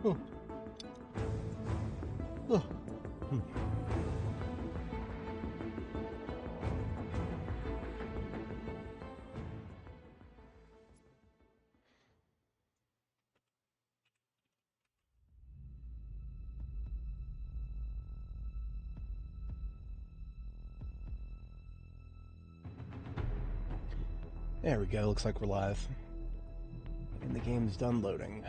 Oh. Oh. Hmm. There we go, looks like we're live. And the game's done loading.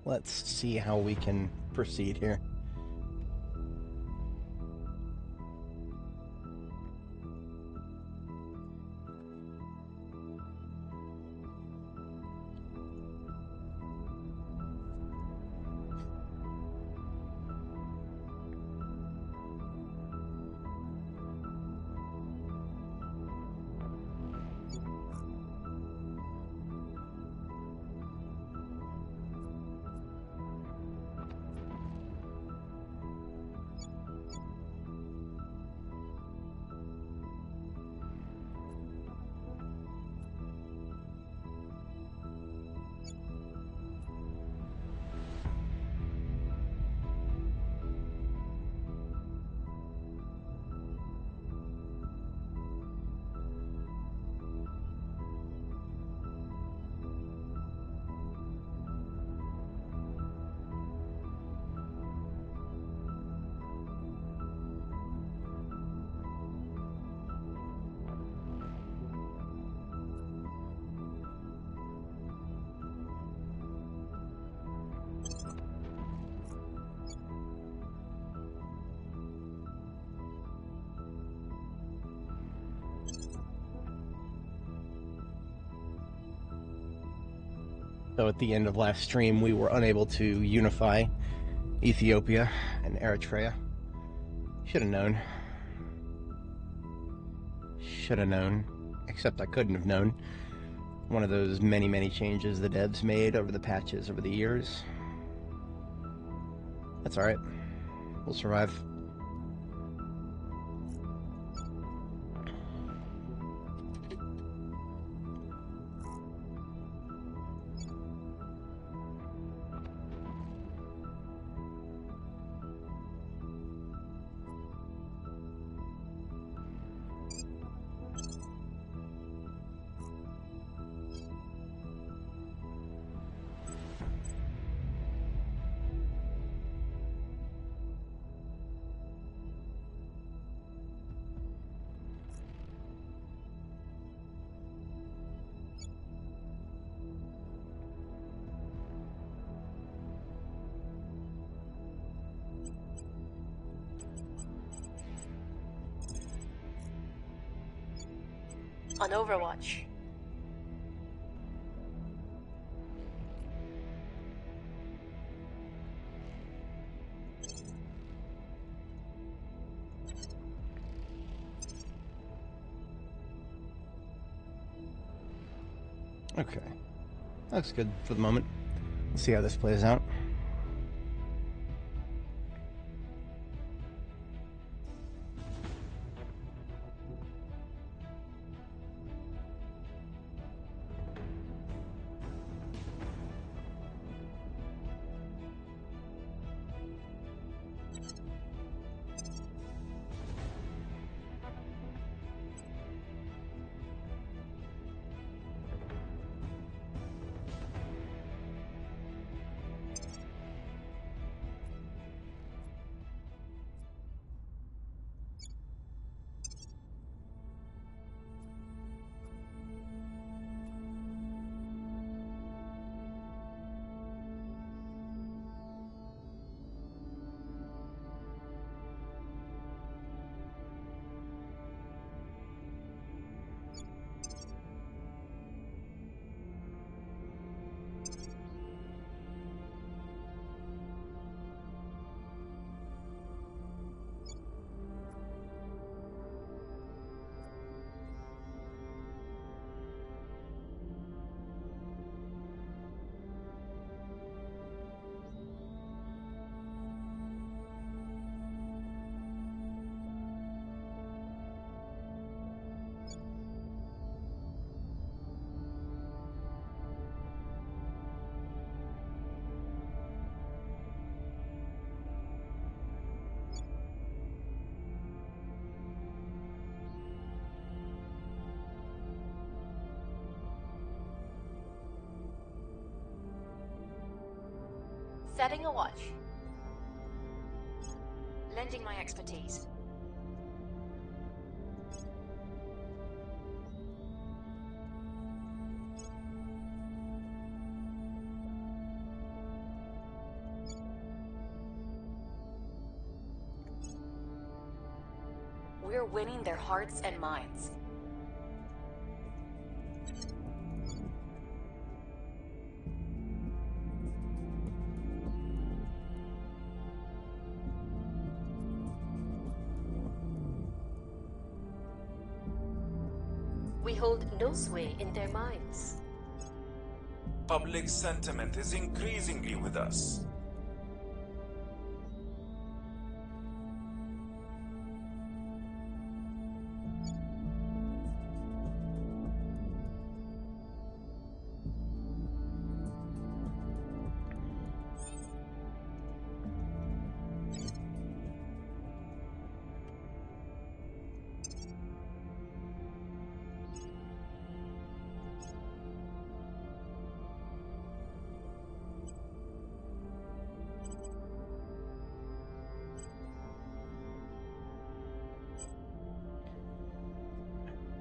Let's see how we can proceed here. So at the end of last stream, we were unable to unify Ethiopia and Eritrea. Should have known. Should have known. Except I couldn't have known. One of those many, many changes the devs made over the patches over the years. That's alright. We'll survive. On Overwatch. Okay. Looks good for the moment. Let's see how this plays out. Setting a watch. Lending my expertise. We're winning their hearts and minds. We hold no sway in their minds. Public sentiment is increasingly with us.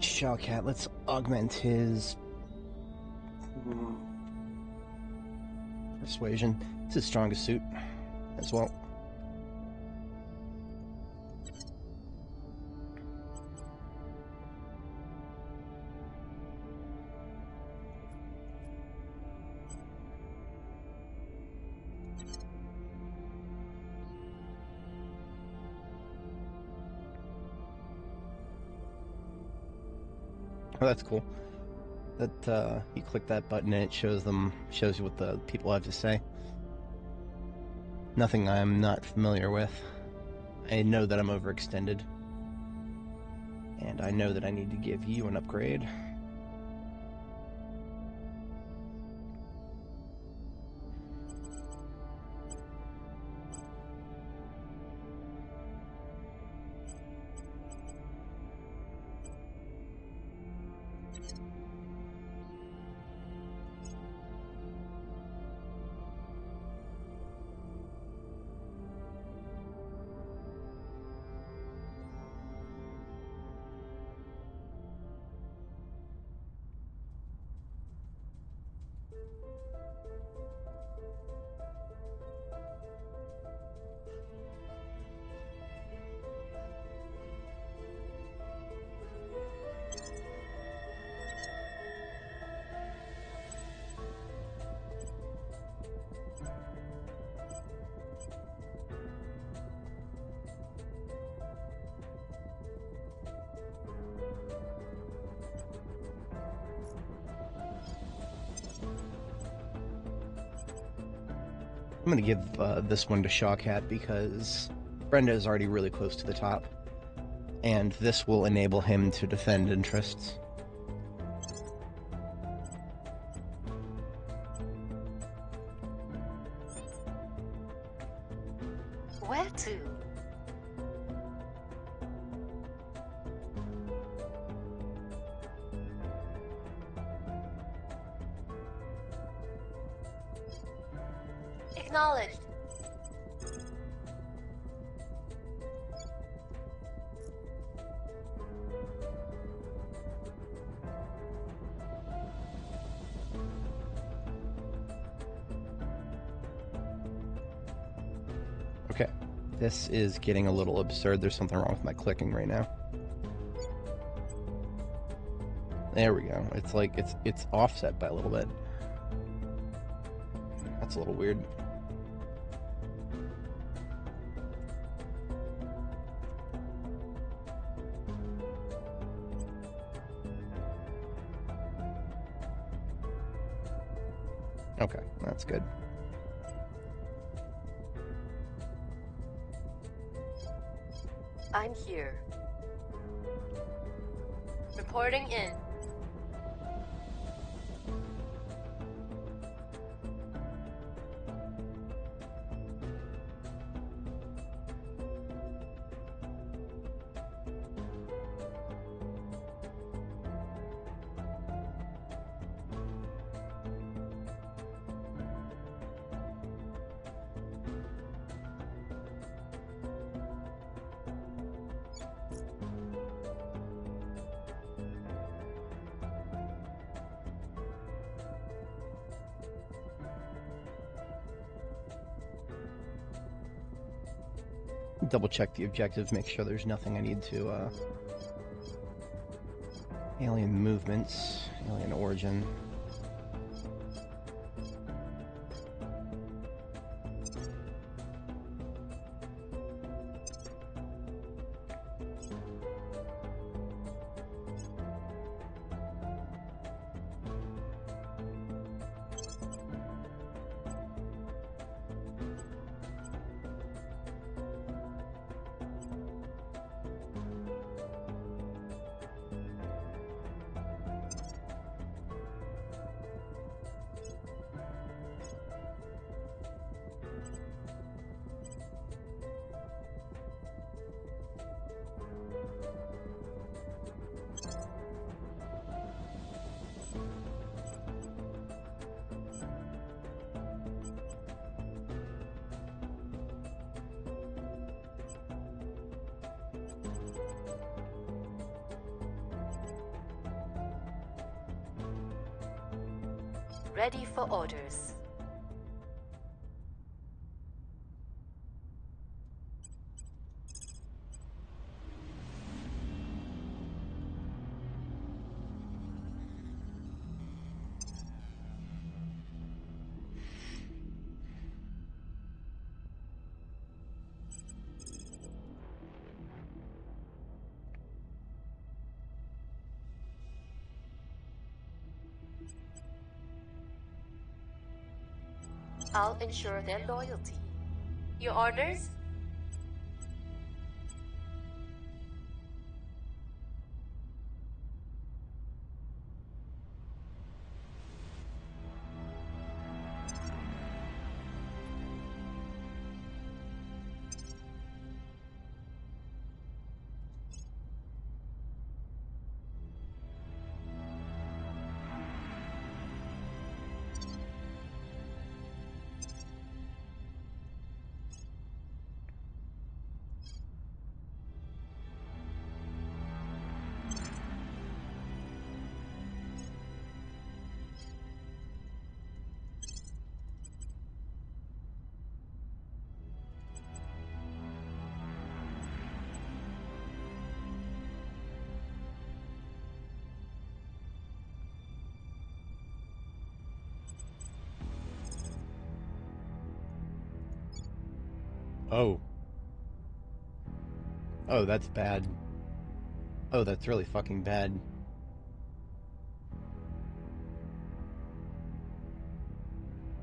Shellcat, let's augment his persuasion. It's his strongest suit as well. Oh, that's cool. That you click that button and it shows you what the people have to say. Nothing I'm not familiar with. I know that I'm overextended, and I know that I need to give you an upgrade. I'm going to give this one to Shawcat because Brenda is already really close to the top, and this will enable him to defend interests. Where to? Acknowledged. Okay, this is getting a little absurd. There's something wrong with my clicking right now. There we go. It's like it's offset by a little bit. That's a little weird. Okay, that's good. I'm here. Reporting in. double check the objectives, make sure there's nothing I need to, alien movements, alien origin. Ready for orders. I'll ensure their loyalty. Your orders? Oh. Oh, that's bad. Oh, that's really fucking bad.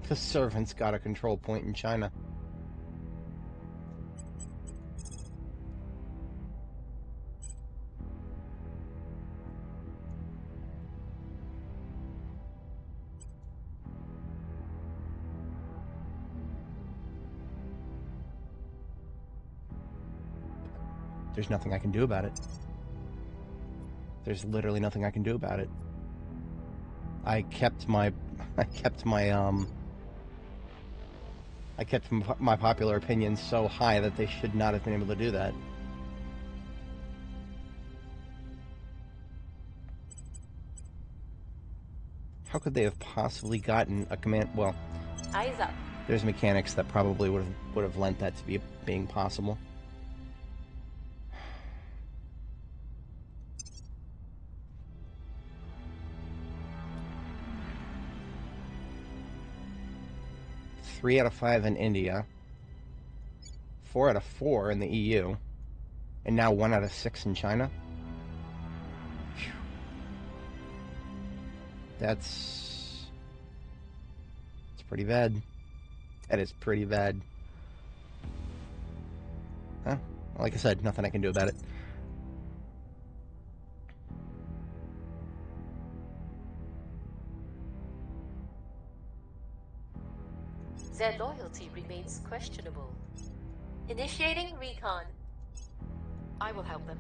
The servant's got a control point in China. There's nothing I can do about it. There's literally nothing I can do about it. I kept my popular opinion so high that they should not have been able to do that. How could they have possibly gotten a command? Well, Eyes up. there's mechanics that probably would have lent that to be being possible. Three out of 5 in India, 4 out of 4 in the EU, and now 1 out of 6 in China. Phew. That's pretty bad. That is pretty bad. Huh? Like I said, nothing I can do about it. Their loyalty remains questionable. Initiating recon. I will help them.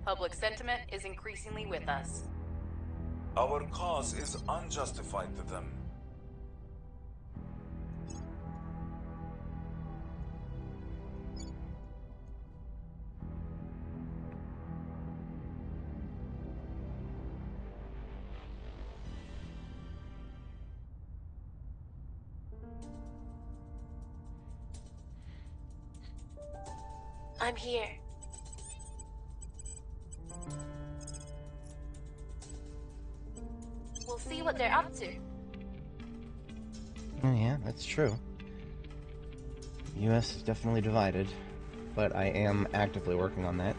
Public sentiment is increasingly with us. Our cause is unjustified to them. I'm here. We'll see what they're up to. Oh yeah, that's true. The U.S. is definitely divided, but I am actively working on that.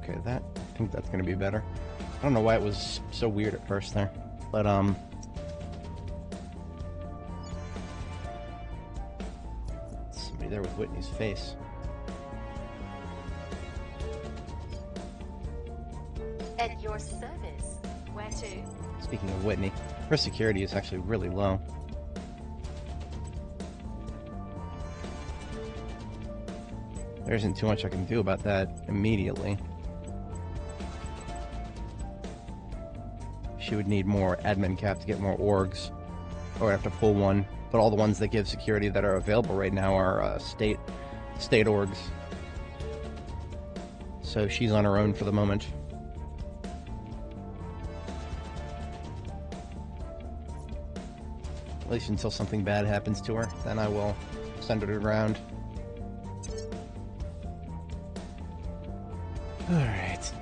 Okay, I think that's gonna be better. I don't know why it was so weird at first there, but somebody there with Whitney's face. At your service. Where to? Speaking of Whitney, her security is actually really low. There isn't too much I can do about that immediately. She would need more admin cap to get more orgs, or I'd have to pull one. But all the ones that give security that are available right now are state orgs. So she's on her own for the moment. At least until something bad happens to her, then I will send her around. Alright.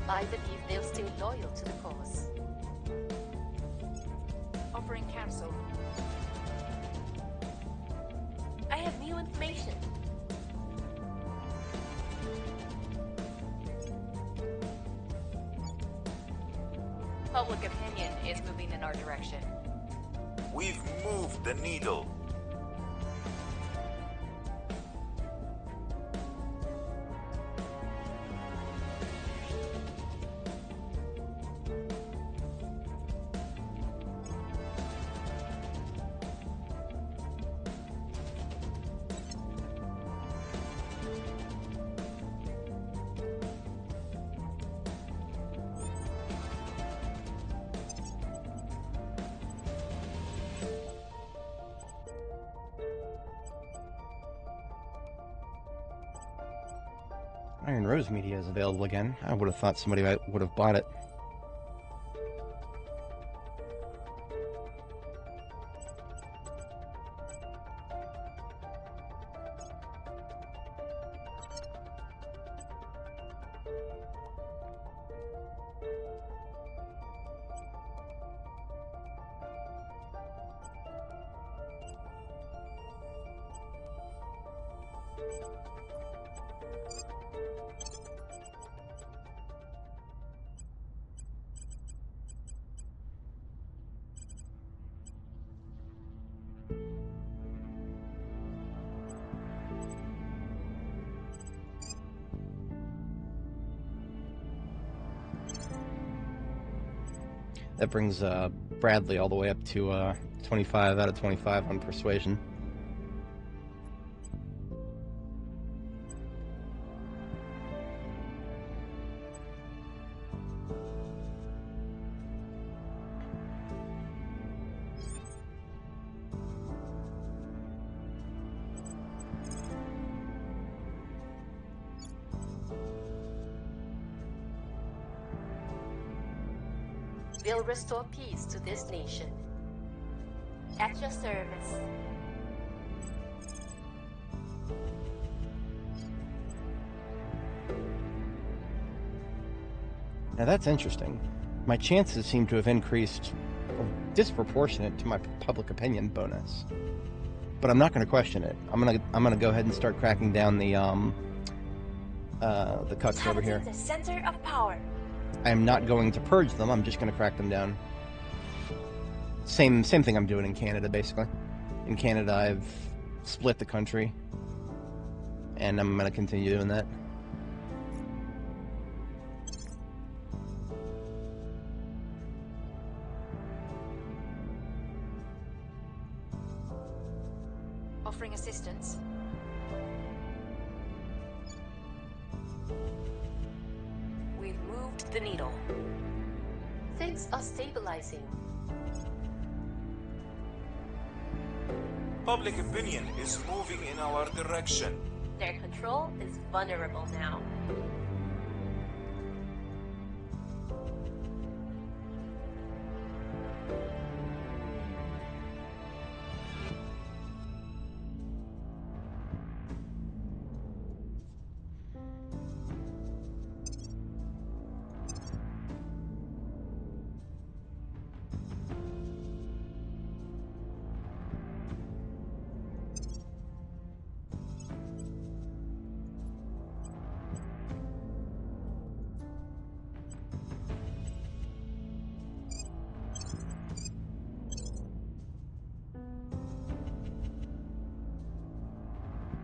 I believe they'll stay loyal to the cause. Offering counsel. I have new information. Public opinion is moving in our direction. We've moved the needle. Iron Rose Media is available again. I would have thought somebody would have bought it. That brings Bradley all the way up to 25 out of 25 on persuasion. We'll restore peace to this nation. At your service. Now that's interesting. My chances seem to have increased disproportionate to my public opinion bonus. But I'm not going to question it. I'm gonna go ahead and start cracking down the cucks over here. The center of power. I am not going to purge them. I'm just going to crack them down. Same thing I'm doing in Canada, basically. In Canada, I've split the country, and I'm going to continue doing that. Offering assistance. We've moved the needle. Things are stabilizing. Public opinion is moving in our direction. Their control is vulnerable now.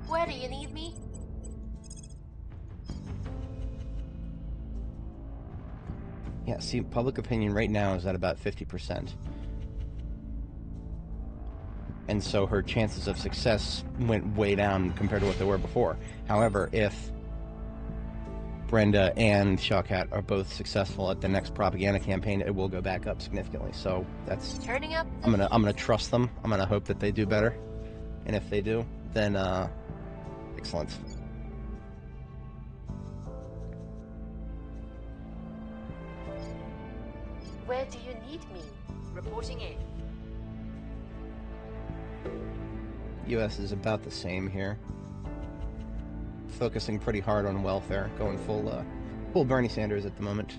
Where do you need me? Yeah, see, public opinion right now is at about 50%. And so her chances of success went way down compared to what they were before. However, if Brenda and Shawkat are both successful at the next propaganda campaign, it will go back up significantly. So that's Turning up. I'm gonna trust them. I'm gonna hope that they do better. And if they do, then excellent. Where do you need me? Reporting in. US is about the same here. Focusing pretty hard on welfare, going full Bernie Sanders at the moment.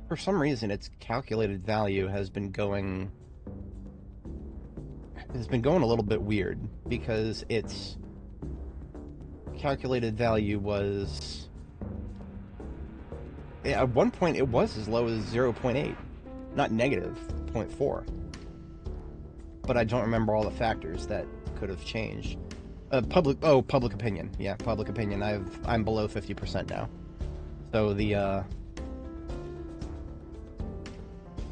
For some reason, its calculated value has been going a little bit weird, because its calculated value was, at one point it was as low as 0.8, not negative 0.4. But I don't remember all the factors that could have changed. Public opinion. Yeah, public opinion. I'm below 50% now. So the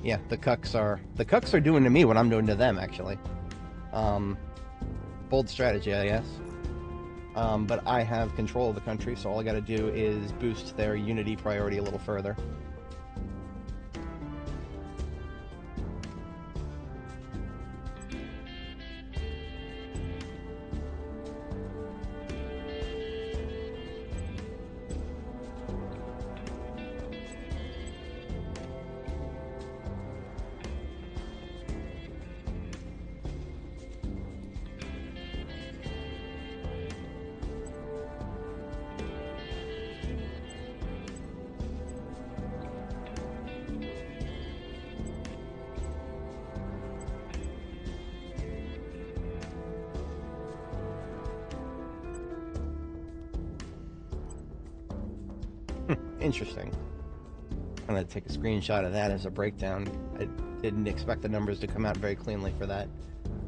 yeah, the cucks are doing to me what I'm doing to them, actually. Bold strategy, I guess. But I have control of the country, so all I gotta do is boost their unity priority a little further. Interesting. I'm going to take a screenshot of that as a breakdown. I didn't expect the numbers to come out very cleanly for that.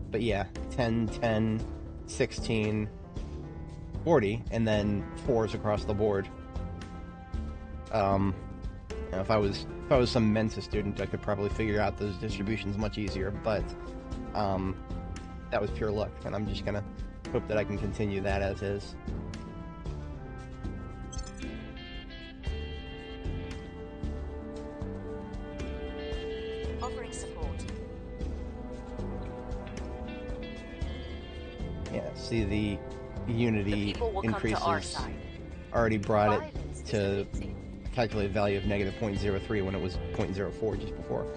But yeah, 10, 10, 16, 40, and then 4s across the board. You know, if I was some Mensa student, I could probably figure out those distributions much easier, but that was pure luck, and I'm just going to hope that I can continue that as is. See, the unity increases already brought it to calculated value of negative 0.03 when it was 0.04 just before.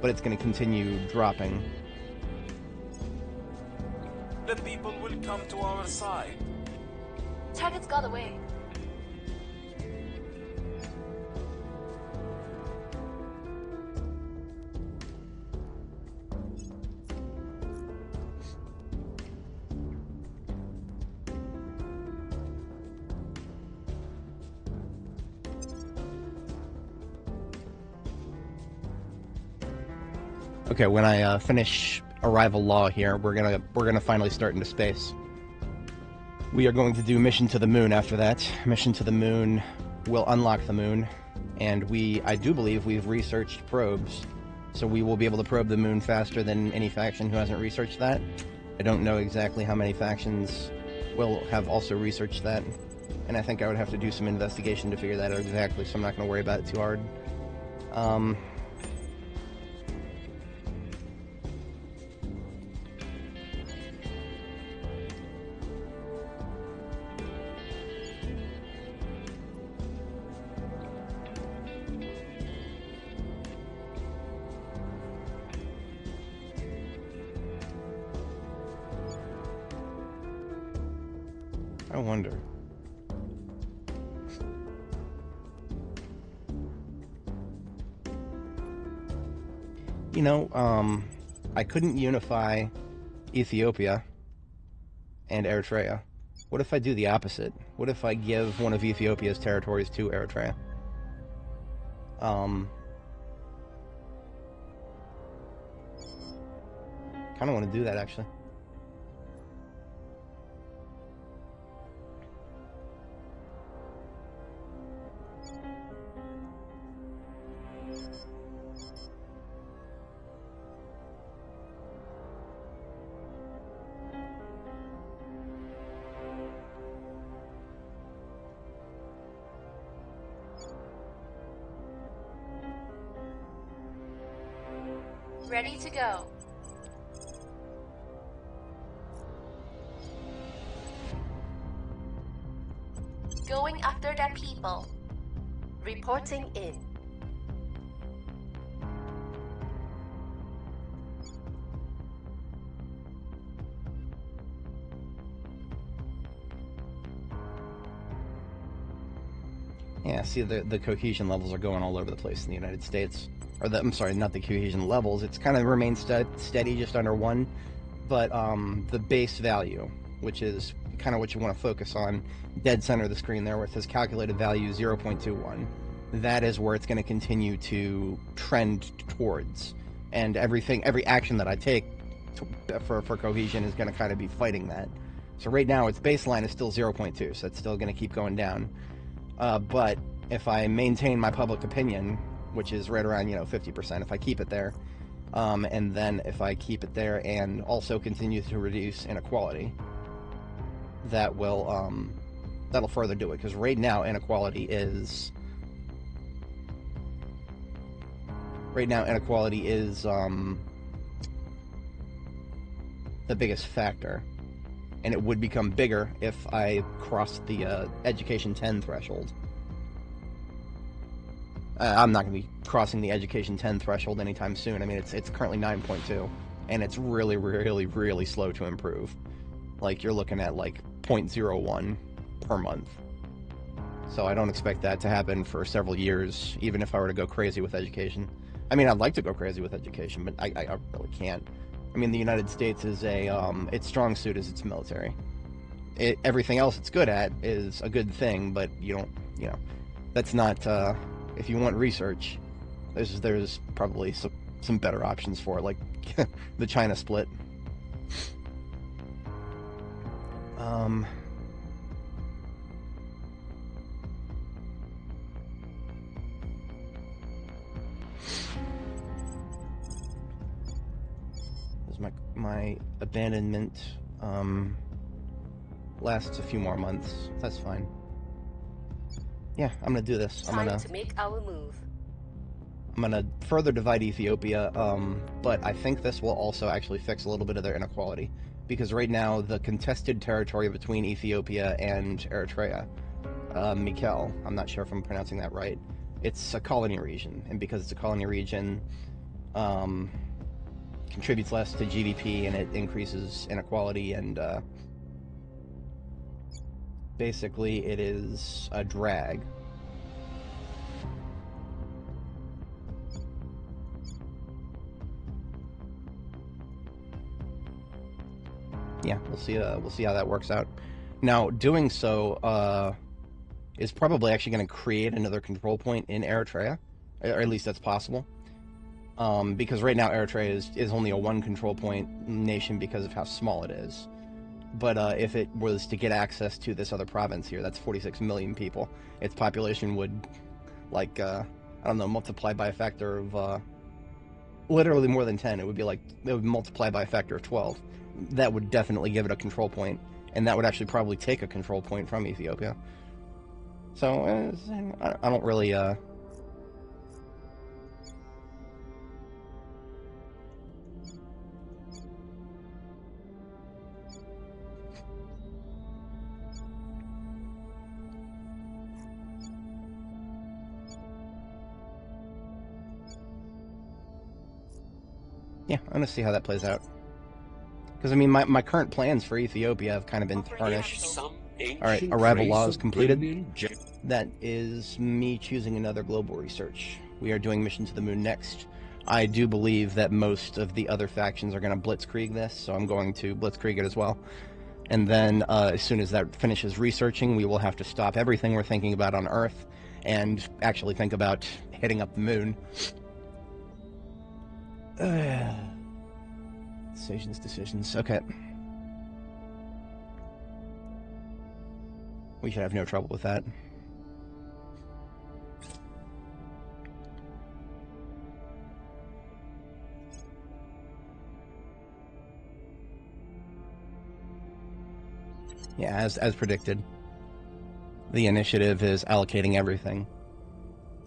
But it's going to continue dropping. The people will come to our side. Target's got away. Okay, when I finish Arrival Law here, we're gonna finally start into space. We are going to do Mission to the Moon after that. Mission to the Moon will unlock the moon, and I do believe we've researched probes, so we will be able to probe the moon faster than any faction who hasn't researched that. I don't know exactly how many factions will have also researched that, and I think I would have to do some investigation to figure that out exactly, so I'm not going to worry about it too hard. I wonder. You know, I couldn't unify Ethiopia and Eritrea. What if I do the opposite? What if I give one of Ethiopia's territories to Eritrea? Kind of want to do that, actually. Ready to go. Going after the people. Reporting in. Yeah, see, the cohesion levels are going all over the place in the United States. I'm sorry, not the cohesion levels. It's kind of remained steady, just under 1. But the base value, which is kind of what you want to focus on, dead center of the screen there, where it says calculated value 0.21. That is where it's going to continue to trend towards. And every action that I take for cohesion is going to kind of be fighting that. So right now, its baseline is still 0.2, so it's still going to keep going down. But if I maintain my public opinion, which is right around, 50%, if I keep it there, and then if I keep it there and also continue to reduce inequality, that will, that'll further do it, because right now inequality is the biggest factor, and it would become bigger if I crossed the education 10 threshold. I'm not going to be crossing the education 10 threshold anytime soon. I mean, it's currently 9.2, and it's really, really, really slow to improve. Like, you're looking at, 0.01 per month. So I don't expect that to happen for several years, even if I were to go crazy with education. I mean, I'd like to go crazy with education, but I really can't. I mean, the United States is its strong suit is its military. Everything else it's good at is a good thing, but that's not... if you want research, there's probably some better options for it, like the China split. My abandonment lasts a few more months. That's fine. Yeah, I'm gonna do this. Time to make our move. I'm gonna further divide Ethiopia, but I think this will also actually fix a little bit of their inequality, because right now the contested territory between Ethiopia and Eritrea, Mikel, I'm not sure if I'm pronouncing that right, it's a colony region, and because it's a colony region, contributes less to GDP, and it increases inequality, and basically it is a drag. Yeah, we'll see how that works out. Now, doing so is probably actually going to create another control point in Eritrea, or at least that's possible. Because right now Eritrea is only a one control point nation because of how small it is. But if it was to get access to this other province here, that's 46 million people. Its population would, like, I don't know, multiply by a factor of literally more than 10. It would be like, it would multiply by a factor of 12. That would definitely give it a control point, and that would actually probably take a control point from Ethiopia. So I don't really yeah, I'm gonna see how that plays out. Because, I mean, my current plans for Ethiopia have kind of been tarnished. Alright, arrival law is completed. That is me choosing another global research. We are doing Mission to the Moon next. I do believe that most of the other factions are going to blitzkrieg this, so I'm going to blitzkrieg it as well. And then, as soon as that finishes researching, we will have to stop everything we're thinking about on Earth and actually think about hitting up the moon. Decisions. Okay. We should have no trouble with that. Yeah, as predicted. The initiative is allocating everything.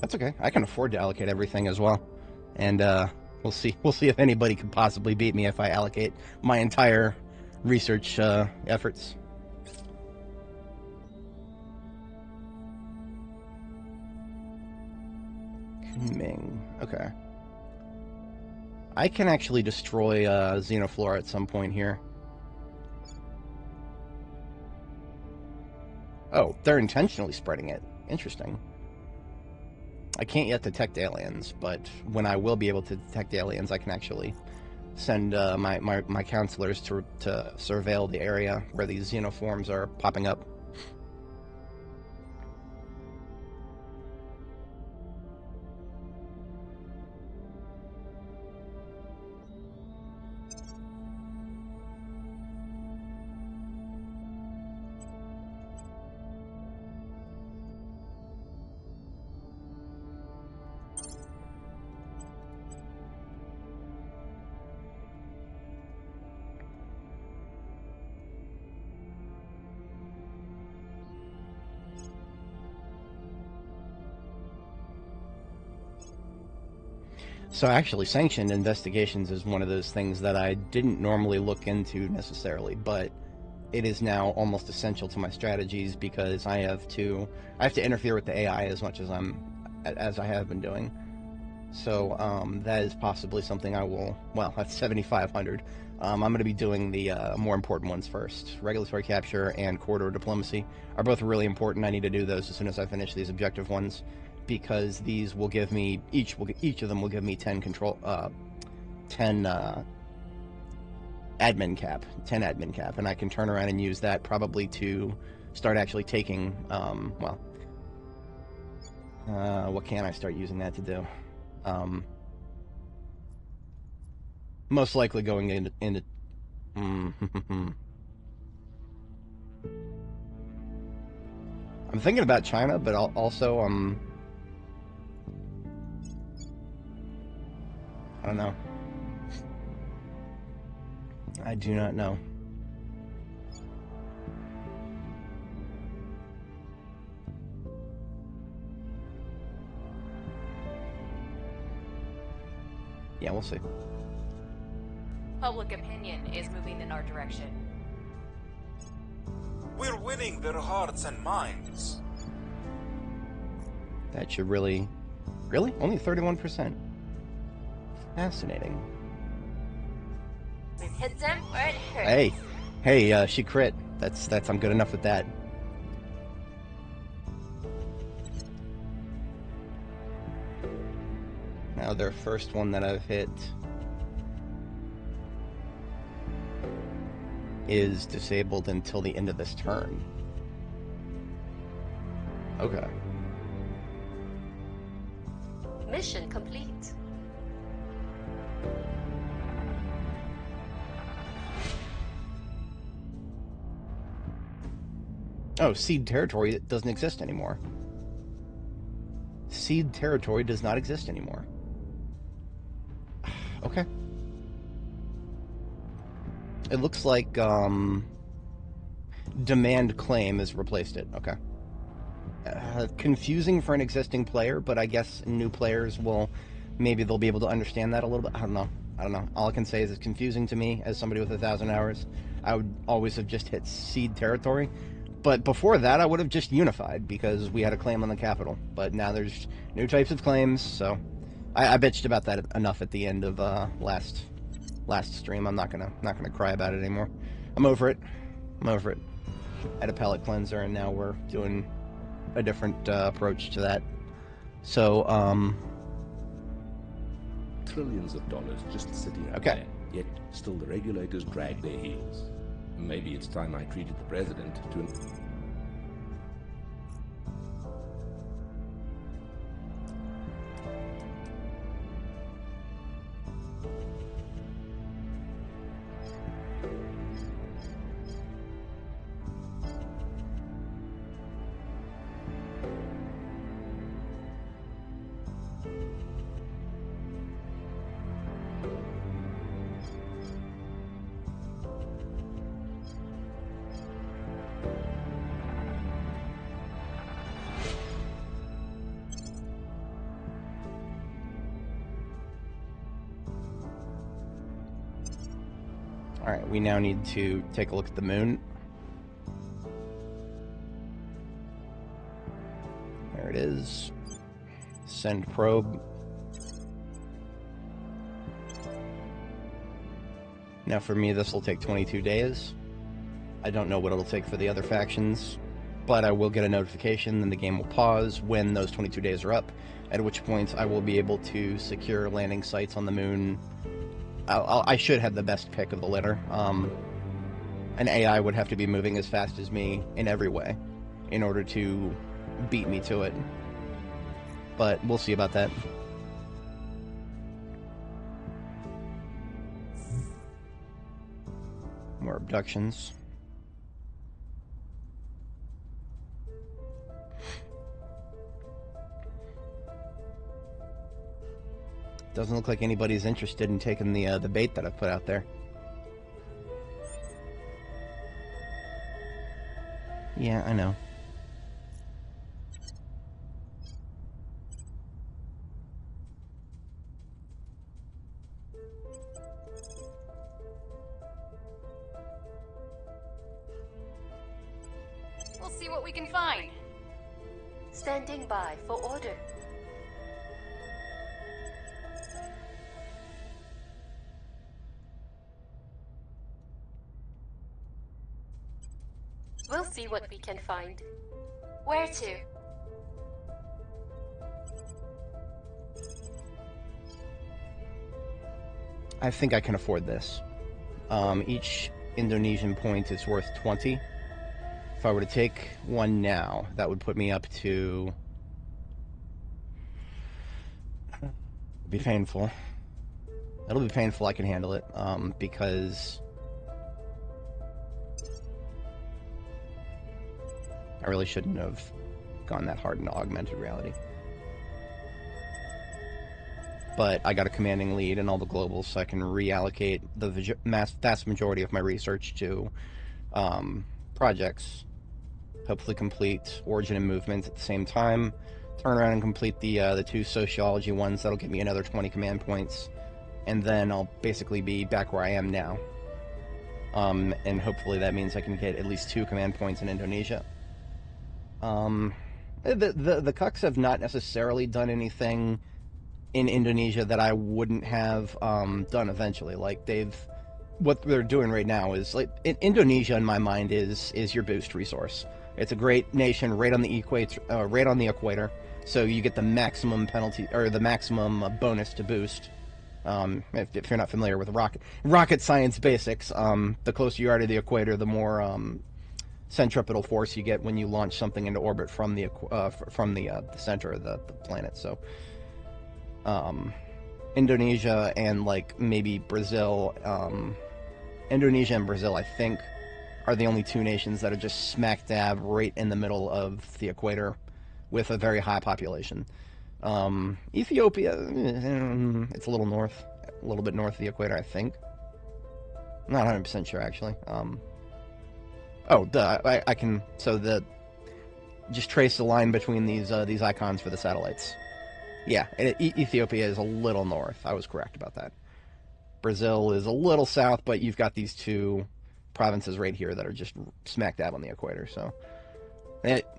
That's okay. I can afford to allocate everything as well. And we'll see if anybody could possibly beat me if I allocate my entire research efforts. Ming. Okay. I can actually destroy Xenoflora at some point here. Oh, they're intentionally spreading it. Interesting. I can't yet detect aliens, but when I will be able to detect aliens, I can actually send my counselors to surveil the area where these xenoforms are popping up. So actually, sanctioned investigations is one of those things that I didn't normally look into necessarily, but it is now almost essential to my strategies because I have to interfere with the AI as much as I have been doing. So that is possibly something I will. Well, that's 7,500. I'm going to be doing the more important ones first. Regulatory capture and corridor diplomacy are both really important. I need to do those as soon as I finish these objective ones, because these will give me each of them will give me 10 control 10 admin cap, and I can turn around and use that probably to start actually taking what can I start using that to do? Most likely going into I'm thinking about China, but also I don't know. I do not know. Yeah, we'll see. Public opinion is moving in our direction. We're winning their hearts and minds. That should really only 31%. Fascinating. We've hit them where it hurts. Hey, she crit. That's I'm good enough with that. Now their first one that I've hit is disabled until the end of this turn. Okay. Mission complete. Oh, seed territory doesn't exist anymore. Seed territory does not exist anymore. Okay. It looks like demand claim has replaced it. Okay. Confusing for an existing player, but I guess new players will, maybe they'll be able to understand that a little bit. I don't know. All I can say is it's confusing to me as somebody with 1,000 hours. I would always have just hit seed territory. But before that, I would have just unified because we had a claim on the capital. But now there's new types of claims, so I bitched about that enough at the end of last stream. I'm not gonna cry about it anymore. I'm over it. I had a palate cleanser, and now we're doing a different approach to that. So trillions of dollars just sitting out okay. there, yet still the regulators drag their heels. Maybe it's time I treated the president to... Alright, we now need to take a look at the moon. There it is. Send probe. Now for me, this will take 22 days. I don't know what it'll take for the other factions, but I will get a notification, and the game will pause when those 22 days are up, at which point I will be able to secure landing sites on the moon. I should have the best pick of the litter. An AI would have to be moving as fast as me in every way in order to beat me to it. But we'll see about that. More abductions. Doesn't look like anybody's interested in taking the bait that I've put out there. Yeah, I know. We'll see what we can find. Standing by for order. We'll see what we can find. Where to? I think I can afford this. Each Indonesian point is worth 20. If I were to take one now, that would put me up to... It'll be painful. It'll be painful, I can handle it, because... I really shouldn't have gone that hard into augmented reality. But I got a commanding lead in all the globals, so I can reallocate the vast majority of my research to projects. Hopefully complete Origin and Movement at the same time. Turn around and complete the two sociology ones. That'll give me another 20 command points. And then I'll basically be back where I am now. And hopefully that means I can get at least 2 command points in Indonesia. The Cucks have not necessarily done anything in Indonesia that I wouldn't have done eventually. Like what they're doing right now is like Indonesia in my mind is your boost resource. It's a great nation right on the equator, so you get the maximum penalty or the maximum bonus to boost. If you're not familiar with rocket science basics, the closer you are to the equator, the more centripetal force you get when you launch something into orbit from the center of the planet. So Indonesia and like maybe Brazil. Indonesia and Brazil, I think, are the only two nations that are just smack dab right in the middle of the equator with a very high population. Ethiopia, it's a little north, a little bit north of the equator, I think. I'm not 100% sure, actually. I can, just trace the line between these icons for the satellites. Yeah, Ethiopia is a little north. I was correct about that. Brazil is a little south, but you've got these two provinces right here that are just smack dab on the equator. So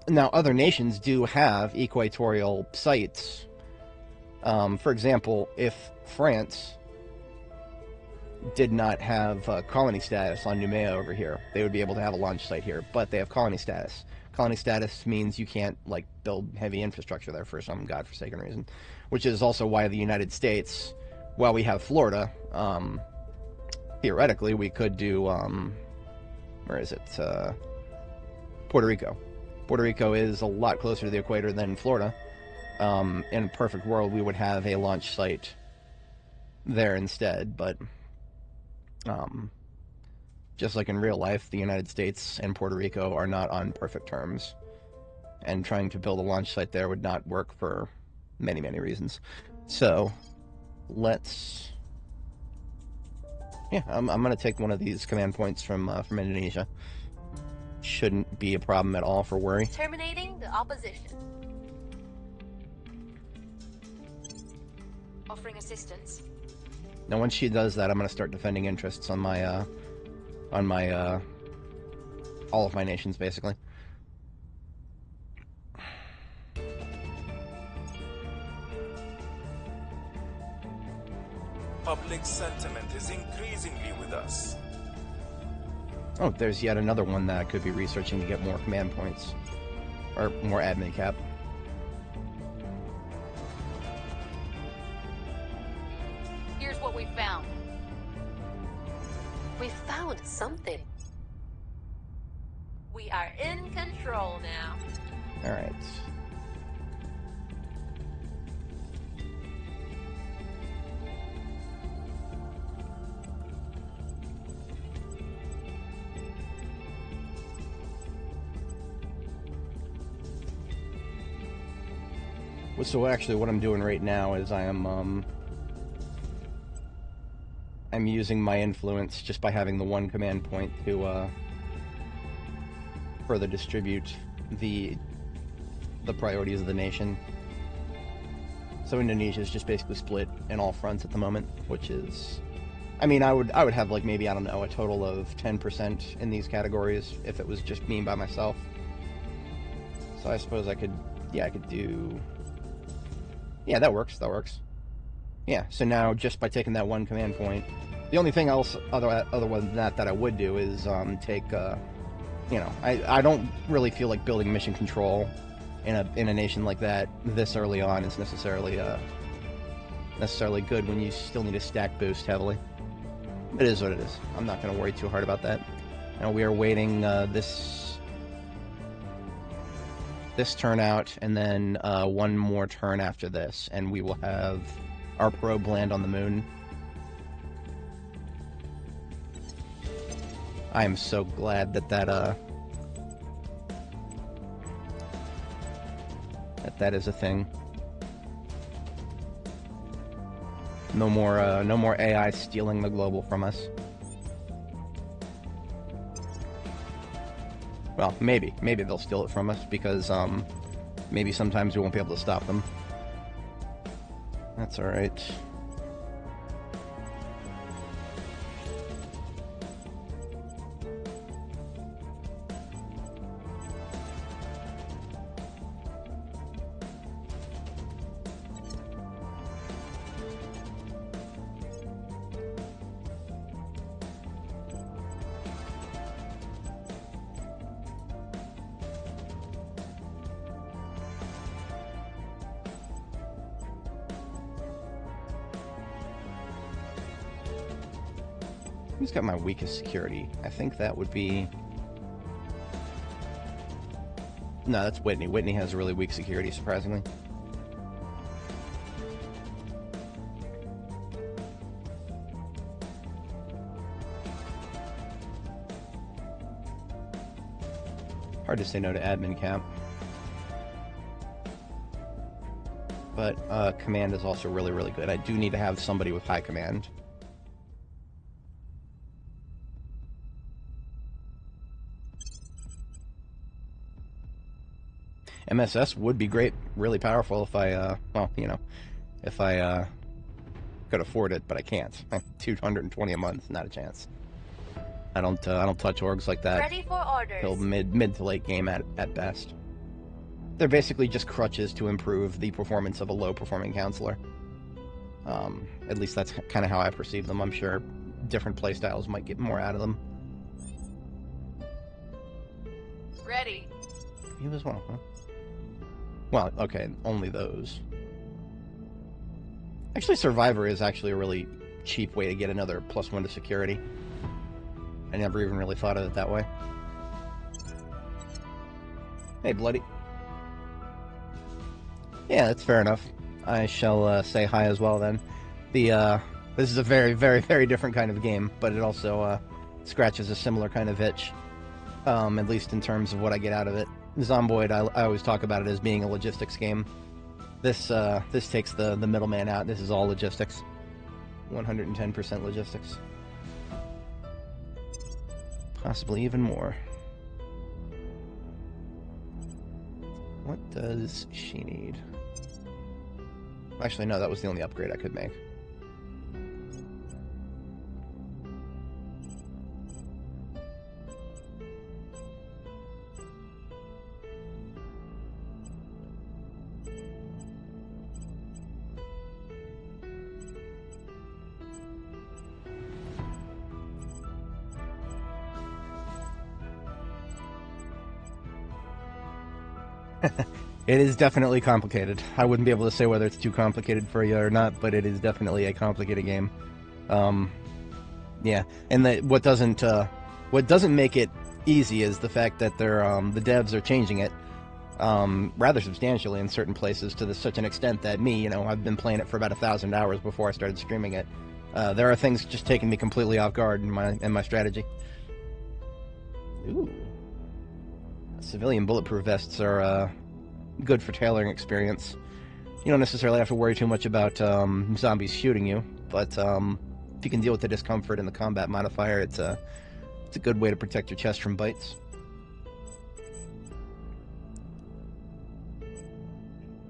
now other nations do have equatorial sites. For example, if France did not have colony status on Noumea over here, they would be able to have a launch site here, but they have colony status. Colony status means you can't like build heavy infrastructure there for some godforsaken reason, which is also why the United States, while we have Florida, theoretically we could do where is it? Puerto Rico. Puerto Rico is a lot closer to the equator than Florida. In a perfect world, we would have a launch site there instead, but just like in real life, the United States and Puerto Rico are not on perfect terms, and trying to build a launch site there would not work for many, many reasons. So, let's... Yeah, I'm going to take one of these command points from Indonesia. Shouldn't be a problem at all for worry. Terminating the opposition. Offering assistance. Now, once she does that, I'm going to start defending interests on my all of my nations, basically. Public sentiment is increasingly with us. Oh, there's yet another one that I could be researching to get more command points. Or more admin cap. Here's what we found. We found something. We are in control now. Alright. So actually what I'm doing right now is I'm using my influence just by having the one command point to further distribute the priorities of the nation. So Indonesia is just basically split in all fronts at the moment, which is, I mean, I would have like maybe, I don't know, a total of 10% in these categories if it was just me by myself. So I suppose I could do, yeah, that works. Yeah, so now just by taking that one command point, the only thing else other than that I would do is take, you know, I don't really feel like building mission control in a nation like that this early on is necessarily good when you still need a stack boost heavily. It is what it is. I'm not going to worry too hard about that. Now we are waiting this turn out, and then one more turn after this, and we will have our probe land on the moon. I am so glad that is a thing. No more AI stealing the global from us. Well, maybe they'll steal it from us because maybe sometimes we won't be able to stop them. That's all right. Who's got my weakest security? I think that would be... No, that's Whitney. Whitney has really weak security, surprisingly. hard to say no to admin cap. But command is also really, really good. I do need to have somebody with high command. MSS would be great, really powerful if I, well, you know, if I could afford it, but I can't. 220 a month, not a chance. I don't touch orgs like that. Ready for orders. Till mid to late game at best. They're basically just crutches to improve the performance of a low-performing counselor. At least that's kind of how I perceive them. I'm sure different playstyles might get more out of them. Ready. You as well, huh? Well, okay, only those. Actually, Survivor is actually a really cheap way to get another +1 to security. I never even really thought of it that way. Hey, Bloody. Yeah, that's fair enough. I shall say hi as well then. This is a very, very, very different kind of game, but it also scratches a similar kind of itch, at least in terms of what I get out of it. Zomboid, I always talk about it as being a logistics game. This takes the middleman out. This is all logistics. 110% logistics. Possibly even more. What does she need? Actually, no, that was the only upgrade I could make. It is definitely complicated. I wouldn't be able to say whether it's too complicated for you or not, but it is definitely a complicated game. Yeah, and what doesn't make it easy is the fact that they're the devs are changing it rather substantially in certain places to such an extent that me, you know, I've been playing it for about 1,000 hours before I started streaming it. There are things just taking me completely off guard in my strategy. Ooh, civilian bulletproof vests are good for tailoring experience. You don't necessarily have to worry too much about zombies shooting you, but if you can deal with the discomfort and the combat modifier, it's a good way to protect your chest from bites.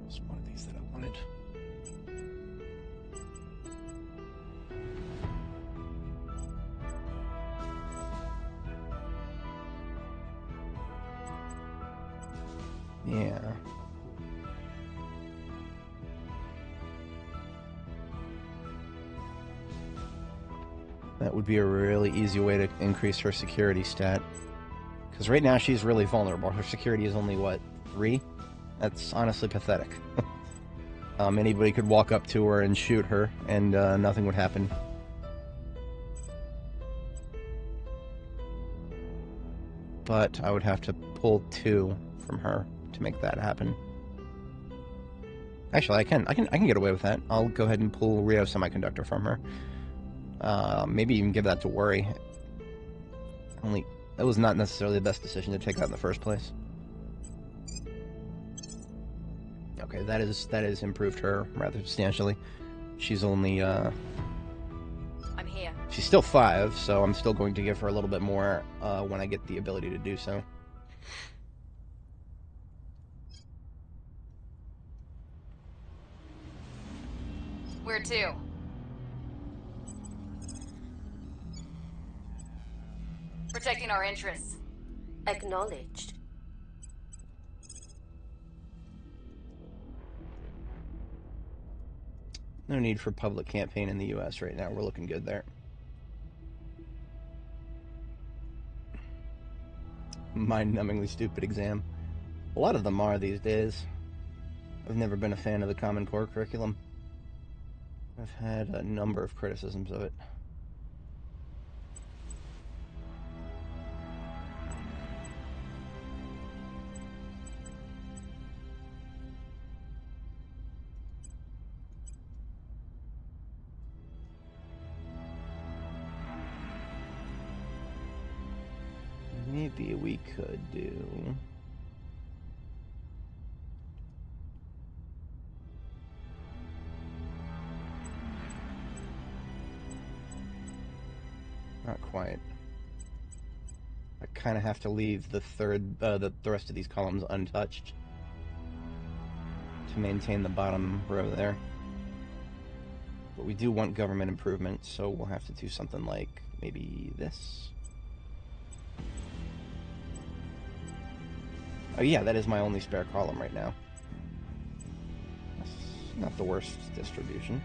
It's one of these that I wanted. Yeah. That would be a really easy way to increase her security stat. Because right now she's really vulnerable. Her security is only, what, 3? That's honestly pathetic. Anybody could walk up to her and shoot her, and nothing would happen. But I would have to pull 2 from her to make that happen. Actually, I can get away with that. I'll go ahead and pull Rio Semiconductor from her. Maybe even give that to Worry. That was not necessarily the best decision to take that in the first place. Okay, that is improved her rather substantially. She's only I'm here. She's still 5, so I'm still going to give her a little bit more when I get the ability to do so. Where to? Protecting our interests. Acknowledged. No need for public campaign in the US right now. We're looking good there. Mind-numbingly stupid exam. A lot of them are these days. I've never been a fan of the Common Core curriculum. I've had a number of criticisms of it. Maybe we could do... Not quite. I kind of have to leave the rest of these columns untouched to maintain the bottom row there. But we do want government improvement, so we'll have to do something like maybe this. Oh yeah, that is my only spare column right now. That's not the worst distribution.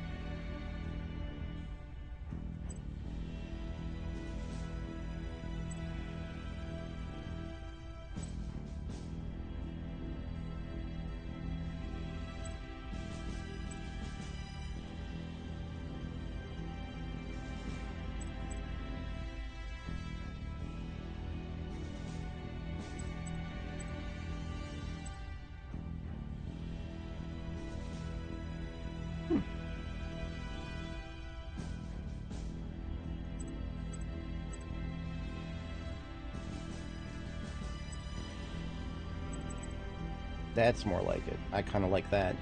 That's more like it. I kind of like that.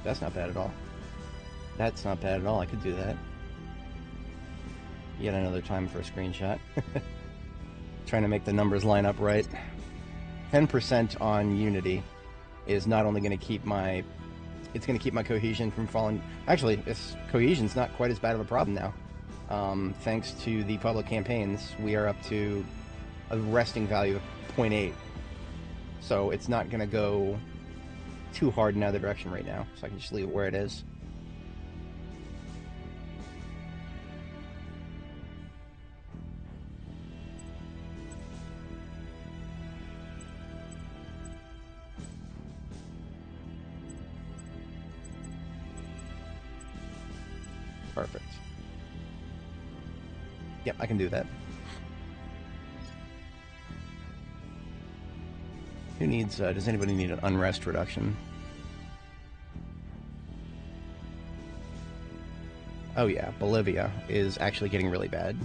That's not bad at all. That's not bad at all. I could do that. Yet another time for a screenshot. Trying to make the numbers line up right. 10% on Unity is not only going to keep my... It's going to keep my cohesion from falling... Actually, cohesion's not quite as bad of a problem now. Thanks to the public campaigns, we are up to a resting value of 0.8. So it's not going to go too hard in either direction right now. So I can just leave it where it is. Perfect. Yep, I can do that. Who needs, does anybody need an unrest reduction? Oh yeah, Bolivia is actually getting really bad.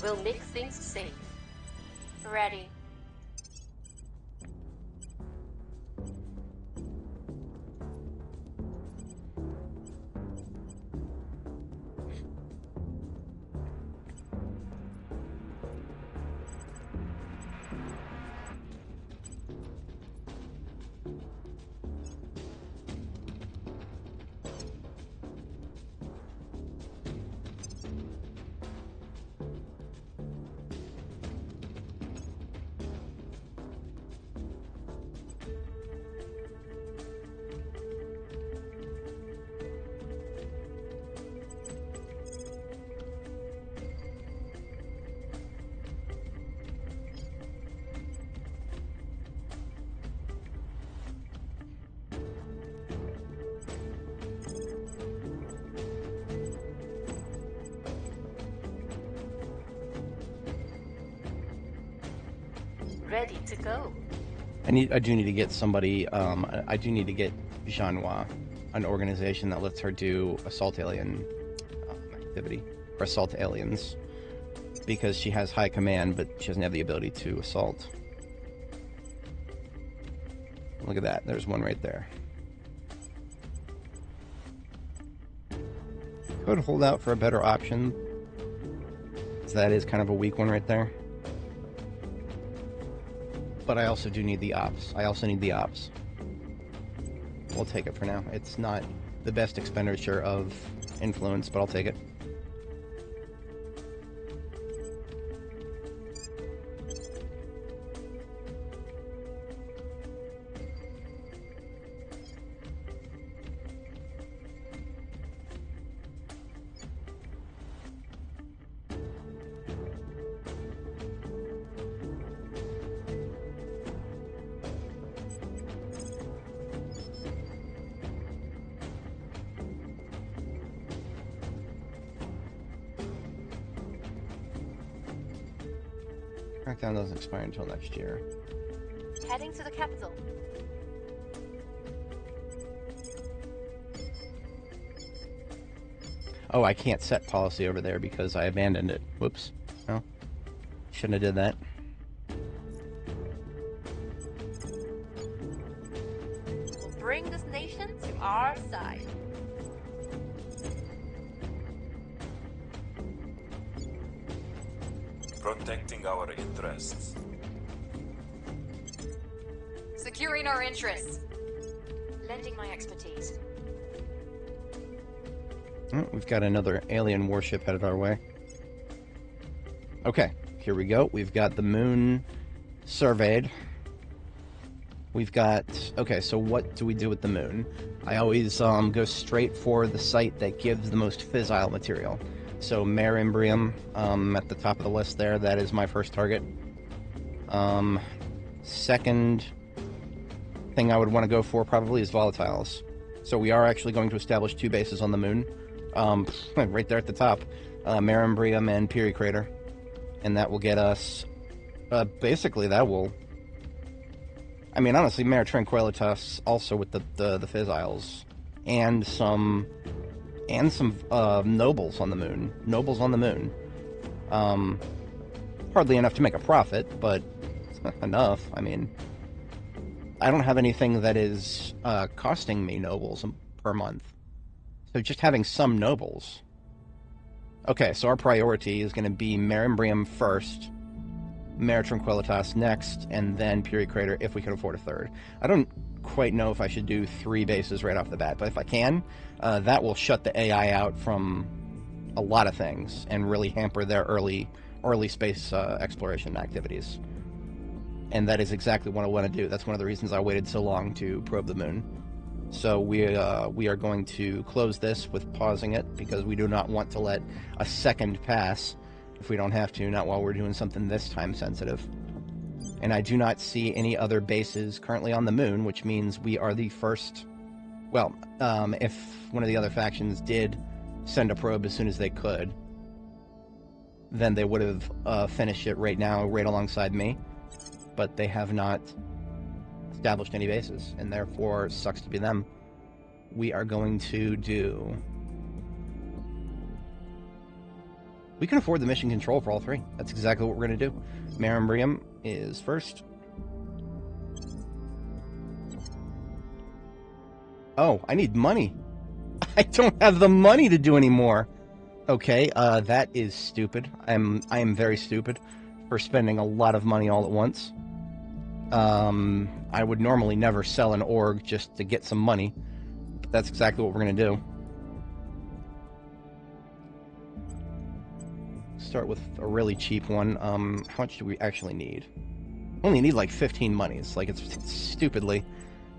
We'll make things safe. Ready. Ready to go. I do need to get somebody, I do need to get Jeannois, an organization that lets her do assault alien activity, or assault aliens, because she has high command, but she doesn't have the ability to assault. Look at that, there's one right there. Could hold out for a better option, so that is kind of a weak one right there. But I also do need the ops. I also need the ops. We'll take it for now. It's not the best expenditure of influence, but I'll take it. Crackdown doesn't expire until next year. Heading to the capital. Oh, I can't set policy over there because I abandoned it. Whoops. No. Shouldn't have did that. We'll bring this nation to our side. Protecting our interests. Securing our interests. Lending my expertise. Oh, we've got another alien warship headed our way. Okay, here we go. We've got the moon surveyed. We've got... Okay, so what do we do with the moon? I always go straight for the site that gives the most fissile material. So Marimbrium at the top of the list there, that is my first target. Second thing I would want to go for probably is volatiles. So we are actually going to establish 2 bases on the moon. Right there at the top. Marimbrium and Piri Crater. And that will get us... basically, that will... I mean, honestly, Mare Tranquilitas also with the fissiles. And some nobles on the moon. Nobles on the moon. Hardly enough to make a profit, but enough. I mean, I don't have anything that is costing me nobles per month. So just having some nobles. Okay, so our priority is going to be Marimbrium first, Mare Tranquilitas next, and then Piri Crater if we can afford a third. I don't quite know if I should do 3 bases right off the bat, but if I can, that will shut the AI out from a lot of things and really hamper their early space exploration activities. And that is exactly what I want to do. That's one of the reasons I waited so long to probe the moon. So we are going to close this with pausing it because we do not want to let a second pass if we don't have to, not while we're doing something this time sensitive. And I do not see any other bases currently on the moon, which means we are the first... Well, if one of the other factions did send a probe as soon as they could, then they would have finished it right now, right alongside me. But they have not established any bases, and therefore, sucks to be them. We are going to do... We can afford the mission control for all 3. That's exactly what we're going to do. Marimbrium is first. Oh, I need money. I don't have the money to do any more. Okay, that is stupid. I am very stupid for spending a lot of money all at once. I would normally never sell an org just to get some money, but that's exactly what we're going to do. Start with a really cheap one. How much do we actually need? Only need like 15 monies. Like, it's stupidly.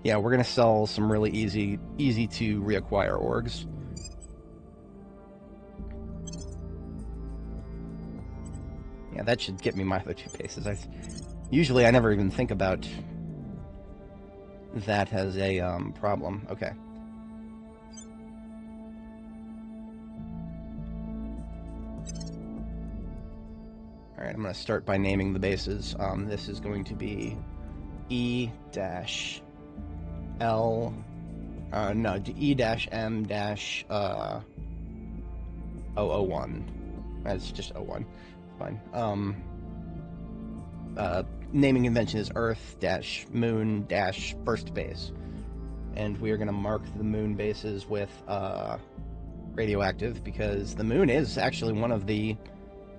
Yeah, we're going to sell some really easy to reacquire orgs. Yeah, that should get me my other 2 bases. Usually I never even think about that as a problem. Okay. Alright, I'm going to start by naming the bases. This is going to be E-L... no, E-M-001. That's just 01. Fine. Naming convention is Earth-Moon-First Base. And we are going to mark the moon bases with radioactive, because the moon is actually one of the,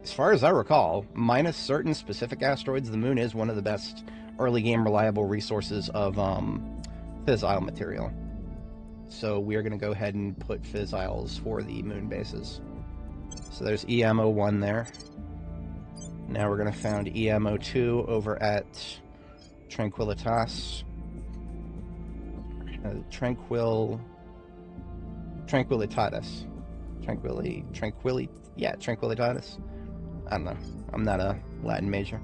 as far as I recall, minus certain specific asteroids, the moon is one of the best early game reliable resources of fissile material. So we are going to go ahead and put fissiles for the moon bases. So there's EM01 there. Now we're going to found EM02 over at Tranquilitas. Tranquilitatis. Tranquilitatis. I don't know. I'm not a Latin major.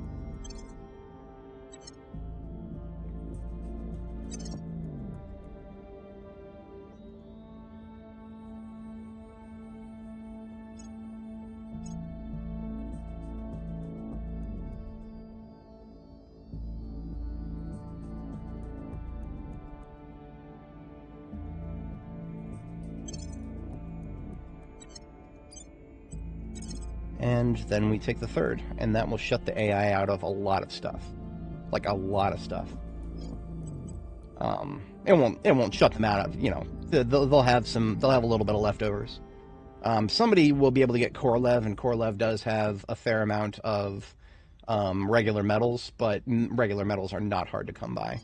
And then we take the third, and that will shut the AI out of a lot of stuff. Like, a lot of stuff. It won't shut them out of, you know, they'll have a little bit of leftovers. Somebody will be able to get Korlev, and Korlev does have a fair amount of regular metals, but regular metals are not hard to come by.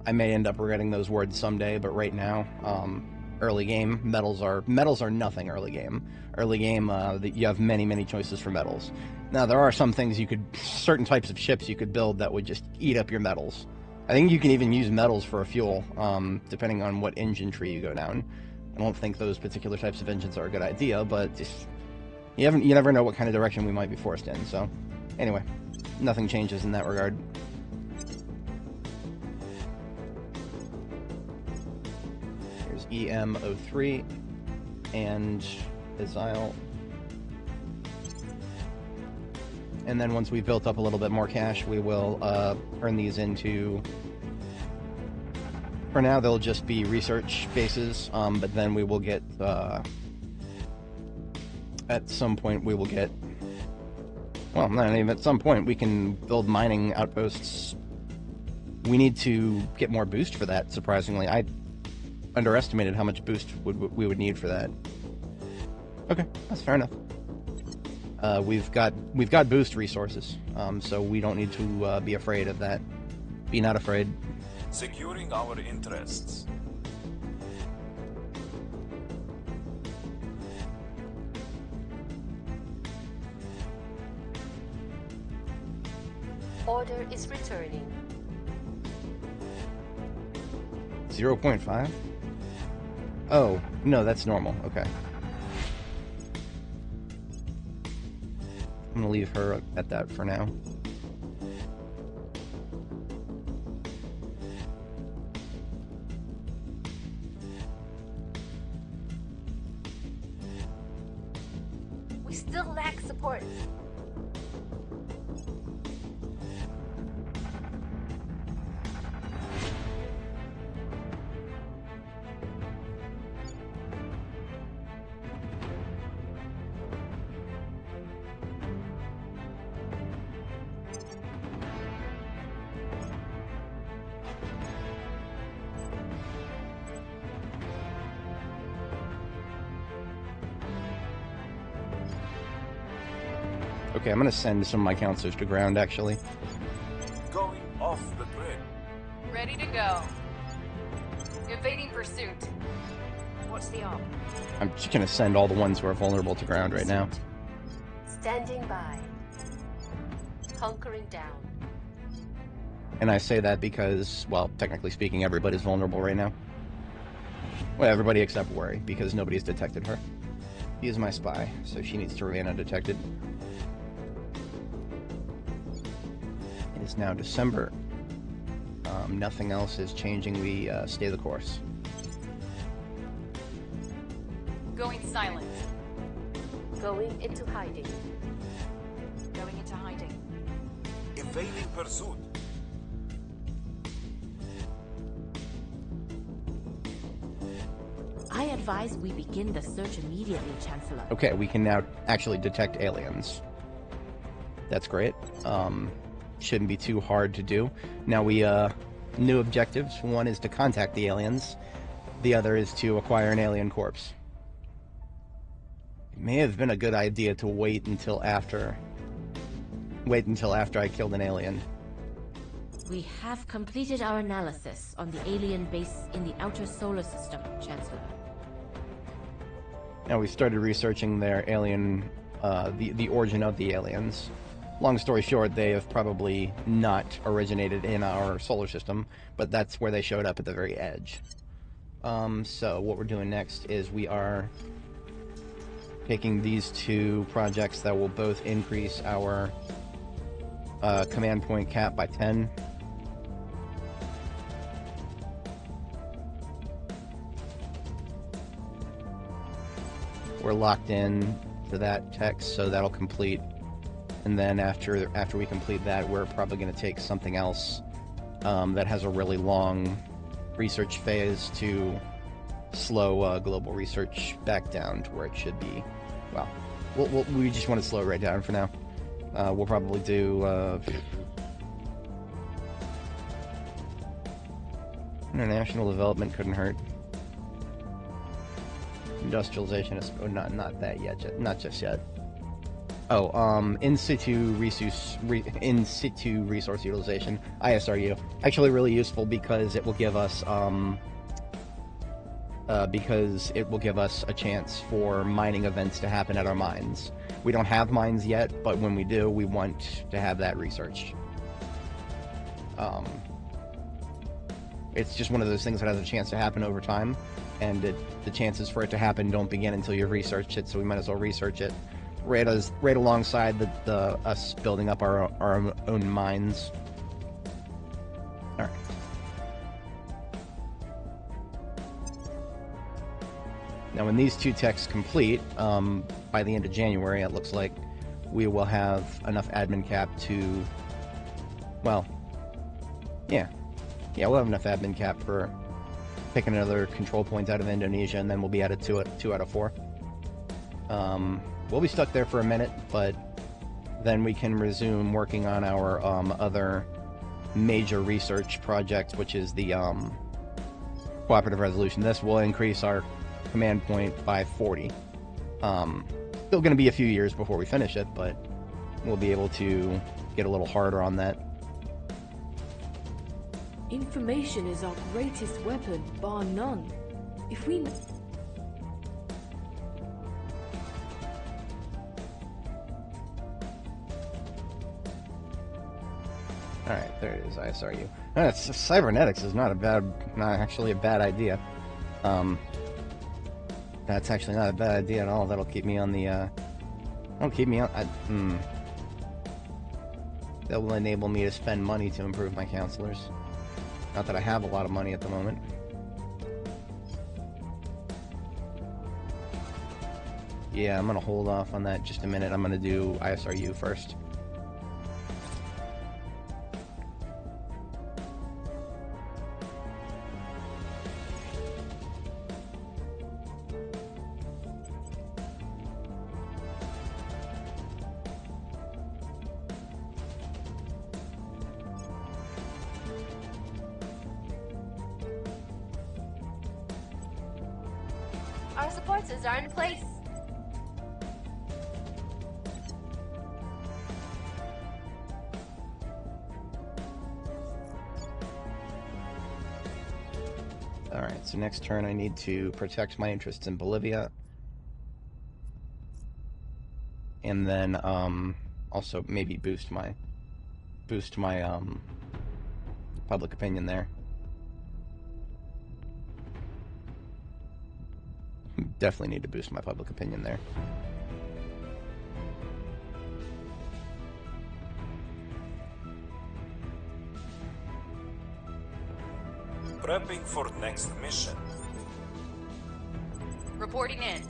I may end up regretting those words someday, but right now, early game, metals are nothing early game. Early game, you have many choices for metals. Now, there are some things certain types of ships you could build that would just eat up your metals. I think you can even use metals for a fuel, depending on what engine tree you go down. I don't think those particular types of engines are a good idea, but just, you never know what kind of direction we might be forced in, so... Anyway, nothing changes in that regard. Here's EM03 and Azile. And then once we've built up a little bit more cash, we will turn these into... For now, they'll just be research bases, but then we will get... at some point, we will get... Well, not even at some point, we can build mining outposts. We need to get more boost for that, surprisingly. I underestimated how much boost we would need for that. Okay, that's fair enough. We've got boost resources, so we don't need to be afraid of that. Be not afraid. Securing our interests. Order is returning. 0.5? Oh, no, that's normal. Okay. I'm gonna leave her at that for now. We still lack support. Okay, I'm gonna send some of my counselors to ground, actually. Going off the grid. Ready to go. Evading pursuit. What's the op? I'm just gonna send all the ones who are vulnerable to ground right now. Standing by. Hunkering down. And I say that because, well, technically speaking, everybody's vulnerable right now. Well, everybody except Worry, because nobody's detected her. She is my spy, so she needs to remain undetected. It is now December. Nothing else is changing. We stay the course. Going silent. Going into hiding. Going into hiding. Evading pursuit. I advise we begin the search immediately, Chancellor. Okay, we can now actually detect aliens. That's great. Shouldn't be too hard to do. Now we, new objectives. One is to contact the aliens. The other is to acquire an alien corpse. It may have been a good idea to wait until after I killed an alien. We have completed our analysis on the alien base in the outer solar system, Chancellor. Now we started researching their alien, the origin of the aliens. Long story short, they have probably not originated in our solar system, but that's where they showed up at the very edge. So what we're doing next is we are taking these two projects that will both increase our command point cap by 10. We're locked in to that text, so that'll complete. And then after we complete that, we're probably going to take something else that has a really long research phase to slow global research back down to where it should be. Well, We just want to slow it right down for now. We'll probably do international development couldn't hurt. Industrialization is not that yet, not just yet. Oh, in situ resource utilization, ISRU, actually really useful because it will give us a chance for mining events to happen at our mines. We don't have mines yet, but when we do, we want to have that researched. It's just one of those things that has a chance to happen over time, and the chances for it to happen don't begin until you've researched it, so we might as well research it right alongside us building up our own mines. All right. Now, when these two techs complete, by the end of January, it looks like we will have enough admin cap to, well, yeah, we'll have enough admin cap for picking another control point out of Indonesia, and then we'll be at it 2 out of 4. We'll be stuck there for a minute, but then we can resume working on our other major research project, which is the cooperative resolution. This will increase our command point by 40. Still going to be a few years before we finish it, but we'll be able to get a little harder on that. Information is our greatest weapon, bar none. If we... Alright, there it is, ISRU. Cybernetics is not actually a bad idea. That's actually not a bad idea at all. That'll keep me on the, that will enable me to spend money to improve my counselors. Not that I have a lot of money at the moment. Yeah, I'm gonna hold off on that just a minute. I'm gonna do ISRU first. Our supporters are in place. Alright, so next turn I need to protect my interests in Bolivia. And then, also maybe boost my public opinion there. Definitely need to boost my public opinion there. Prepping for next mission. Reporting in.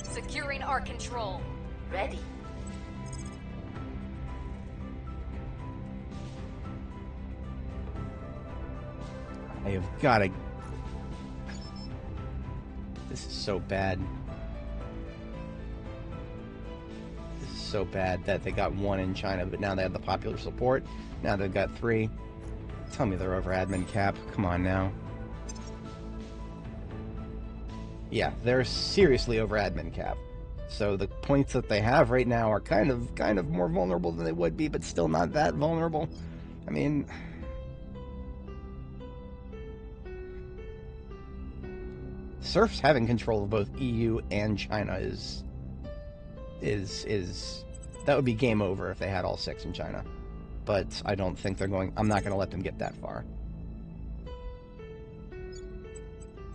Securing our control. Ready. I have gotta... This is so bad. This is so bad that they got 1 in China, but now they have the popular support. Now they've got 3. Tell me they're over admin cap. Come on now. Yeah, they're seriously over admin cap. So the points that they have right now are kind of more vulnerable than they would be, but still not that vulnerable. I mean... Surf's having control of both EU and China is that would be game over if they had all 6 in China. But I don't think they're going... I'm not going to let them get that far.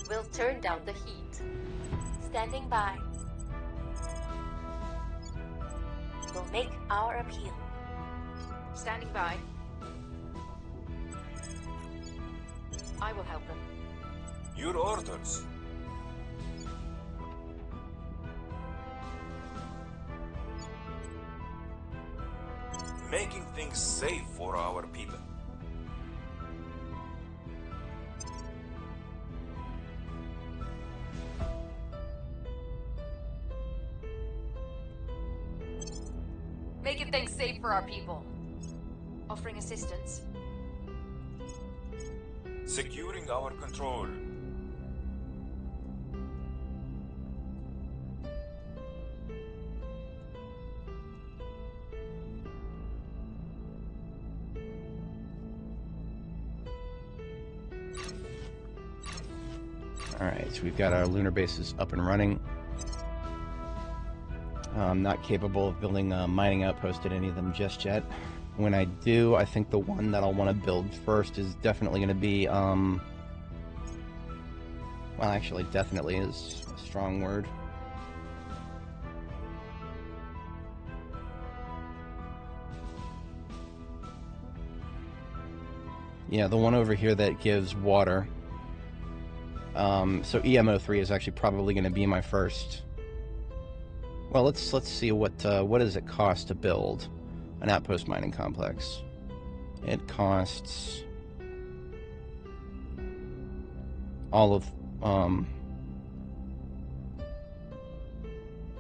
We'll turn down the heat. Standing by. We'll make our appeal. Standing by. I will help them. Your orders. Making things safe for our people. Making things safe for our people. Offering assistance. Securing our control. Alright, so we've got our lunar bases up and running. I'm not capable of building a mining outpost at any of them just yet. When I do, I think the one that I'll want to build first is definitely going to be, well, actually, definitely is a strong word. Yeah, the one over here that gives water. So EMO3 is actually probably going to be my first. Well, let's see what does it cost to build an outpost mining complex. It costs all of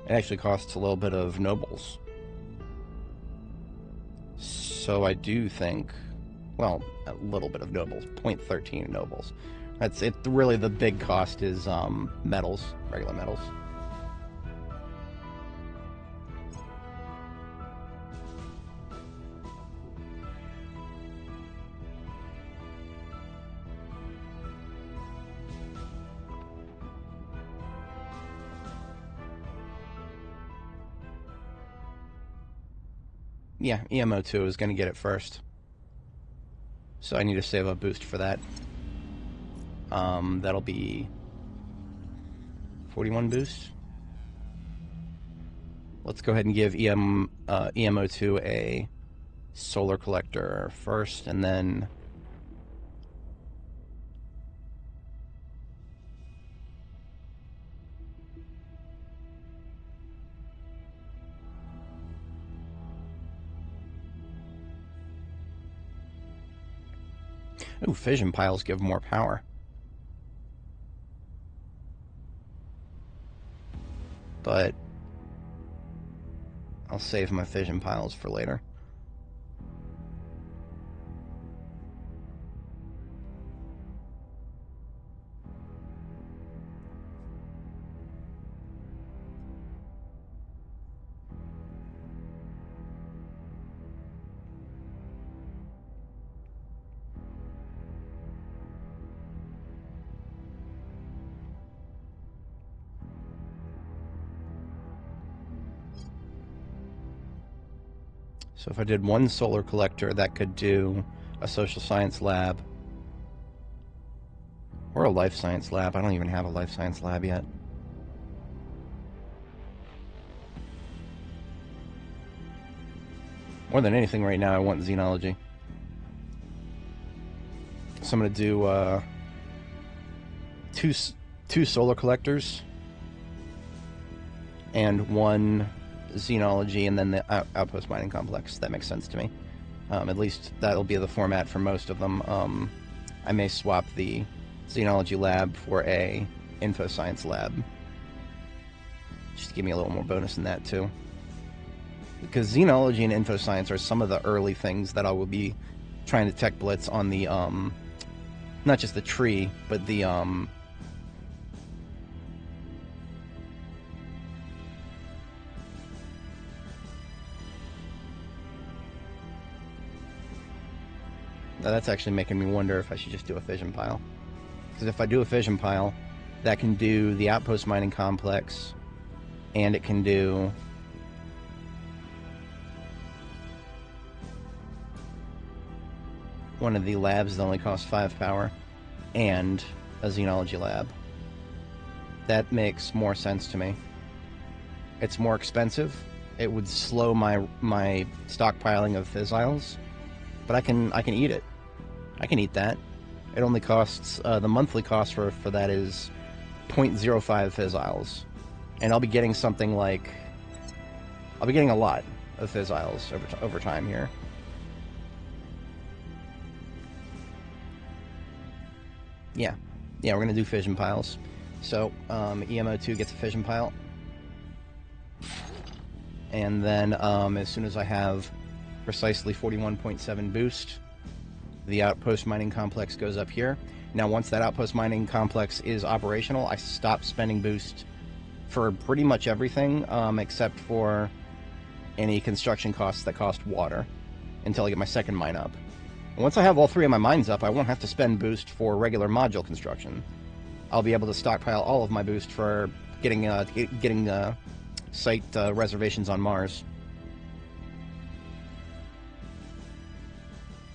it actually costs a little bit of nobles. So I do think, well, a little bit of nobles, 0.13 nobles. That's it. Really, the big cost is metals, regular metals. Yeah, EMO2 is going to get it first. So I need to save a boost for that. That'll be 41 boost. Let's go ahead and give EMO2 a solar collector first, and then ooh, fission piles give more power. But I'll save my fission piles for later. So if I did one solar collector, that could do a social science lab. Or a life science lab. I don't even have a life science lab yet. More than anything right now, I want xenology. So I'm going to do two solar collectors and one xenology, and then the outpost mining complex. That makes sense to me. At least that'll be the format for most of them. I may swap the xenology lab for a info science lab, just to give me a little more bonus in that too. Because xenology and info science are some of the early things that I will be trying to tech blitz on the not just the tree, but the now that's actually making me wonder if I should just do a fission pile. Because if I do a fission pile, that can do the outpost mining complex, and it can do one of the labs that only costs 5 power, and a xenology lab. That makes more sense to me. It's more expensive. It would slow my stockpiling of fissiles, but I can eat it. I can eat that. It only costs, the monthly cost for that is 0.05 fissiles. And I'll be getting something like, I'll be getting a lot of fissiles over time here. Yeah, we're going to do fission piles. So, EMO2 gets a fission pile. And then as soon as I have precisely 41.7 boost, the outpost mining complex goes up here. Now, once that outpost mining complex is operational, I stop spending boost for pretty much everything, except for any construction costs that cost water, until I get my second mine up. And once I have all three of my mines up, I won't have to spend boost for regular module construction. I'll be able to stockpile all of my boost for getting site reservations on Mars.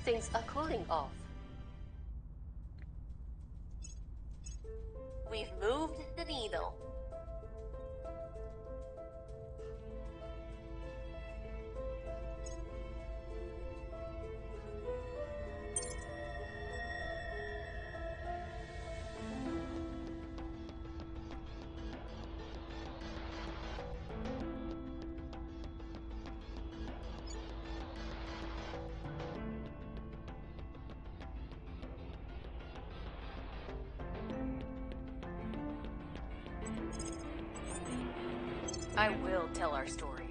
Things are cooling off. We've moved the needle. I will tell our story.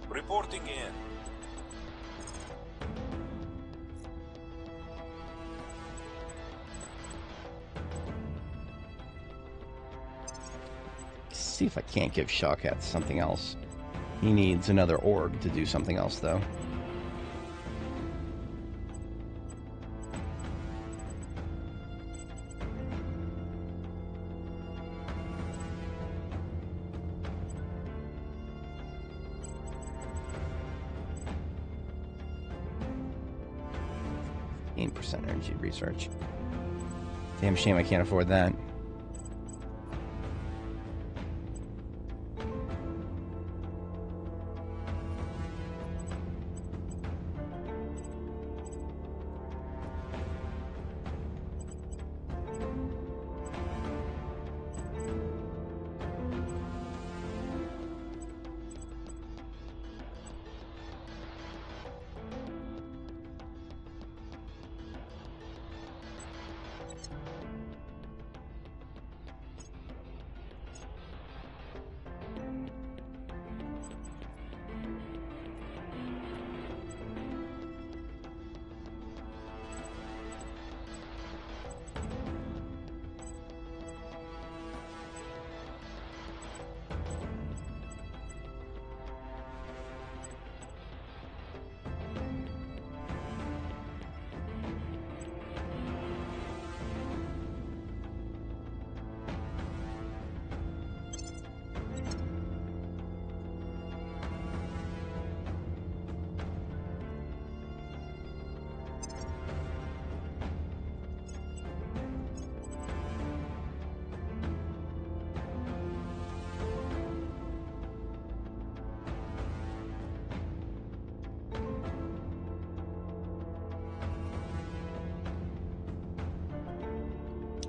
Reporting in. See if I can't give Shawkat something else. He needs another org to do something else, though. Energy research. Damn shame I can't afford that.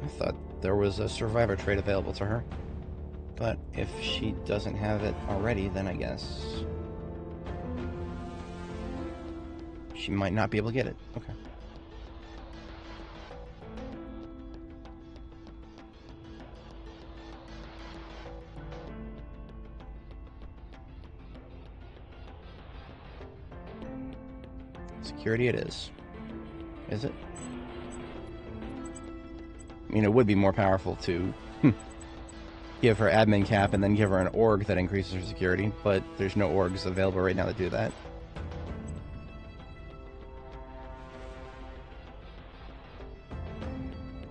I thought there was a survivor trait available to her. But if she doesn't have it already, then I guess she might not be able to get it. Okay. Security it is. Is it? I mean, it would be more powerful to give her admin cap and then give her an org that increases her security, but there's no orgs available right now to do that.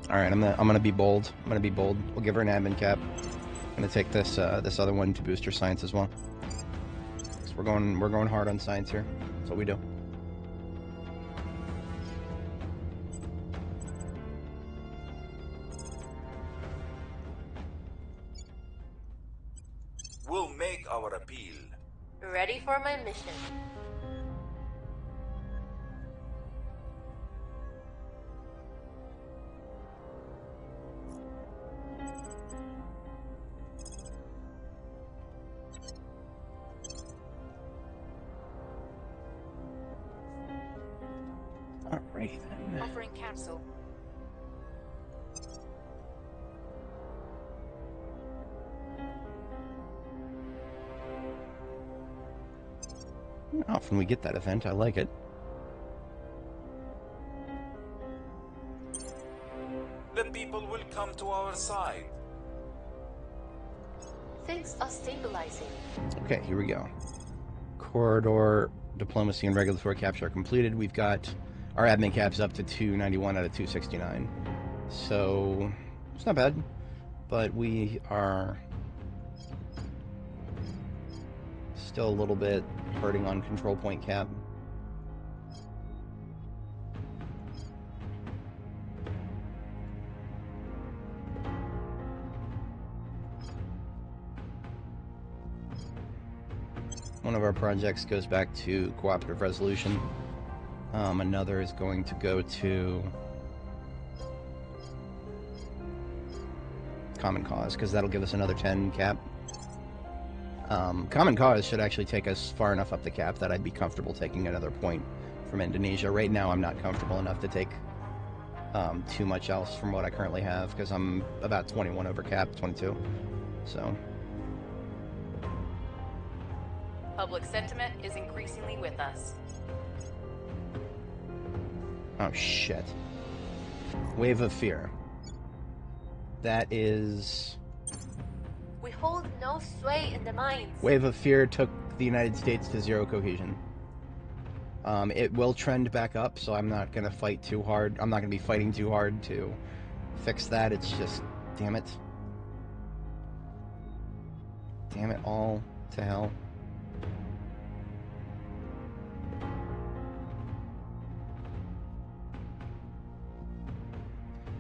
All right, I'm gonna be bold. I'm gonna be bold. We'll give her an admin cap. I'm gonna take this this other one to boost her science as well. So we're going hard on science here. That's what we do. We'll make our appeal. Ready for my mission. Alright then. Offering counsel. Often we get that event. I like it. The people will come to our side. Things are stabilizing. Okay, here we go. Corridor diplomacy and regulatory capture are completed. We've got our admin caps up to 291 out of 269. So, it's not bad. But we are still a little bit hurting on control point cap. One of our projects goes back to cooperative resolution. Another is going to go to common cause, because that'll give us another 10 cap. Common cause should actually take us far enough up the cap that I'd be comfortable taking another point from Indonesia. Right now I'm not comfortable enough to take too much else from what I currently have, because I'm about 21 over cap, 22. So Public sentiment is increasingly with us. oh shit. Wave of fear. That is... We hold no sway in the mines. Wave of fear took the United States to 0 cohesion. It will trend back up, so I'm not going to fight too hard. I'm not going to be fighting too hard to fix that. It's just, damn it. Damn it all to hell.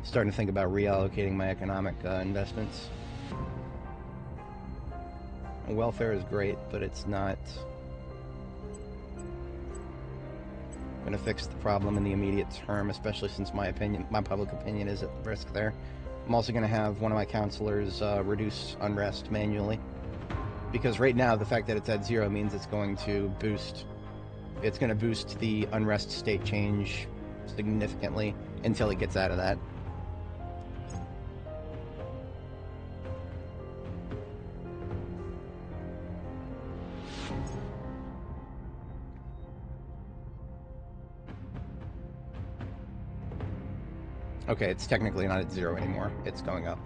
Starting to think about reallocating my economic investments. Welfare is great, but it's not going to fix the problem in the immediate term, especially since my public opinion is at risk there. I'm also going to have one of my counselors reduce unrest manually, because right now the fact that it's at 0 means it's going to boost the unrest state change significantly until it gets out of that. Okay, it's technically not at 0 anymore. It's going up.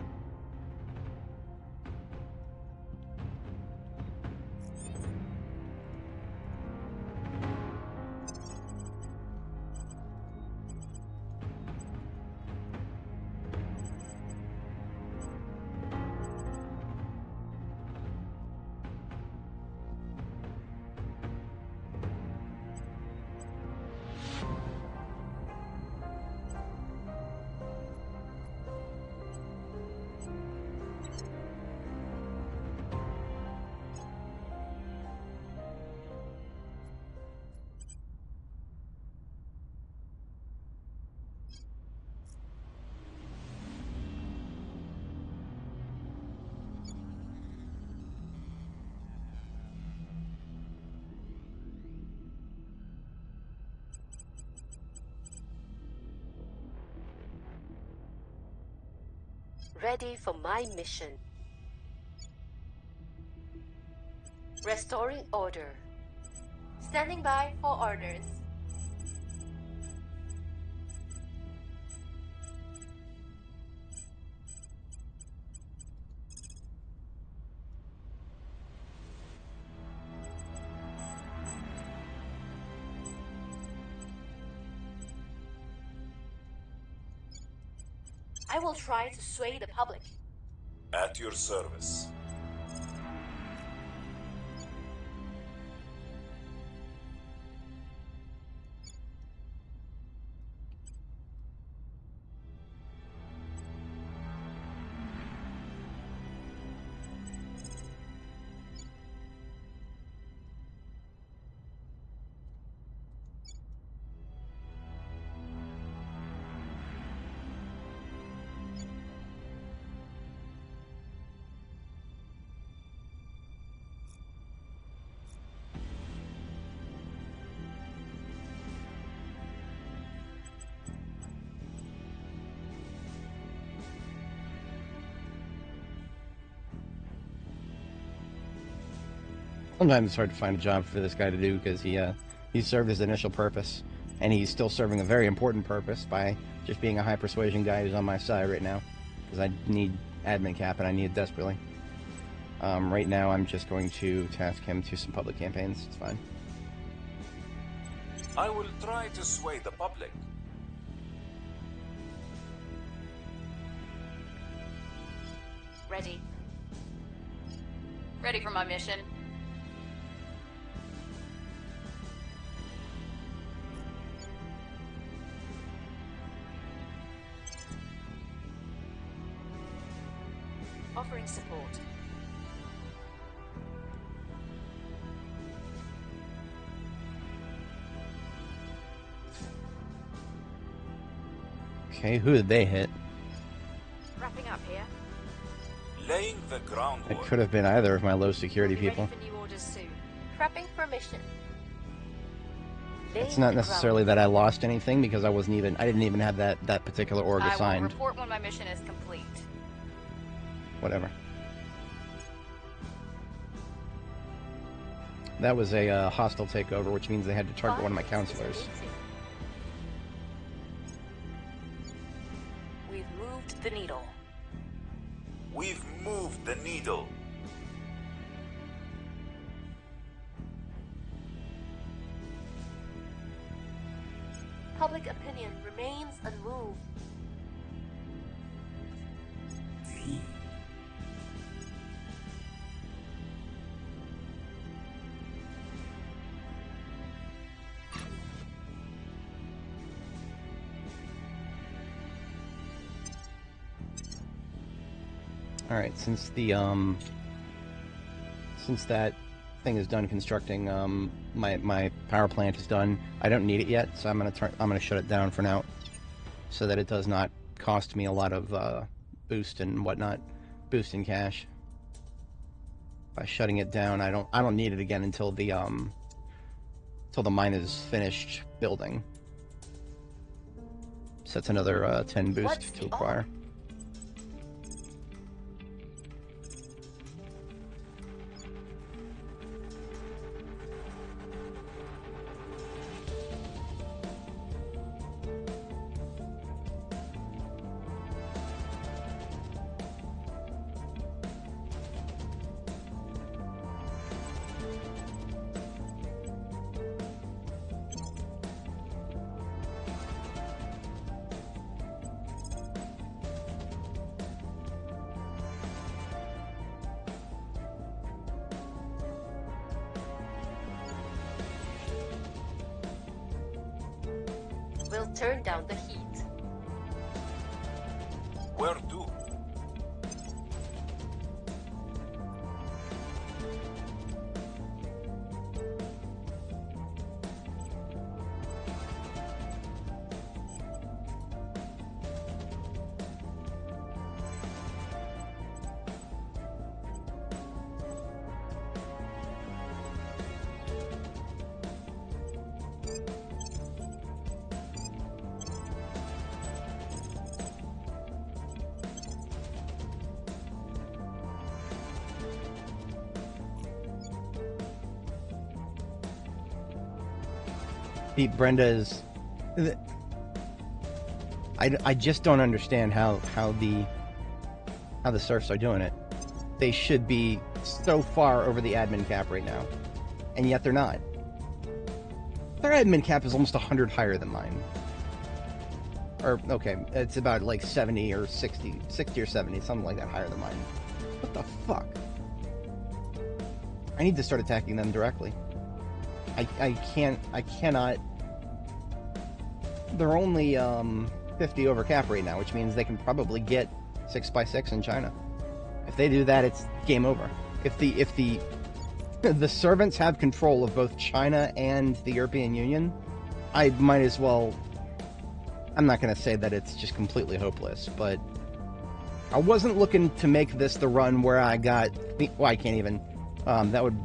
Ready for my mission. Restoring order. Standing by for orders. I will try to sway the public. At your service. Sometimes it's hard to find a job for this guy to do because he served his initial purpose, and he's still serving a very important purpose by just being a high persuasion guy who's on my side right now, because I need admin cap and I need it desperately. Right now I'm just going to task him to some public campaigns. It's fine. I will try to sway the public. Ready. Ready for my mission. Offering support. Okay, who did they hit? Wrapping up here. Laying the It groundwork. could have been either of my low security We'll be people. ready for new orders soon. Prepping for mission. It's not necessarily that I lost anything because I didn't even have that particular org I will assigned. report when my mission is complete. Whatever. That was a hostile takeover, which means they had to target one of my counselors. We've moved the needle. We've moved the needle. Public opinion remains unmoved. Alright, since that thing is done constructing, my power plant is done. I don't need it yet, so I'm gonna shut it down for now, so that it does not cost me a lot of boost and whatnot, boost in cash. By shutting it down, I don't need it again until the mine is finished building. So that's another 10 boost What's to the acquire. We'll turn down the heat. Where to? Brenda is... I just don't understand how the serfs are doing it. They should be so far over the admin cap right now, and yet they're not. Their admin cap is almost 100 higher than mine. Or, okay, it's about like 70 or 60 or 70, something like that higher than mine. What the fuck? I need to start attacking them directly. I cannot... They're only 50 over cap right now, which means they can probably get 6x6 in China. If they do that, it's game over. If the servants have control of both China and the European Union, I might as well... I'm not going to say that it's just completely hopeless, but I wasn't looking to make this the run where I got... Well, I can't even... that would...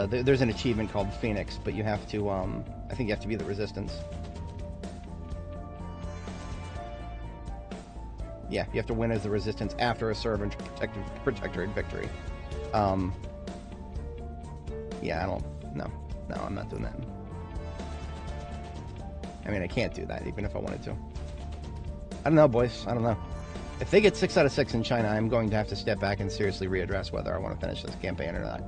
there's an achievement called Phoenix, but you have to... I think you have to be the Resistance. Yeah, you have to win as the Resistance after a servant protectorate victory. Yeah, no, I'm not doing that. I mean, I can't do that, even if I wanted to. I don't know, boys. I don't know. If they get 6 out of 6 in China, I'm going to have to step back and seriously readdress whether I want to finish this campaign or not.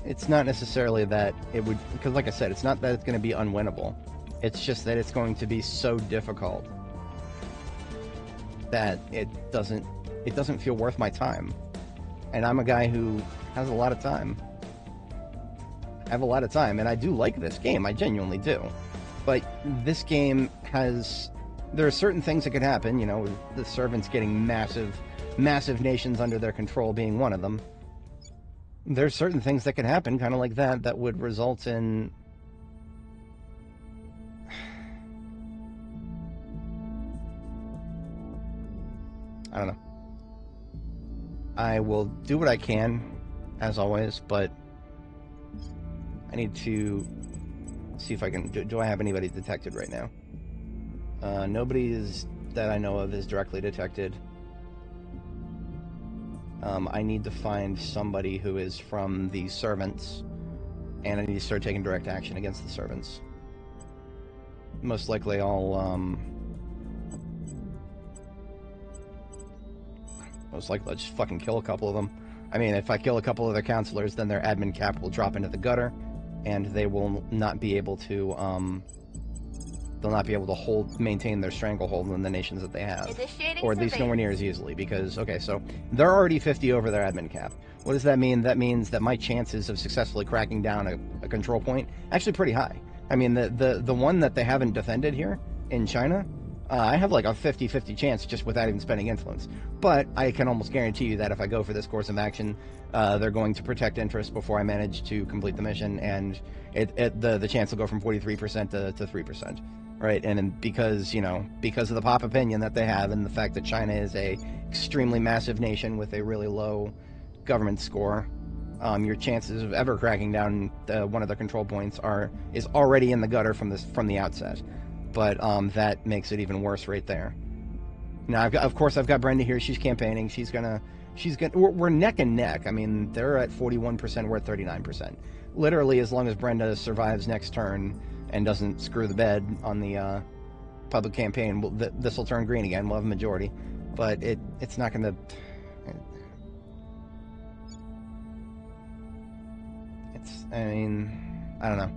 It's not necessarily that it would, because like I said, it's not that it's going to be unwinnable. It's just that it's going to be so difficult that it doesn't feel worth my time. And I'm a guy who has a lot of time. I have a lot of time, and I do like this game. I genuinely do. But this game there are certain things that could happen, you know, the servants getting massive nations under their control being one of them. There's certain things that could happen, kind of like that would result in... I don't know. I will do what I can, as always, but I need to see if I can... Do I have anybody detected right now? Nobody that I know of is directly detected. I need to find somebody who is from the servants, and I need to start taking direct action against the servants. Most likely I'll just fucking kill a couple of them. I mean, if I kill a couple of their counselors, then their admin cap will drop into the gutter, and they will not be able to, they'll not be able to maintain their stranglehold in the nations that they have. Or at least nowhere near as easily, because, okay, so they're already 50 over their admin cap. What does that mean? That means that my chances of successfully cracking down a control point actually pretty high. I mean, the one that they haven't defended here in China, I have like a 50-50 chance just without even spending influence. But I can almost guarantee you that if I go for this course of action, they're going to protect interest before I manage to complete the mission, and the chance will go from 43% to 3%. Right, and because, you know, because of the pop opinion that they have and the fact that China is a extremely massive nation with a really low government score, your chances of ever cracking down one of the control points is already in the gutter from the outset. But that makes it even worse right there. Now, of course, I've got Brenda here. She's campaigning. We're neck and neck. I mean, they're at 41%. We're at 39%. Literally, as long as Brenda survives next turn and doesn't screw the bed on the public campaign, this will turn green again. We'll have a majority, but it's not going to. I mean, I don't know.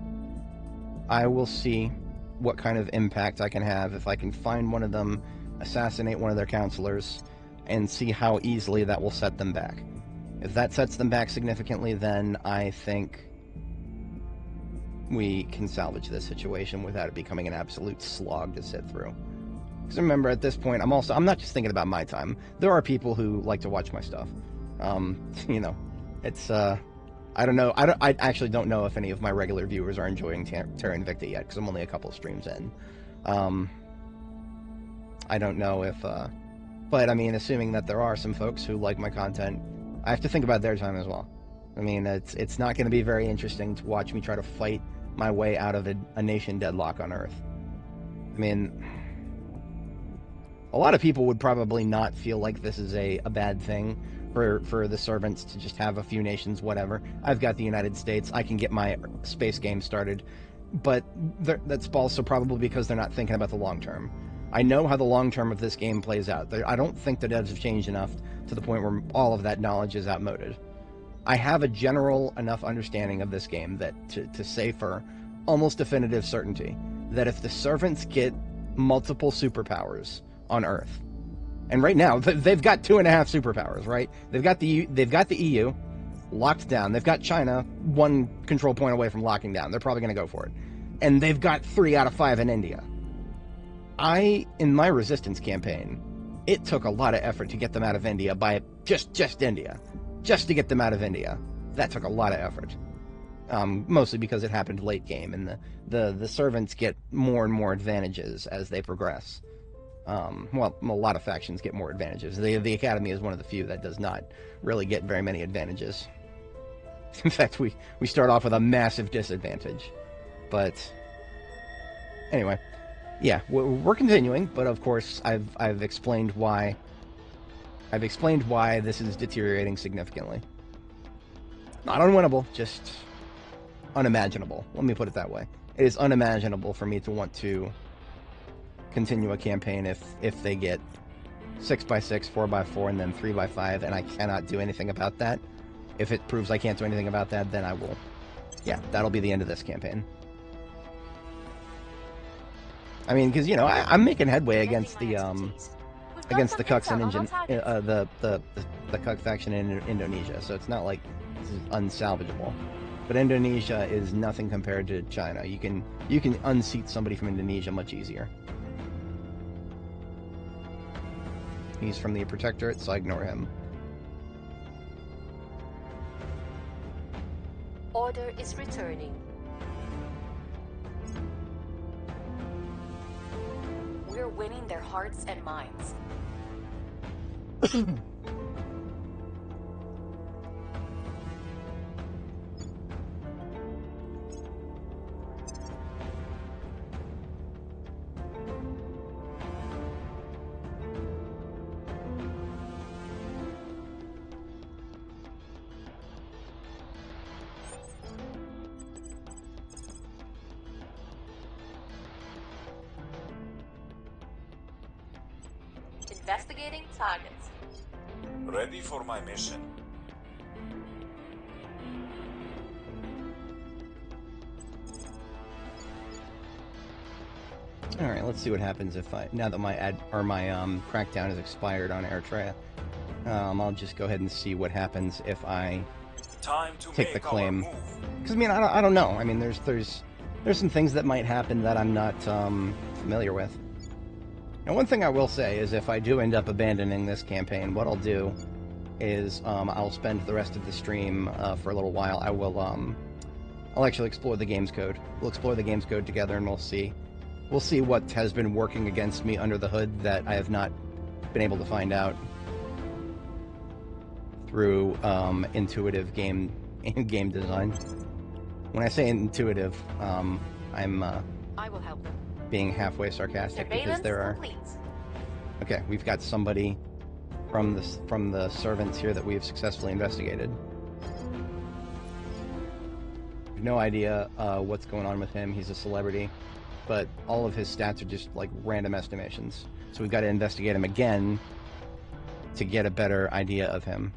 I will see what kind of impact I can have if I can find one of them, assassinate one of their counselors, and see how easily that will set them back. If that sets them back significantly, then I think we can salvage this situation without it becoming an absolute slog to sit through. Because remember, at this point, I'm not just thinking about my time. There are people who like to watch my stuff. You know, it's, I don't know. I actually don't know if any of my regular viewers are enjoying Terra Invicta yet, because I'm only a couple of streams in. I don't know if, but I mean, assuming that there are some folks who like my content, I have to think about their time as well. I mean, it's not going to be very interesting to watch me try to fight my way out of a nation deadlock on Earth. I mean, a lot of people would probably not feel like this is a bad thing for the servants to just have a few nations, whatever. I've got the United States. I can get my space game started. But that's also probably because they're not thinking about the long term. I know how the long term of this game plays out. I don't think the devs have changed enough to the point where all of that knowledge is outmoded. I have a general enough understanding of this game that to say for almost definitive certainty that if the servants get multiple superpowers on Earth, and right now they've got 2.5 superpowers, right? They've got the EU locked down. They've got China 1 control point away from locking down. They're probably going to go for it, and they've got 3 out of 5 in India. In my resistance campaign, it took a lot of effort to get them out of India by just India. Just to get them out of India. That took a lot of effort. Mostly because it happened late game, and the servants get more and more advantages as they progress. Well, a lot of factions get more advantages. The Academy is one of the few that does not really get very many advantages. In fact, we start off with a massive disadvantage. But anyway, yeah, we're continuing. But of course, I've explained why. I've explained why this is deteriorating significantly. Not unwinnable, just unimaginable. Let me put it that way. It is unimaginable for me to want to continue a campaign if they get 6x6, 4x4, and then 3x5, and I cannot do anything about that. If it proves I can't do anything about that, then I will. Yeah, that'll be the end of this campaign. I mean, because, you know, I'm making headway against the Cucks and the Cuck faction in Indonesia, so it's not like this is unsalvageable. But Indonesia is nothing compared to China. You can unseat somebody from Indonesia much easier. He's from the Protectorate, so I ignore him. Order is returning. We're winning their hearts and minds. Investigating targets. Ready for my mission. All right, let's see what happens if now that my crackdown has expired on Eritrea. I'll just go ahead and see what happens if I take the claim. Because I mean, I don't know. I mean, there's some things that might happen that I'm not familiar with. Now, one thing I will say is if I do end up abandoning this campaign, what I'll do is I'll spend the rest of the stream for a little while. I'll actually explore the game's code. We'll explore the game's code together, and we'll see what has been working against me under the hood that I have not been able to find out through intuitive game design. When I say intuitive, I'm I will help them. being halfway sarcastic because Surveillance there are. complete. Okay, we've got somebody from the servants here that we've successfully investigated. No idea what's going on with him. He's a celebrity, but all of his stats are just like random estimations. So we've got to investigate him again to get a better idea of him.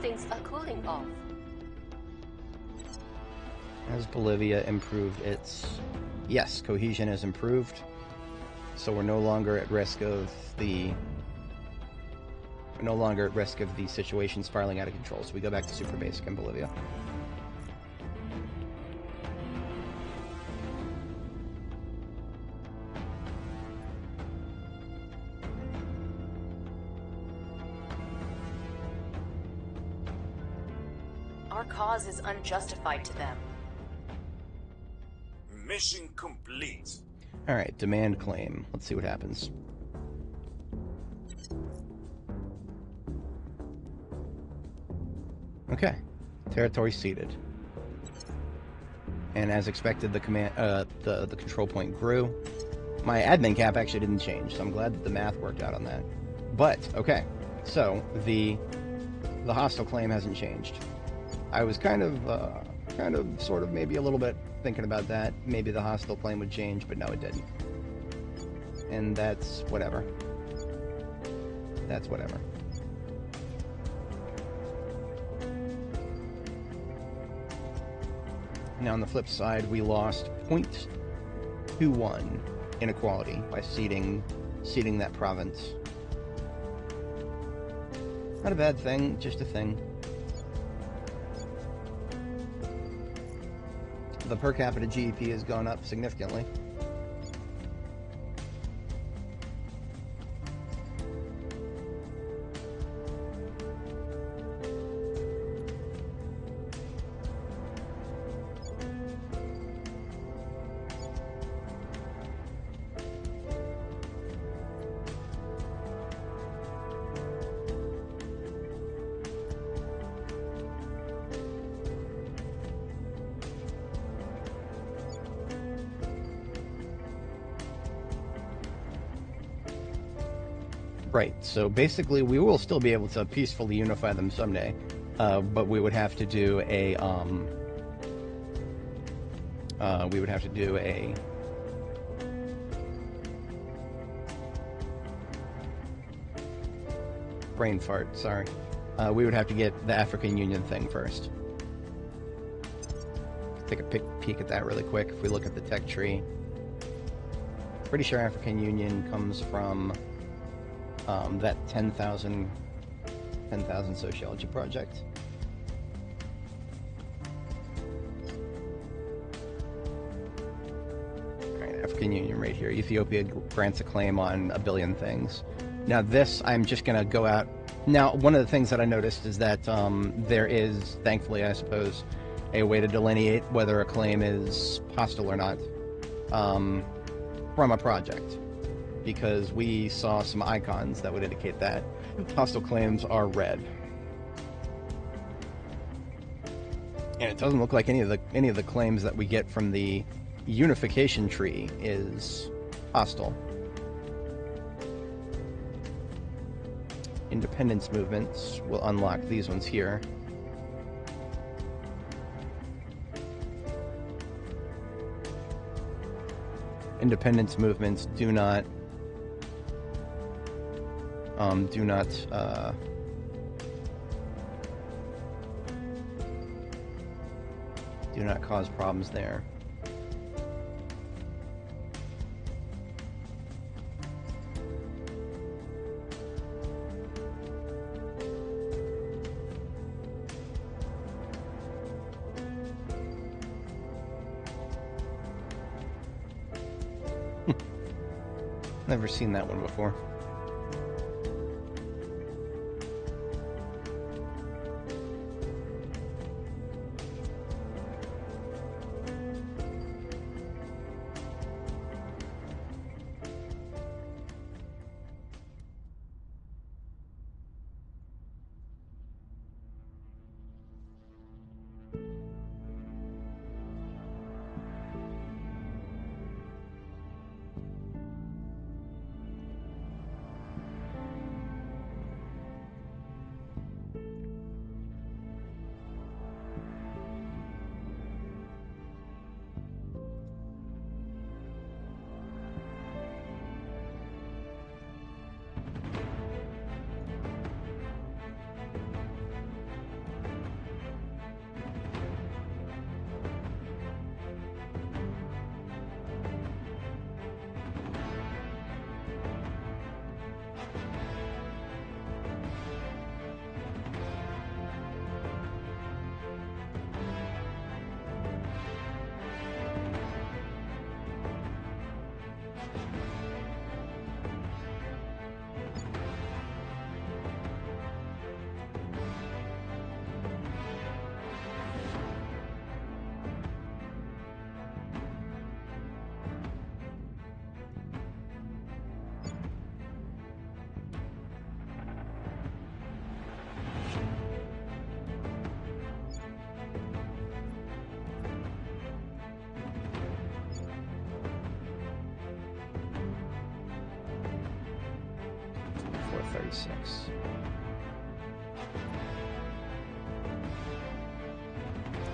Things are cooling off. Has Bolivia improved its... Yes, cohesion has improved. So we're no longer at risk of the... We're no longer at risk of the situation spiraling out of control. So we go back to super basic in Bolivia. Our cause is unjustified to them. Mission complete. Alright, demand claim. Let's see what happens. Okay. Territory ceded. And as expected, the control point grew. My admin cap actually didn't change, so I'm glad that the math worked out on that. But, okay. So, the hostile claim hasn't changed. I was kind of, sort of, maybe a little bit thinking about that. Maybe the hostile claim would change, but no, it didn't. And that's whatever. That's whatever. Now, on the flip side, we lost 0.21 inequality by ceding that province. Not a bad thing, just a thing. The per capita GDP has gone up significantly. Right. So basically, we will still be able to peacefully unify them someday, but we would have to do a brain fart. Sorry. We would have to get the African Union thing first. Take a peek at that really quick. If we look at the tech tree, pretty sure African Union comes from that 10,000 sociology project. All right, African Union right here. Ethiopia grants a claim on 1 billion things. Now this, I'm just going to go out. Now, one of the things that I noticed is that there is, thankfully, I suppose, a way to delineate whether a claim is hostile or not from a project, because we saw some icons that would indicate that hostile claims are red, and it doesn't look like any of the claims that we get from the unification tree is hostile. Independence movements will unlock these ones here. Independence movements do not cause problems there. Never seen that one before.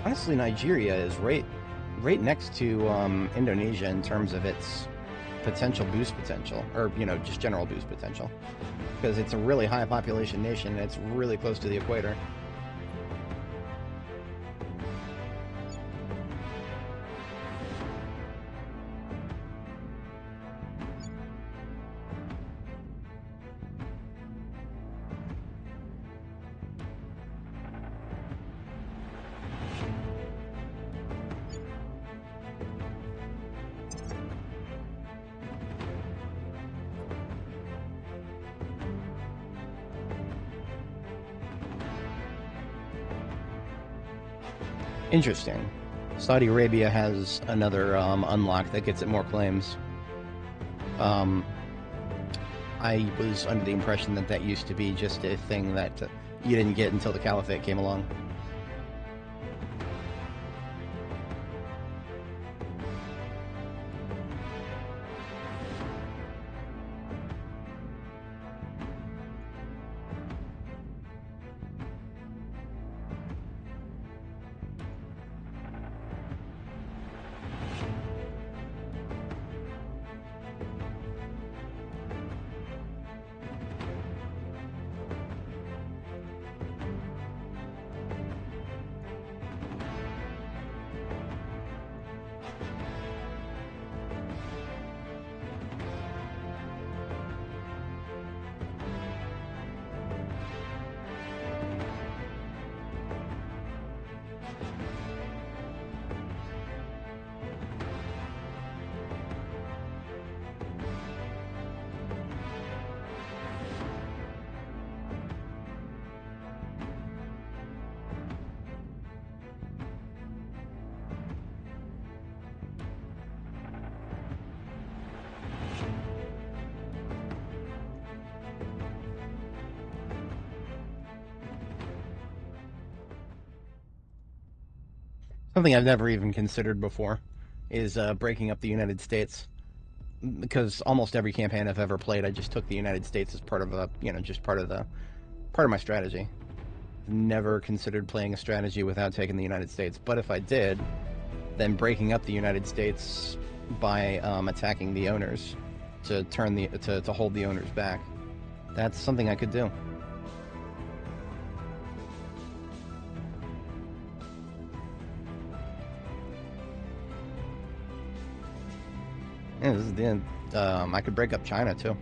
Honestly, Nigeria is right next to Indonesia in terms of its potential boost potential, or just general boost potential, because it's a really high population nation and it's really close to the equator. Interesting. Saudi Arabia has another unlock that gets it more claims. I was under the impression that that used to be just a thing that you didn't get until the Caliphate came along. Something I've never even considered before is breaking up the United States. Because almost every campaign I've ever played, I just took the United States as part of a, just part of my strategy. Never considered playing a strategy without taking the United States. But if I did, then breaking up the United States by attacking the owners to to hold the owners back, that's something I could do. Yeah, this is the end. I could break up China too.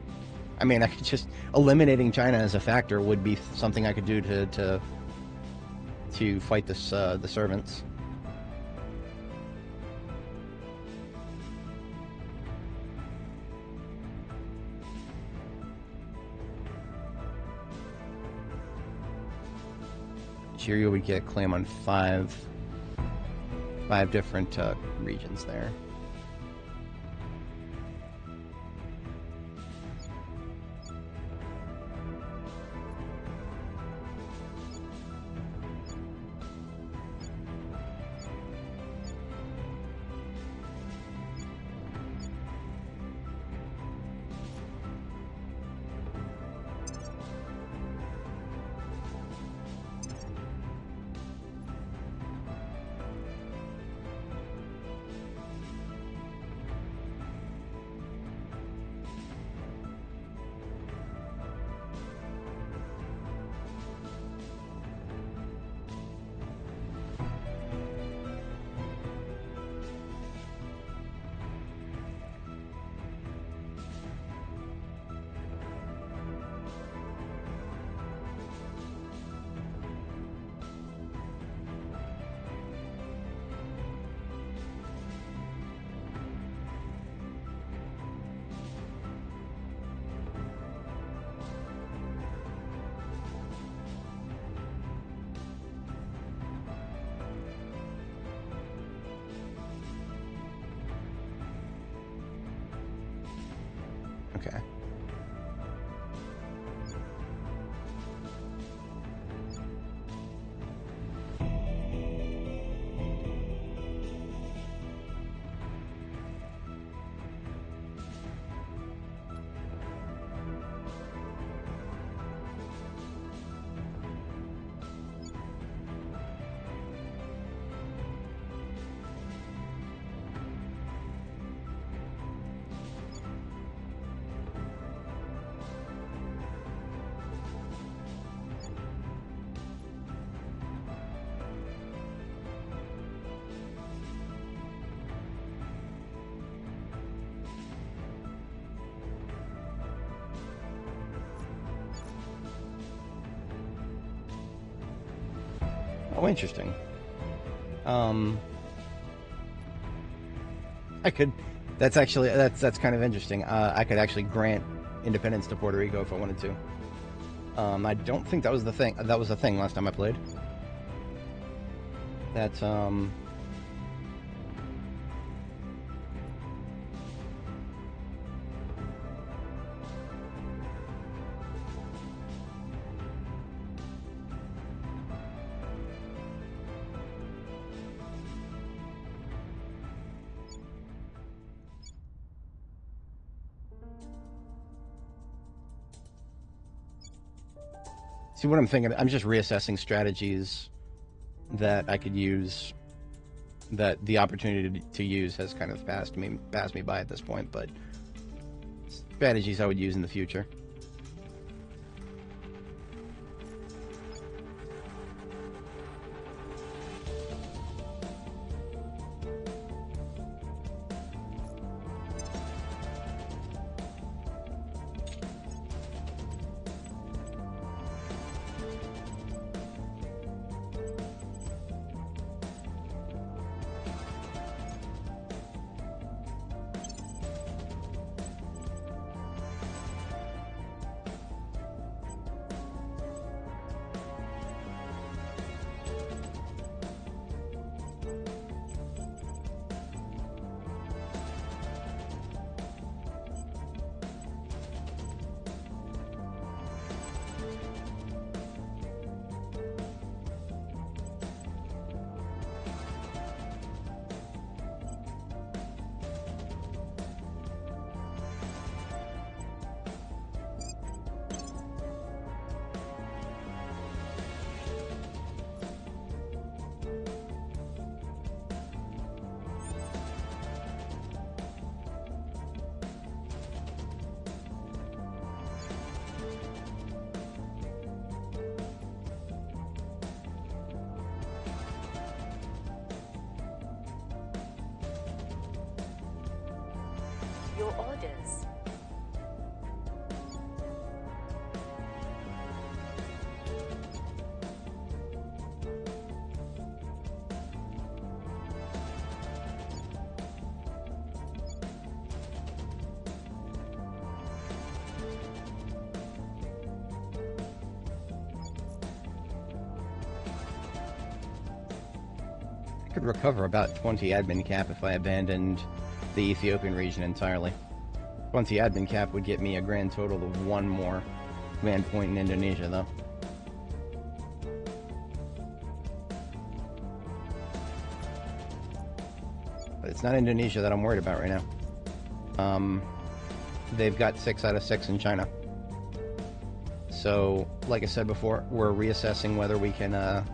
I mean, I could just eliminating China as a factor would be something I could do to fight this the servants. Syria would get claim on five different regions there. Okay. Oh, interesting. I could. That's actually that's kind of interesting. I could actually grant independence to Puerto Rico if I wanted to. I don't think that was the thing. That was the thing last time I played. That's See what I'm thinking. I'm just reassessing strategies that I could use. That the opportunity to use has kind of passed me by at this point, but strategies I would use in the future. could recover about 20 admin cap if I abandoned the Ethiopian region entirely. 20 admin cap would get me a grand total of 1 more command point in Indonesia, though. But it's not Indonesia that I'm worried about right now. They've got 6 out of 6 in China. So, like I said before, we're reassessing whether we can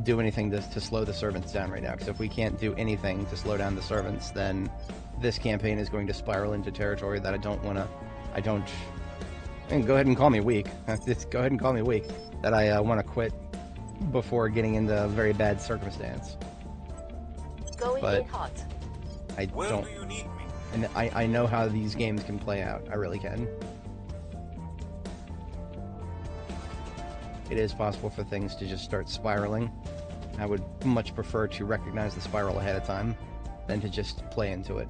do anything to slow the servants down right now. Because if we can't do anything to slow down the servants, then this campaign is going to spiral into territory that I don't want to... go ahead and call me weak. Just go ahead and call me weak. That I want to quit before getting into a very bad circumstance. Going But in hot. I Where don't... do you need me? And I know how these games can play out. I really can. It is possible for things to just start spiraling. I would much prefer to recognize the spiral ahead of time than to just play into it.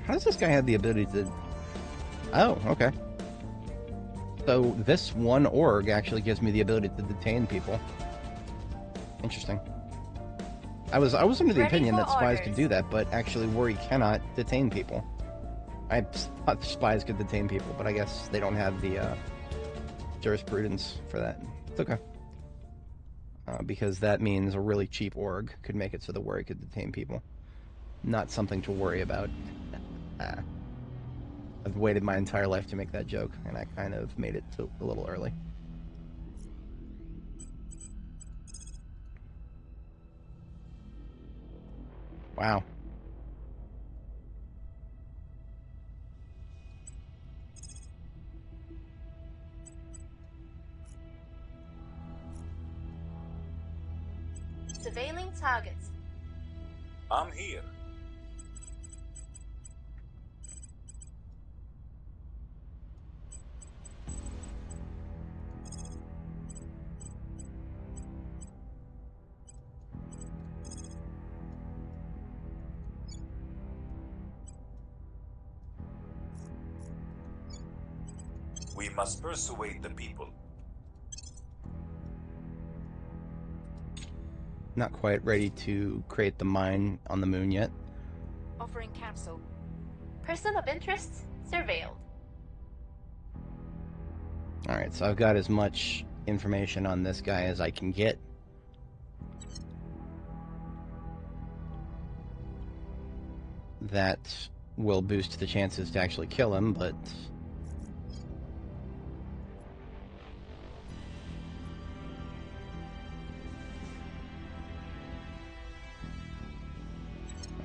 How does this guy have the ability to... Oh, okay. So this one org actually gives me the ability to detain people. Interesting. I was under the opinion that spies could do that, but actually Worry cannot detain people. I thought spies could detain people, but I guess they don't have the jurisprudence for that. It's okay. Because that means a really cheap org could make it so the Worry could detain people. Not something to worry about. I've waited my entire life to make that joke, and I kind of made it a little early. Wow. Surveilling targets. I'm here. We must persuade the people. Not quite ready to create the mine on the moon yet. Offering counsel. Person of interest surveilled. Alright, so I've got as much information on this guy as I can get. That will boost the chances to actually kill him, but...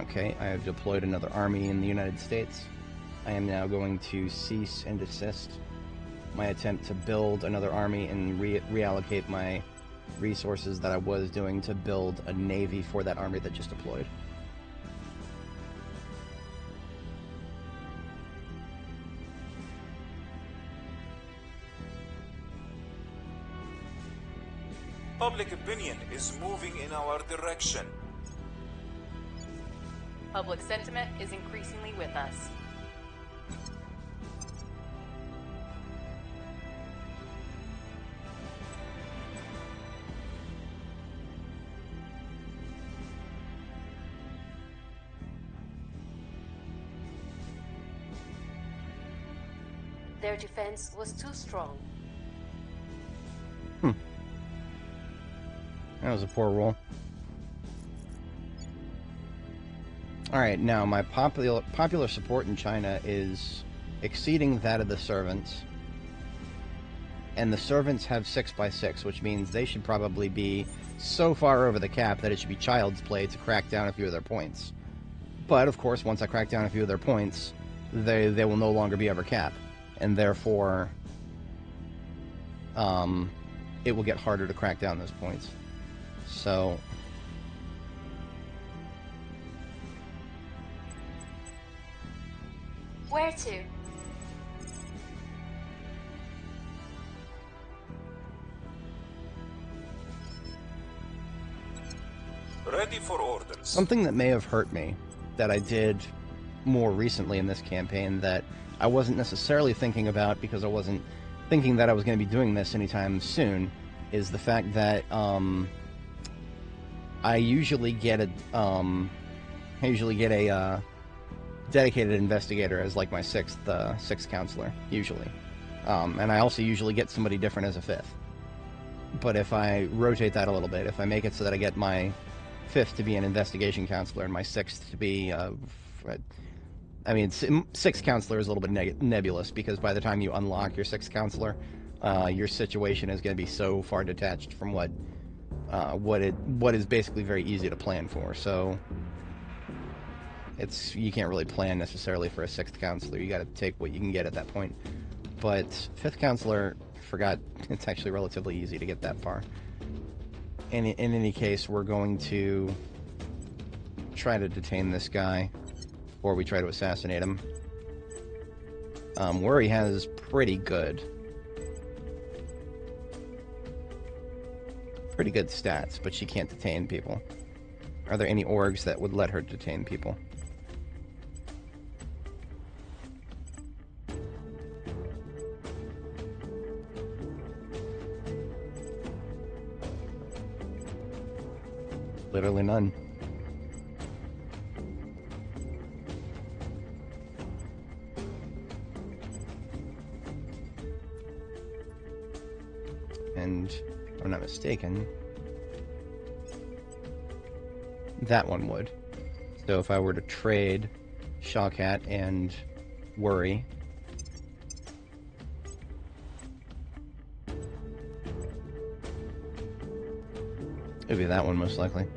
Okay, I have deployed another army in the United States. I am now going to cease and desist my attempt to build another army and reallocate my resources that I was doing to build a navy for that army that just deployed. Public opinion is moving in our direction. Public sentiment is increasingly with us. Their defense was too strong. That was a poor roll. Alright, now my popular support in China is exceeding that of the servants. And the servants have 6x6, which means they should probably be so far over the cap that it should be child's play to crack down a few of their points. But, of course, once I crack down a few of their points, they will no longer be over cap. And therefore, it will get harder to crack down those points. So... Where to? Ready for orders. something that may have hurt me that I did more recently in this campaign that I wasn't necessarily thinking about because I wasn't thinking that I was going to be doing this anytime soon is the fact that I usually get a dedicated investigator as like my sixth counselor usually, and I also usually get somebody different as a fifth. But if I rotate that a little bit, if I make it so that I get my fifth to be an investigation counselor and my sixth to be sixth counselor is a little bit nebulous because by the time you unlock your sixth counselor, your situation is going to be so far detached from what is basically very easy to plan for. So you can't really plan necessarily for a sixth counselor. You got to take what you can get at that point. But fifth counselor, I forgot, it's actually relatively easy to get that far. In any case, we're going to try to detain this guy, or we try to assassinate him. Worry has pretty good stats, but she can't detain people. Are there any orgs that would let her detain people? Literally none. And if I'm not mistaken, that one would. So if I were to trade Shawcat and Worry, it would be that one most likely.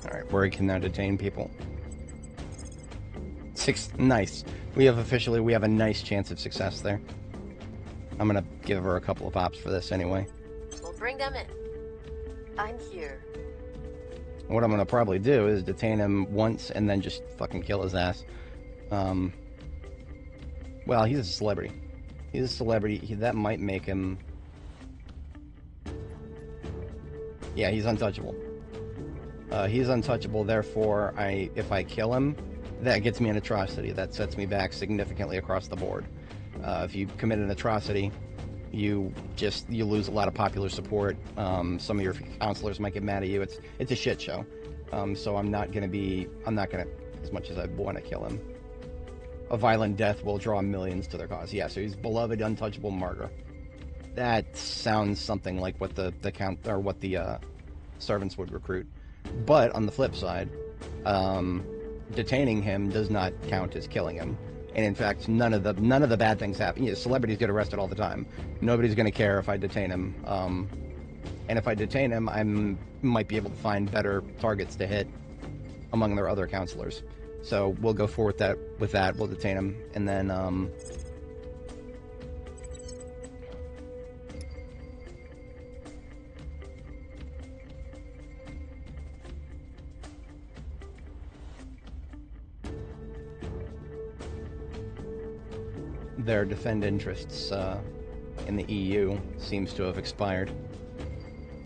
Alright, Worry can now detain people. Nice. We have a nice chance of success there. I'm gonna give her a couple of ops for this anyway. We'll bring them in. I'm here. What I'm gonna probably do is detain him once and then just fucking kill his ass. Well, he's a celebrity. He's a celebrity. That might make him... Yeah, he's untouchable. He's untouchable, therefore, if I kill him, that gets me an atrocity. That sets me back significantly across the board. If you commit an atrocity, you lose a lot of popular support. Some of your counselors might get mad at you. It's a shit show. So I'm not gonna, as much as I want to kill him. A violent death will draw millions to their cause. Yeah, so he's beloved, untouchable martyr. That sounds something like what the servants would recruit. But on the flip side, detaining him does not count as killing him. And in fact, none of the bad things happen. Yeah, celebrities get arrested all the time. Nobody's going to care if I detain him. And if I detain him, I might be able to find better targets to hit among their other counselors. So we'll go forward with that. We'll detain him, and then their defend interests in the EU seems to have expired.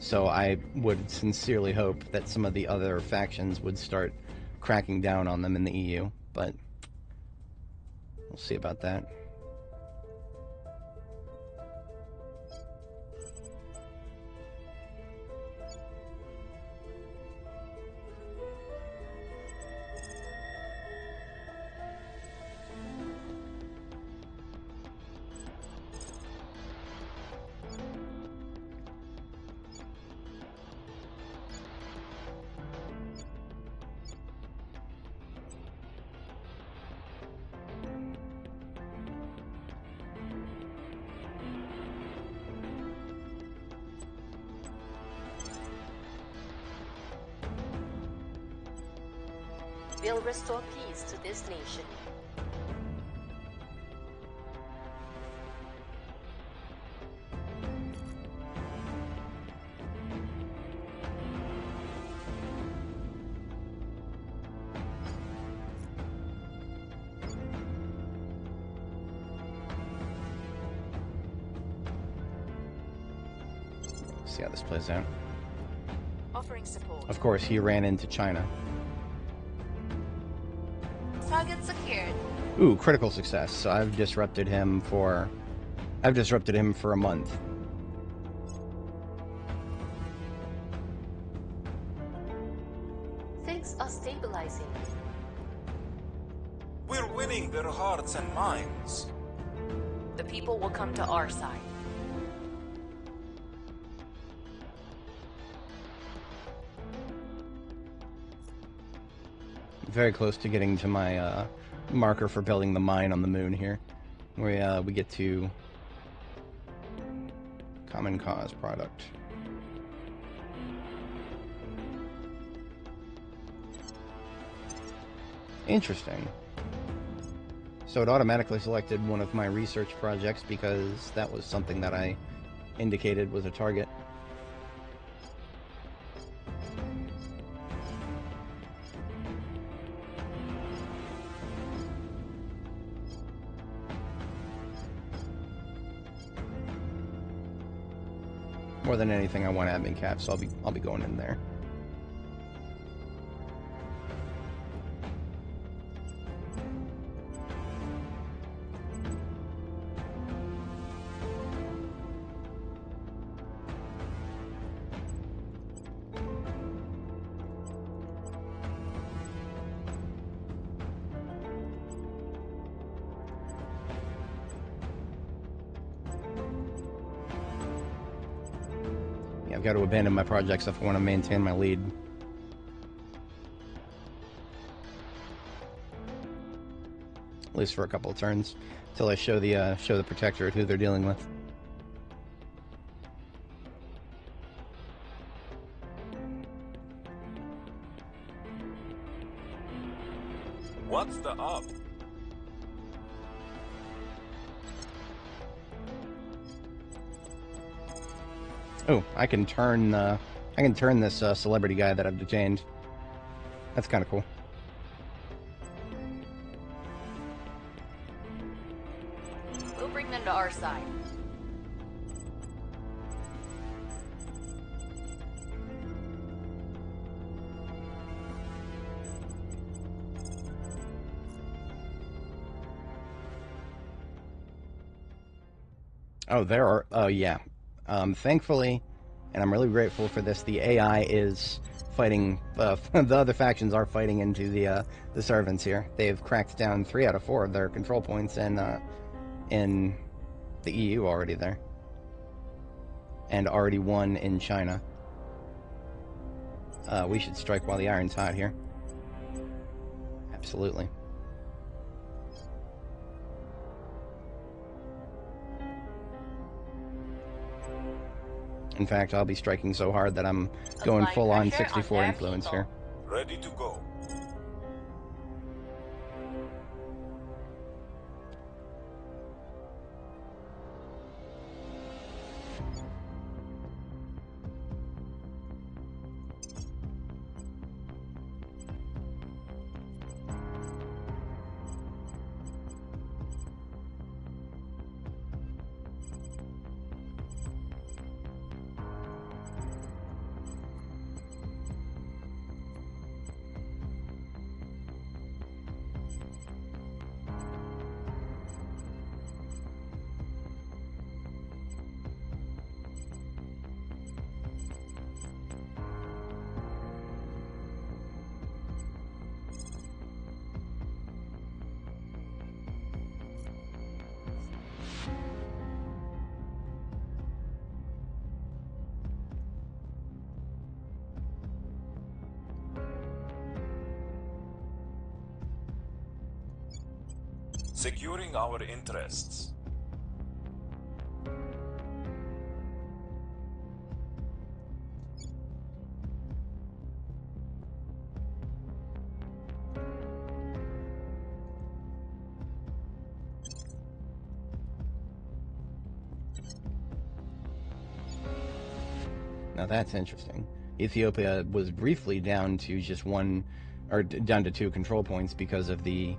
So I would sincerely hope that some of the other factions would start cracking down on them in the EU, but we'll see about that. will restore peace to this nation. See how this plays out. Offering support. Of course, he ran into China. Target secured. Ooh, critical success. So I've disrupted him for a month. Things are stabilizing. We're winning their hearts and minds. The people will come to our side. Very close to getting to my marker for building the mine on the moon here. We get to common cause product. Interesting. So it automatically selected one of my research projects because that was something that I indicated was a target. More than anything, I want admin cap, so I'll be going in there. I've got to abandon my projects if I want to maintain my lead. At least for a couple of turns, until I show the Protectorate who they're dealing with. What's the up? Oh, I can turn this celebrity guy that I've detained. That's kind of cool. We'll bring them to our side. Oh, there are. Oh, yeah. Thankfully, and I'm really grateful for this, the AI is fighting. The other factions are fighting into the servants here. They've cracked down 3 out of 4 of their control points in the EU already there, and already 1 in China. We should strike while the iron's hot here. Absolutely. In fact, I'll be striking so hard that I'm going full on 64 influence here. Ready to go. Securing our interests. Now that's interesting. Ethiopia was briefly down to just one, or down to 2 control points because of the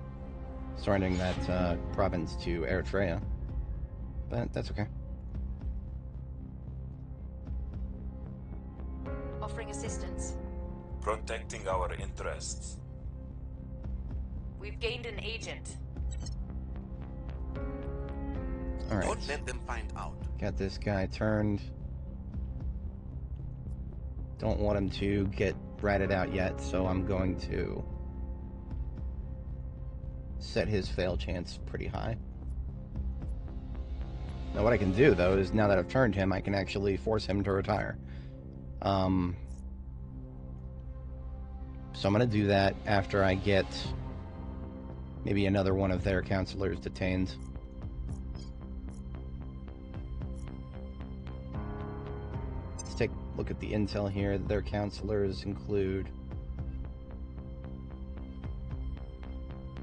surrendering that province to Eritrea. But that's okay. Offering assistance. Protecting our interests. We've gained an agent. Alright. Don't let them find out. Got this guy turned. Don't want him to get ratted out yet, so I'm going to set his fail chance pretty high. Now what I can do, though, is now that I've turned him, I can actually force him to retire. So I'm going to do that after I get maybe another one of their counselors detained. Let's take a look at the intel here. Their counselors include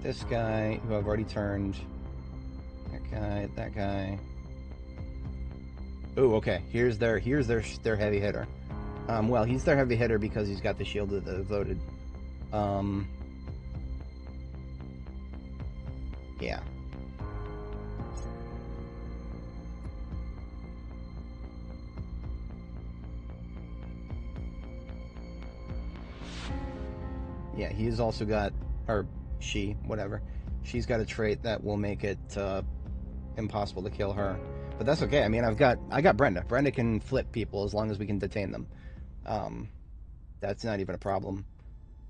this guy, who I've already turned, that guy. Oh, okay. Here's their heavy hitter. Well, he's their heavy hitter because he's got the shield of the voted. Yeah. Yeah, he's also got, or she, whatever. She's got a trait that will make it impossible to kill her. But that's okay. I mean, I got Brenda. Brenda can flip people as long as we can detain them. That's not even a problem.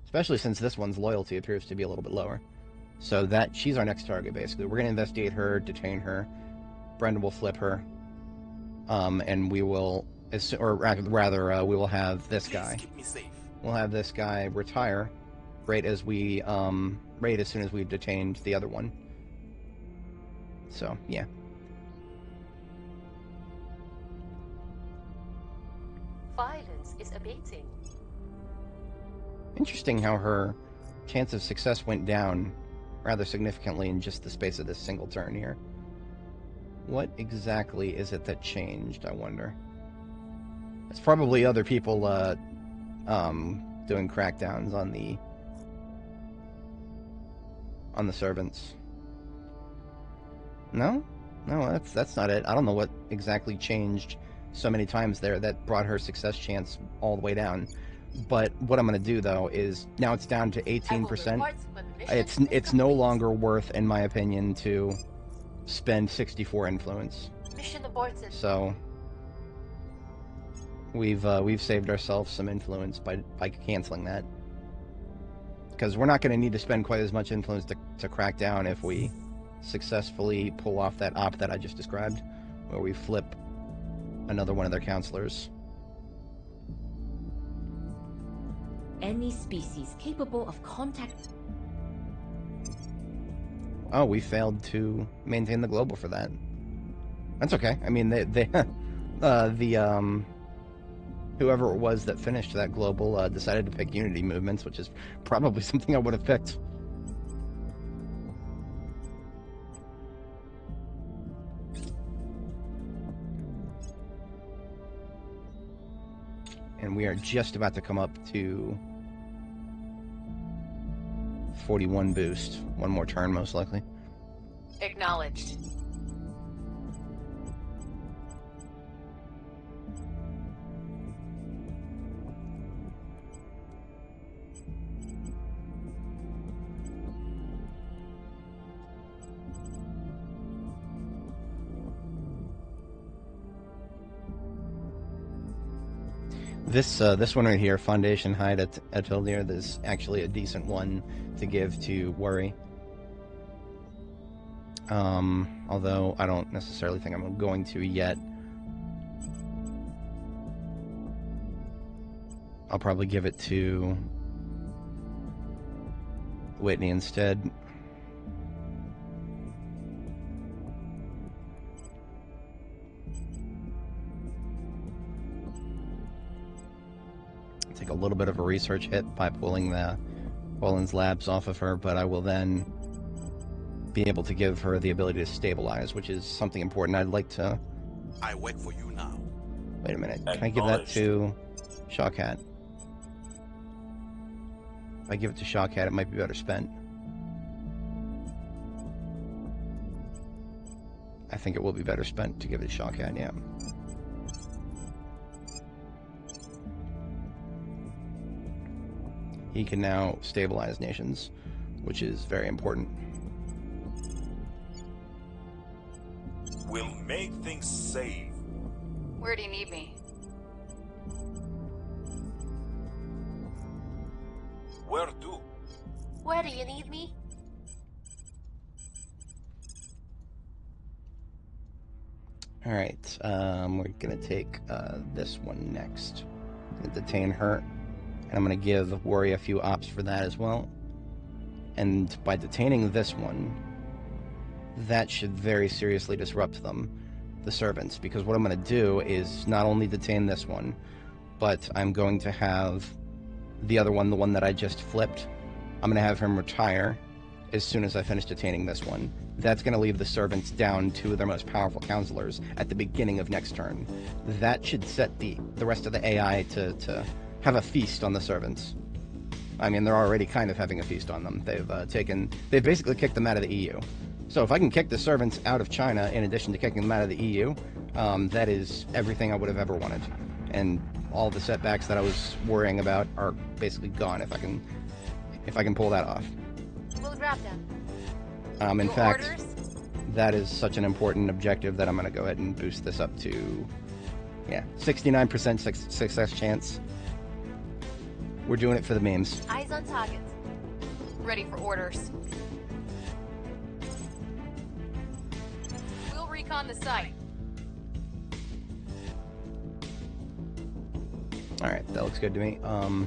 Especially since this one's loyalty appears to be a little bit lower. So that she's our next target, basically. We're going to investigate her, detain her. Brenda will flip her. And we will, or rather, we will have this guy. Keep me safe. We'll have this guy retire right as we, right as soon as we've detained the other one. So, yeah. Violence is abating. Interesting how her chance of success went down rather significantly in just the space of this single turn here. What exactly is it that changed, I wonder? It's probably other people doing crackdowns on the servants. No, that's not it. I don't know what exactly changed so many times there that brought her success chance all the way down. But what I'm going to do, though, is now it's down to 18%. It's no longer worth, in my opinion, to spend 64 influence. Mission aborted. So we've saved ourselves some influence by canceling that, because we're not going to need to spend quite as much influence to crack down if we successfully pull off that op that I just described, where we flip another one of their counselors. Any species capable of contact. Oh, we failed to maintain the global for that. That's okay. I mean, whoever it was that finished that global decided to pick unity movements, which is probably something I would have picked. And we are just about to come up to 41 boost. One more turn, most likely. Acknowledged. This one right here, Foundation Hide at Atelier, this is actually a decent one to give to Worry. Although I don't necessarily think I'm going to yet. I'll probably give it to Whitney instead. Take a little bit of a research hit by pulling the Poland's labs off of her, but I will then be able to give her the ability to stabilize, which is something important. I'd like to... I work for you now. Wait a minute. Can I give that to Shawcat? If I give it to Shawcat, it might be better spent. I think it will be better spent to give it to Shawcat, yeah. He can now stabilize nations, which is very important. We'll make things safe. Where do you need me? Where to? Where do you need me? Alright, we're gonna take this one next. Gonna detain her. And I'm gonna give Worry a few ops for that as well. And by detaining this one, that should very seriously disrupt them, the servants, because what I'm going to do is not only detain this one, but I'm going to have the other one, the one that I just flipped, I'm going to have him retire as soon as I finish detaining this one. That's going to leave the servants down to their most powerful counselors at the beginning of next turn. That should set the rest of the AI to have a feast on the servants. I mean, they're already kind of having a feast on them. They've basically kicked them out of the EU. So if I can kick the servants out of China in addition to kicking them out of the EU, that is everything I would have ever wanted. And all the setbacks that I was worrying about are basically gone if I can pull that off. We'll grab them. In Your fact, orders? that is such an important objective that I'm going to go ahead and boost this up to, 69% success chance. We're doing it for the memes. Eyes on target. Ready for orders. We'll recon the site. Alright, that looks good to me. I'm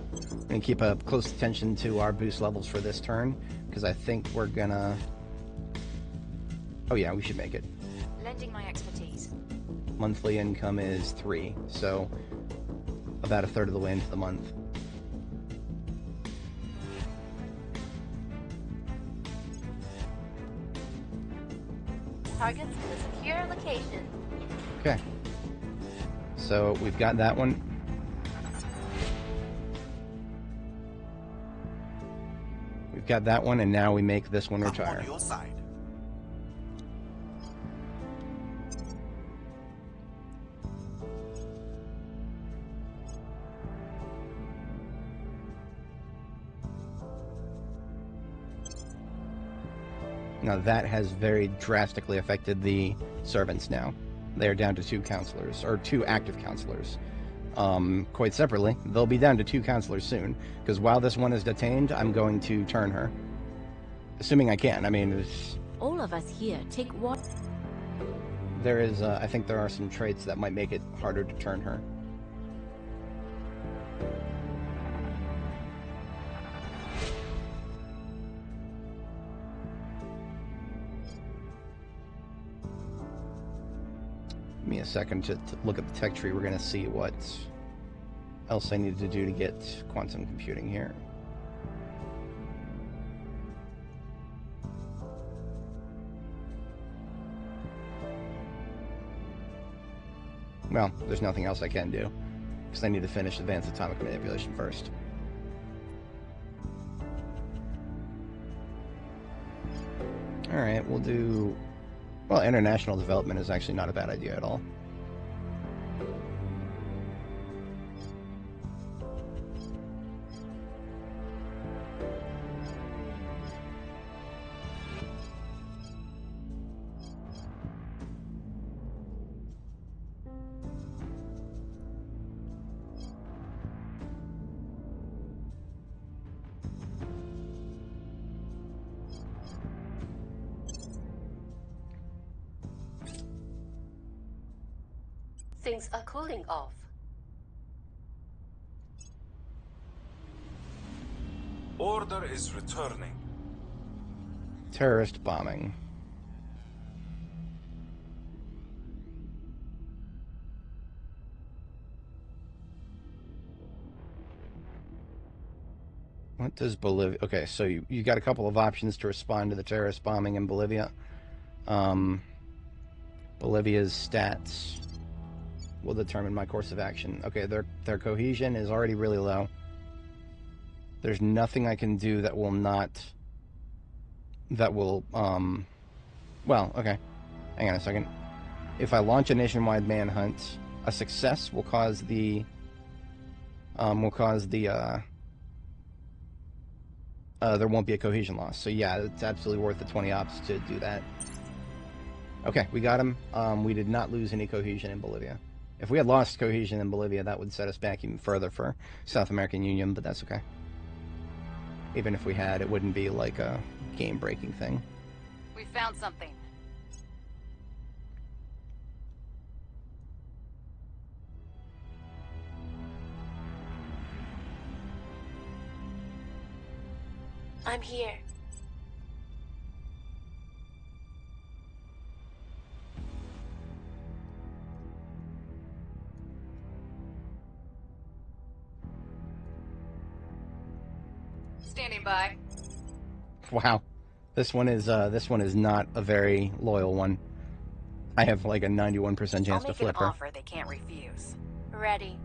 going to keep a close attention to our boost levels for this turn, because I think we're gonna... Oh yeah, we should make it. Lending my expertise. Monthly income is 3, so about a third of the way into the month. Targets in a secure location. Okay. So we've got that one. We've got that one, and now we make this one retire. On your side. Now that has very drastically affected the servants now. They're down to 2 counselors, or 2 active counselors. Quite separately, they'll be down to 2 counselors soon, because while this one is detained, I'm going to turn her. Assuming I can. I mean, All of us here take what? there is, I think there are some traits that might make it harder to turn her. Give me a second to look at the tech tree. We're going to see what else I need to do to get quantum computing here. Well, there's nothing else I can do, because I need to finish advanced atomic manipulation first. Alright, we'll do... Well, international development is actually not a bad idea at all. Things are cooling off. Order is returning. Terrorist bombing. What does Bolivia... Okay, so you got a couple of options to respond to the terrorist bombing in Bolivia. Bolivia's stats will determine my course of action. Okay, their cohesion is already really low. There's nothing I can do that will well, okay. Hang on a second. If I launch a nationwide manhunt, a success will cause the there won't be a cohesion loss. So yeah, it's absolutely worth the 20 ops to do that. Okay, we got him. We did not lose any cohesion in Bolivia. If we had lost cohesion in Bolivia, that would set us back even further for South American Union, but that's okay. Even if we had, it wouldn't be like a game-breaking thing. We found something. I'm here. Standing by. Wow, this one is not a very loyal one. I have like a 91% chance to flip her. I'll make an offer they can't refuse. Ready.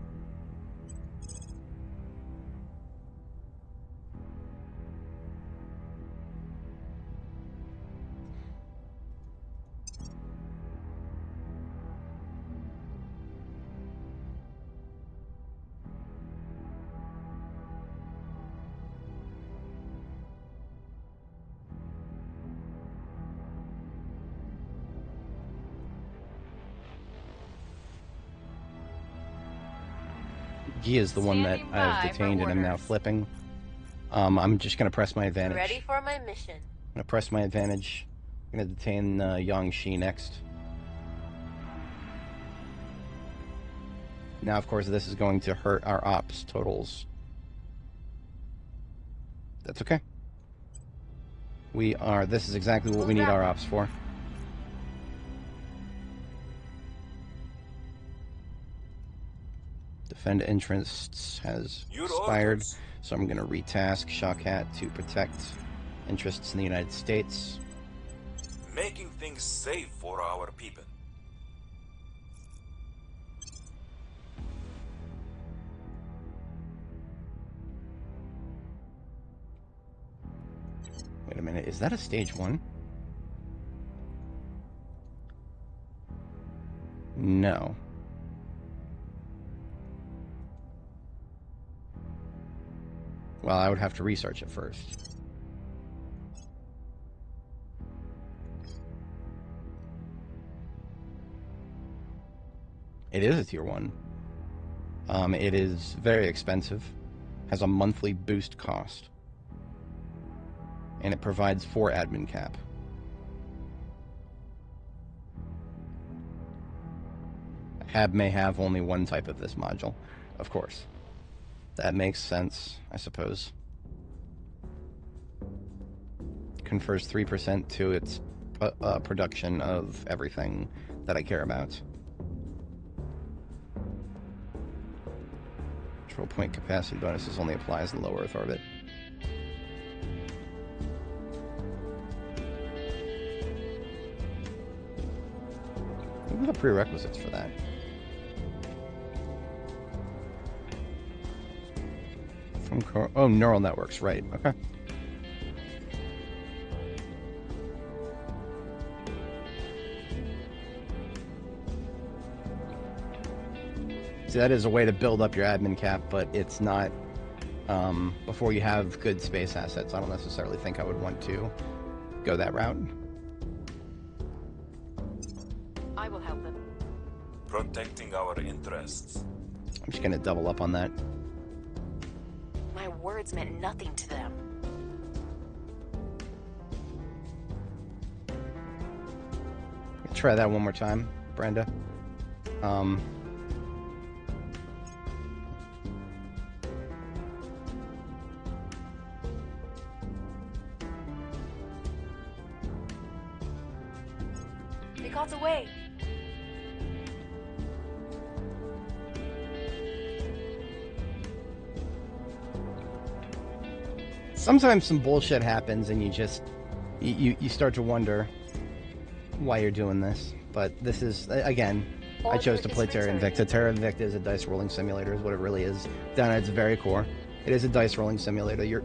He is the one that Standing I've by detained for and I'm now orders. flipping. I'm just going to press my advantage. Ready for my mission. I'm going to press my advantage. I'm going to detain Yang Shi next. Now, of course, this is going to hurt our ops totals. That's okay. This is exactly what we need our ops for. Defend interests has expired, so I'm going to retask Shawkat to protect interests in the United States. Making things safe for our people. Wait a minute, is that a stage 1? No. Well, I would have to research it first. It is a tier 1. It is very expensive, has a monthly boost cost, and it provides 4 admin cap. Hab may have only one type of this module, of course. That makes sense, I suppose. Confers 3% to its production of everything that I care about. Control point capacity bonuses only applies in low Earth orbit. What are the prerequisites for that? Oh, neural networks, right, okay. See, that is a way to build up your admin cap, but it's not, before you have good space assets, I don't necessarily think I would want to go that route. I will help them. Protecting our interests. I'm just gonna double up on that. My words meant nothing to them. Try that one more time, Brenda. They got away. Sometimes some bullshit happens and you just you start to wonder why you're doing this. But this is, again, I chose to Order play is Terra returning. Invicta. Terra Invicta is a dice rolling simulator, is what it really is. Down at its very core, it is a dice rolling simulator.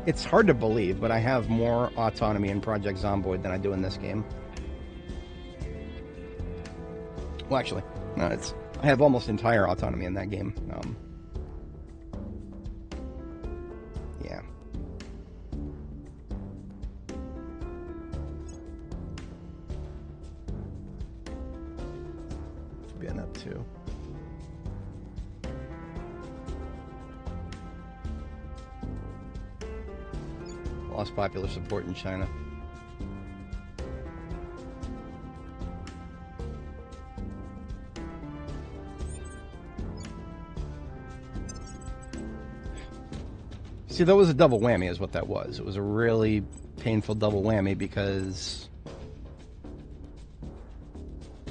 It's hard to believe, but I have more autonomy in Project Zomboid than I do in this game. Well, actually, no, I have almost entire autonomy in that game. Yeah. What's been up to? Lost popular support in China. See, that was a double whammy is what that was. It was a really painful double whammy because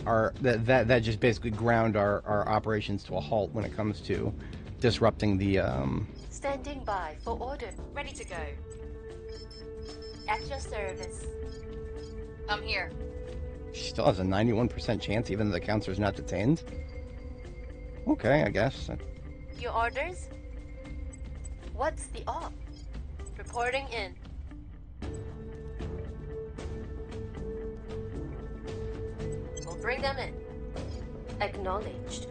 that just basically ground our operations to a halt when it comes to disrupting the Standing by for order. Ready to go. At your service. I'm here. She still has a 91% chance even though the counselor's not detained. Okay, I guess. Your orders? What's the op? Reporting in. We'll bring them in. Acknowledged.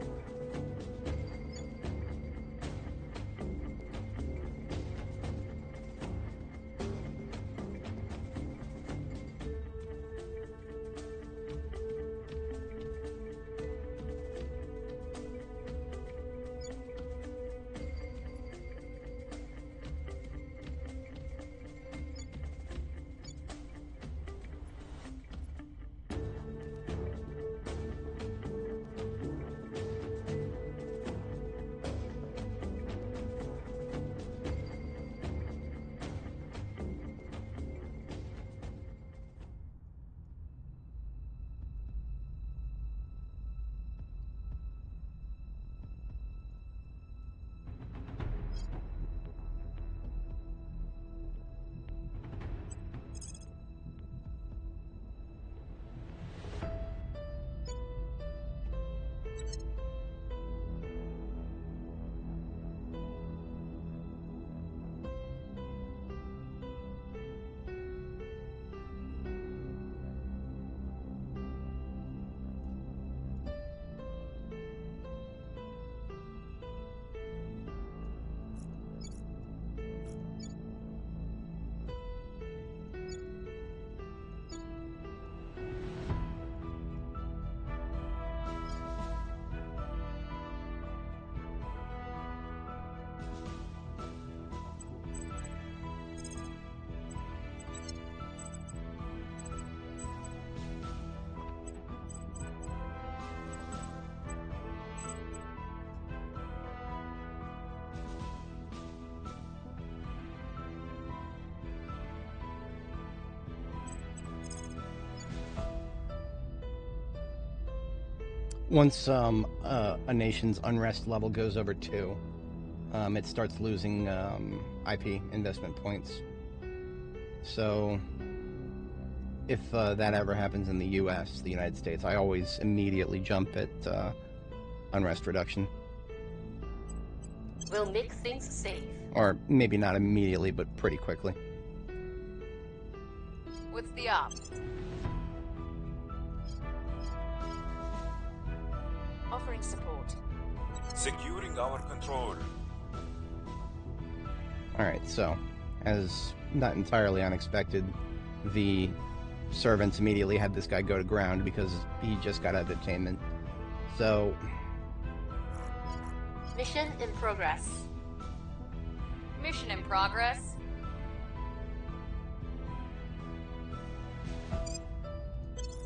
Once a nation's unrest level goes over 2, it starts losing IP investment points. So if that ever happens in the US, the United States, I always immediately jump at unrest reduction. We'll make things safe. Or maybe not immediately, but pretty quickly. What's the op? Offering support. Securing our control. Alright, so, as not entirely unexpected, the servants immediately had this guy go to ground because he just got out of detainment. So, Mission in progress. Mission in progress.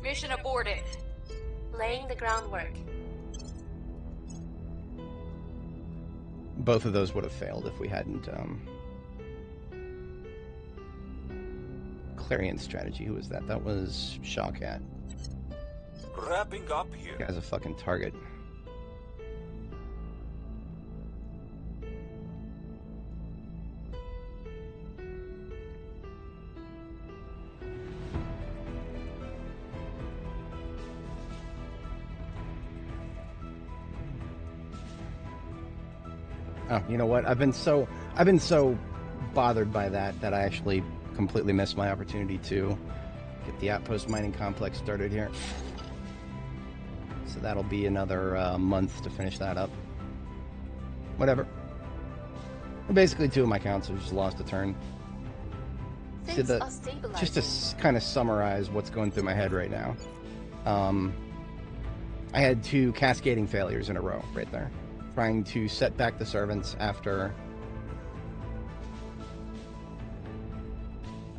Mission aborted. Laying the groundwork. both of those would have failed if we hadn't, Clarion strategy. Who was that? That was Shawcat. Wrapping up here. Guy's a fucking target. Oh, you know what? I've been so bothered by that I actually completely missed my opportunity to get the outpost mining complex started here. So that'll be another month to finish that up. Whatever. Basically, 2 of my counts have just lost a turn. Things So are stabilizing. just to kind of summarize what's going through my head right now. I had 2 cascading failures in a row right there. Trying to set back the servants after...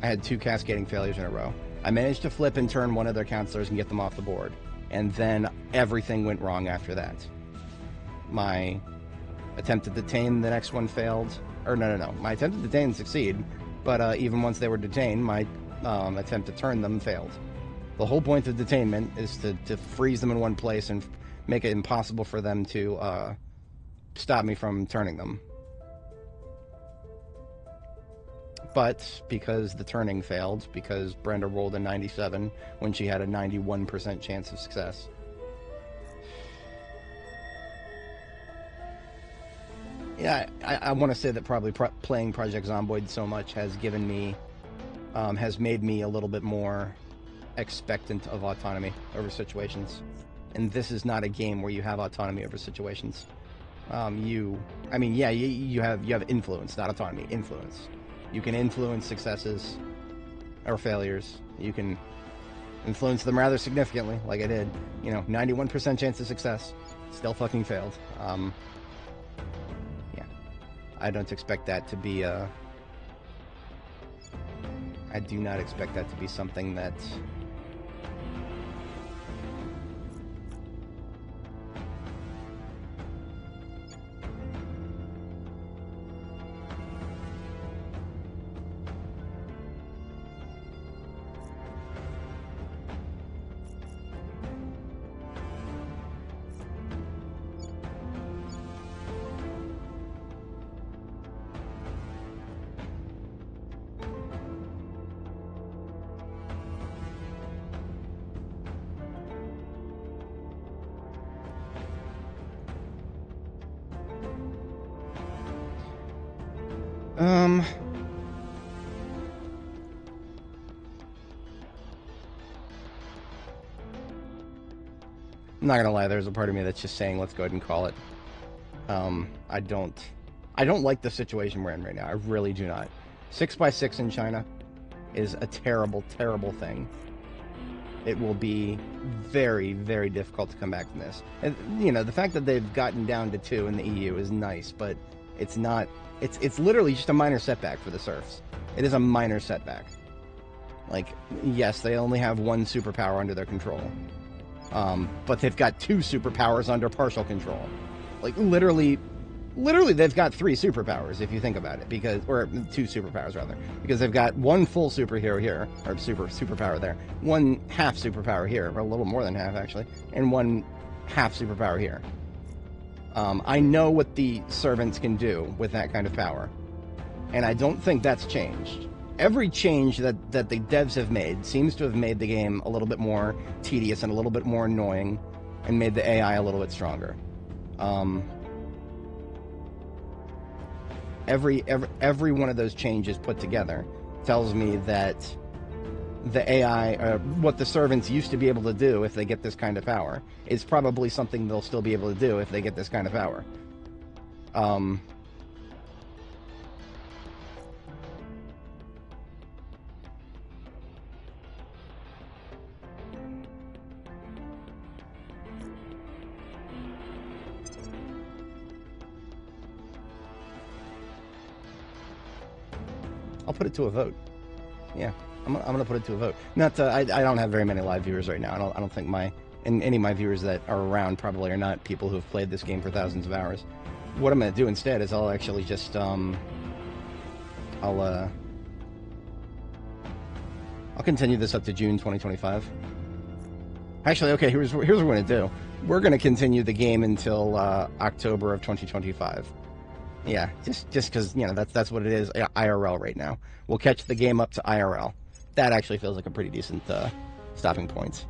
I had 2 cascading failures in a row. I managed to flip and turn one of their counselors and get them off the board. And then everything went wrong after that. My attempt to detain the next one failed. Or no. My attempt to detain succeed. But even once they were detained, my attempt to turn them failed. The whole point of detainment is to freeze them in one place and make it impossible for them to stop me from turning them. But because the turning failed, because Brenda rolled a 97 when she had a 91% chance of success. Yeah, I want to say that probably playing Project Zomboid so much has given me, has made me a little bit more expectant of autonomy over situations. And this is not a game where you have autonomy over situations. You have influence, not autonomy, influence. You can influence successes or failures. You can influence them rather significantly, like I did. 91% chance of success, still fucking failed. Yeah, I don't expect that to be I do not expect that to be something that I'm not gonna lie, there's a part of me that's just saying, let's go ahead and call it. I don't like the situation we're in right now. I really do not. 6x6 in China is a terrible, terrible thing. It will be very, very difficult to come back from this. And, the fact that they've gotten down to 2 in the EU is nice, but it's not... It's literally just a minor setback for the serfs. It is a minor setback. Like, yes, they only have 1 superpower under their control. But they've got 2 superpowers under partial control. Like, literally they've got 3 superpowers, if you think about it, or 2 superpowers, rather. Because they've got 1 full superhero here, or superpower there, 1 half superpower here, or a little more than half, actually, and 1 half superpower here. I know what the servants can do with that kind of power, and I don't think that's changed. Every change that the devs have made seems to have made the game a little bit more tedious and a little bit more annoying, and made the AI a little bit stronger. Every one of those changes put together tells me that the AI, what the servants used to be able to do if they get this kind of power, is probably something they'll still be able to do if they get this kind of power. I'll put it to a vote. Yeah, I'm gonna put it to a vote. I don't have very many live viewers right now. I don't think any of my viewers that are around probably are not people who have played this game for thousands of hours. What I'm gonna do instead is I'll actually just I'll continue this up to June 2025. Actually, okay, here's what we're gonna do. We're gonna continue the game until October of 2025. Yeah, just because, that's what it is, IRL right now. We'll catch the game up to IRL. That actually feels like a pretty decent stopping point.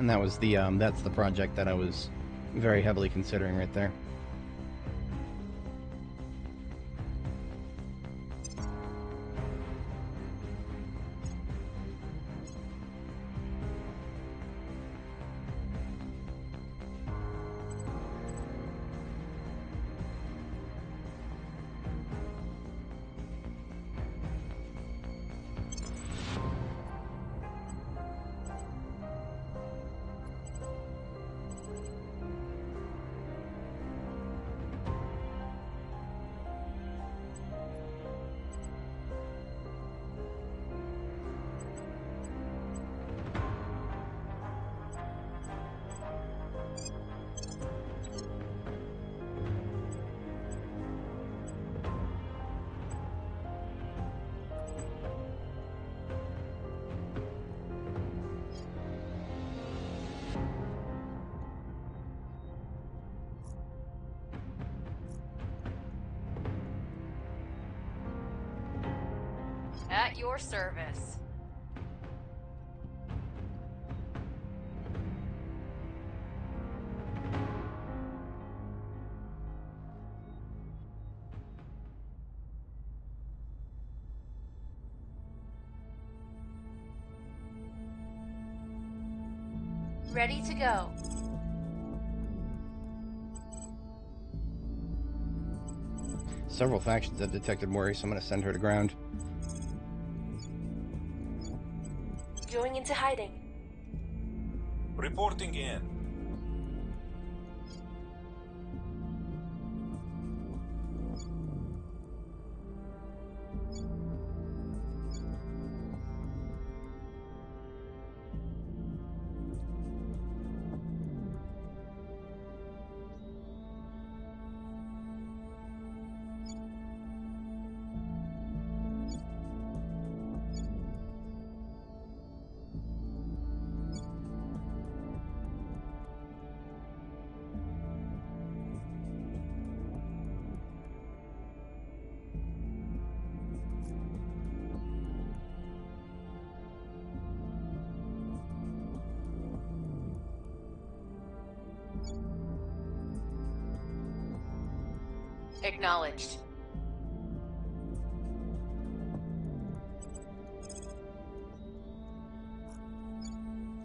And that was the that's the project that I was very heavily considering right there. At your service. Ready to go. Several factions have detected Mori, so I'm going to send her to ground. Going into hiding. Reporting in. Acknowledged.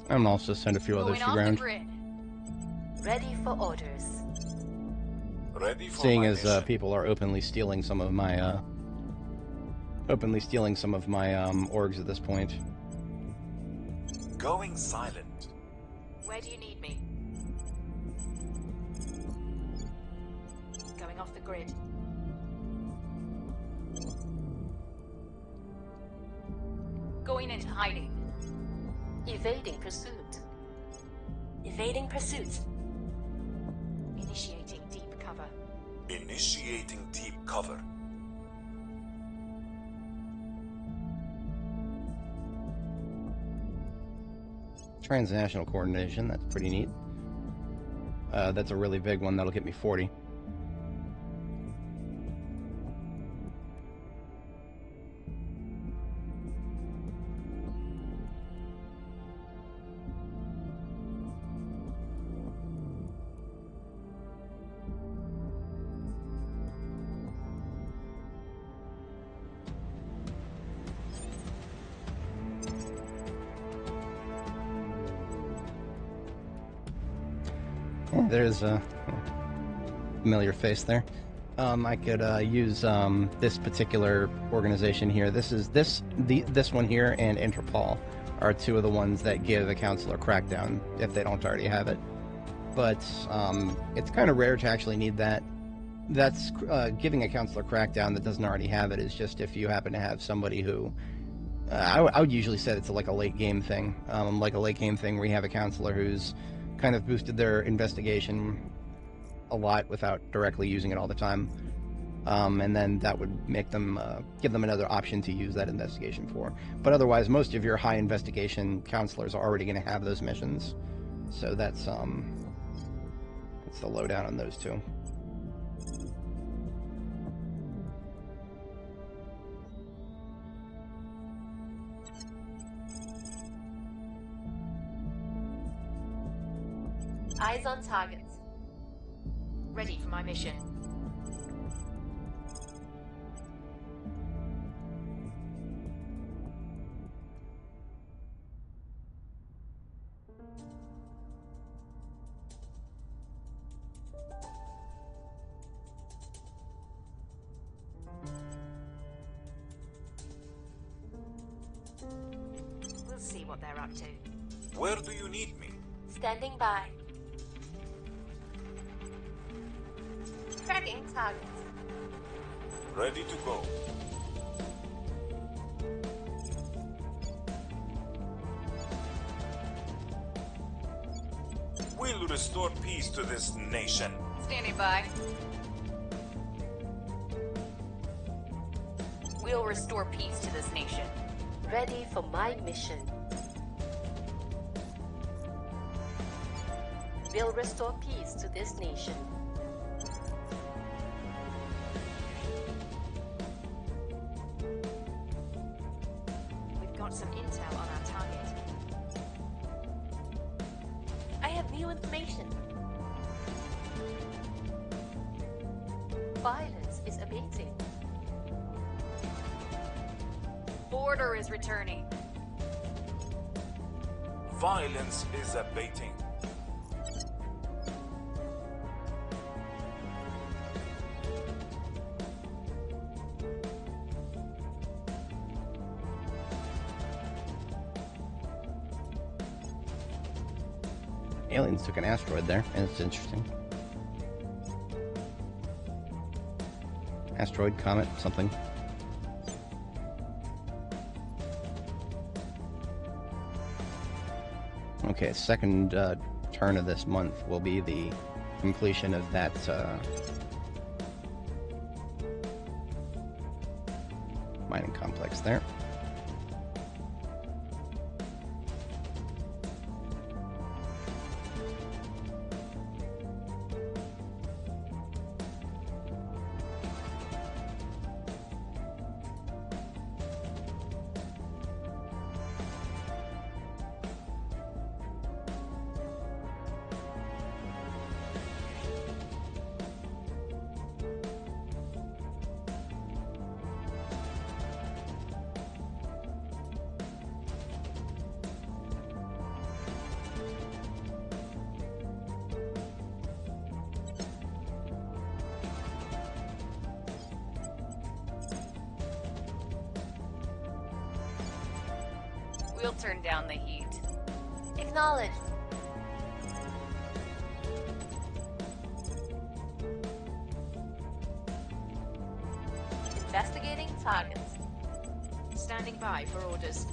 I'm gonna also send a few others Going to off the ground. grid. Ready for orders. Ready for Seeing my as mission. people are openly stealing some of my orgs at this point. Going silent. Where do you need me? Going off the grid. Going into hiding. Evading pursuit. Evading pursuit. Initiating deep cover. Initiating deep cover. Transnational coordination, that's pretty neat. That's a really big one, that'll get me 40. There's a familiar face there. I could use this particular organization here. This one here and Interpol are two of the ones that give a counselor crackdown if they don't already have it. But it's kind of rare to actually need that. That's giving a counselor crackdown that doesn't already have it is just if you happen to have somebody who I would usually say it's like a late game thing, where you have a counselor who's kind of boosted their investigation a lot without directly using it all the time, and then that would make them give them another option to use that investigation for. But otherwise, most of your high investigation counselors are already going to have those missions, so that's the lowdown on those two. Eyes on target. Ready for my mission. We'll see what they're up to. Where do you need me? Standing by. Tracking target. Ready to go. We'll restore peace to this nation. Standing by. We'll restore peace to this nation. Ready for my mission. We'll restore peace to this nation. We've got some intel on our target. I have new information. Violence is abating. Order is returning. Violence is abating. Aliens took an asteroid there, and it's interesting. Asteroid, comet, something. Okay, second turn of this month will be the completion of that mining complex there. We'll turn down the heat. Acknowledged. Investigating targets. Standing by for orders.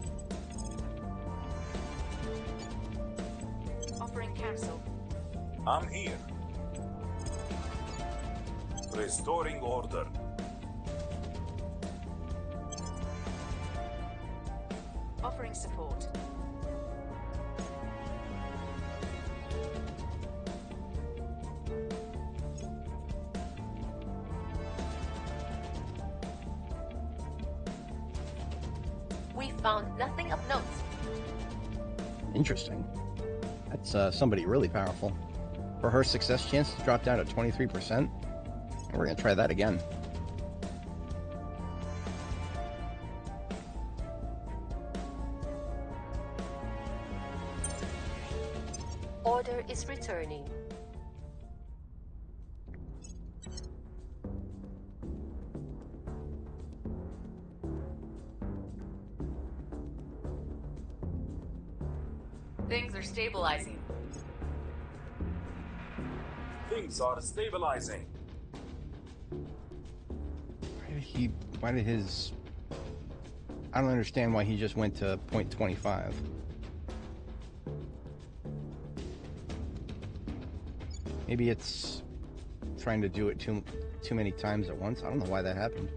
Offering cancel. I'm here. Restoring order. Offering support. We found nothing of note. Interesting. That's somebody really powerful. For her, success chances dropped down to 23%. And we're going to try that again. Order is returning. Things are stabilizing. Things are stabilizing. Why did his... I don't understand why he just went to 0.25. Maybe it's trying to do it too many times at once. I don't know why that happened.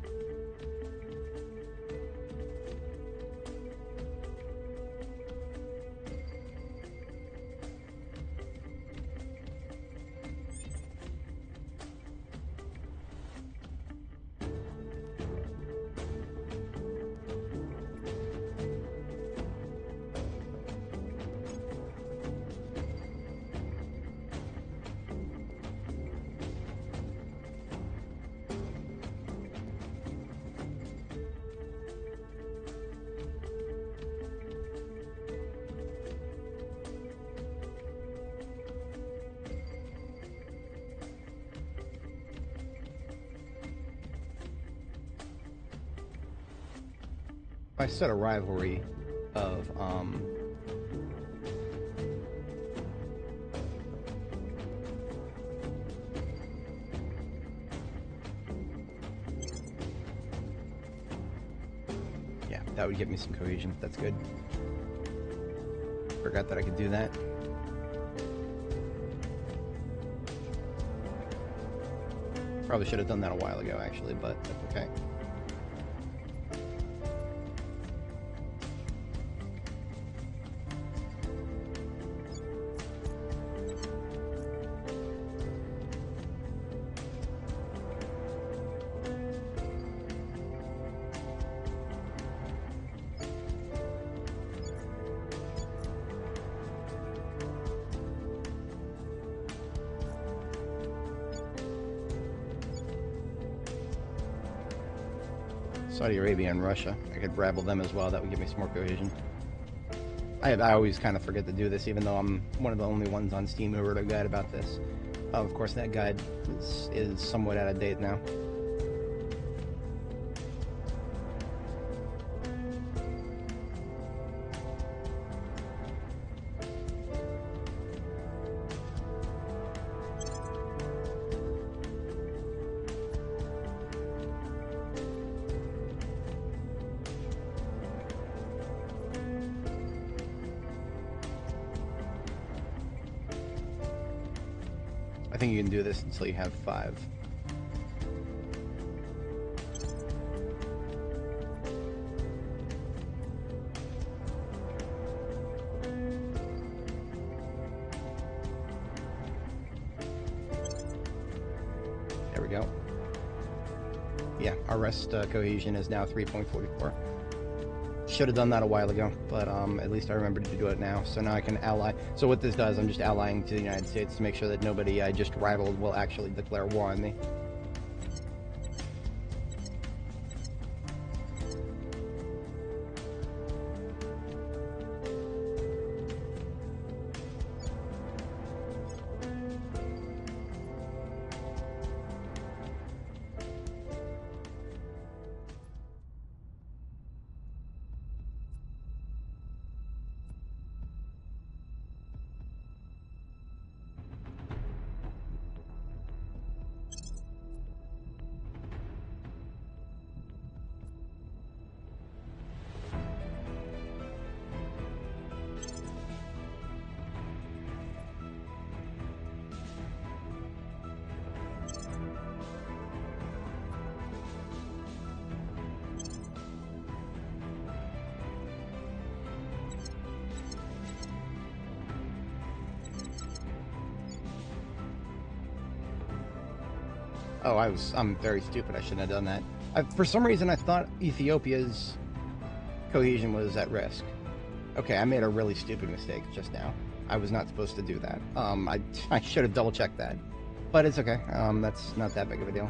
I said a rivalry of yeah, that would give me some cohesion. That's good. Forgot that I could do that. Probably should have done that a while ago, actually, but that's okay. Saudi Arabia and Russia. I could rabble them as well. That would give me some more cohesion. I always kind of forget to do this, even though I'm one of the only ones on Steam who wrote a guide about this. Of course, that guide is somewhat out of date now. I think you can do this until you have 5. There we go. Yeah, our rest cohesion is now 3.44. Should have done that a while ago, but at least I remembered to do it now. So now I can ally. So what this does, I'm just allying to the United States to make sure that nobody I just rivaled will actually declare war on me. Oh, I'm very stupid. I shouldn't have done that. For some reason, I thought Ethiopia's cohesion was at risk. Okay, I made a really stupid mistake just now. I was not supposed to do that. I should have double-checked that. But it's okay. That's not that big of a deal.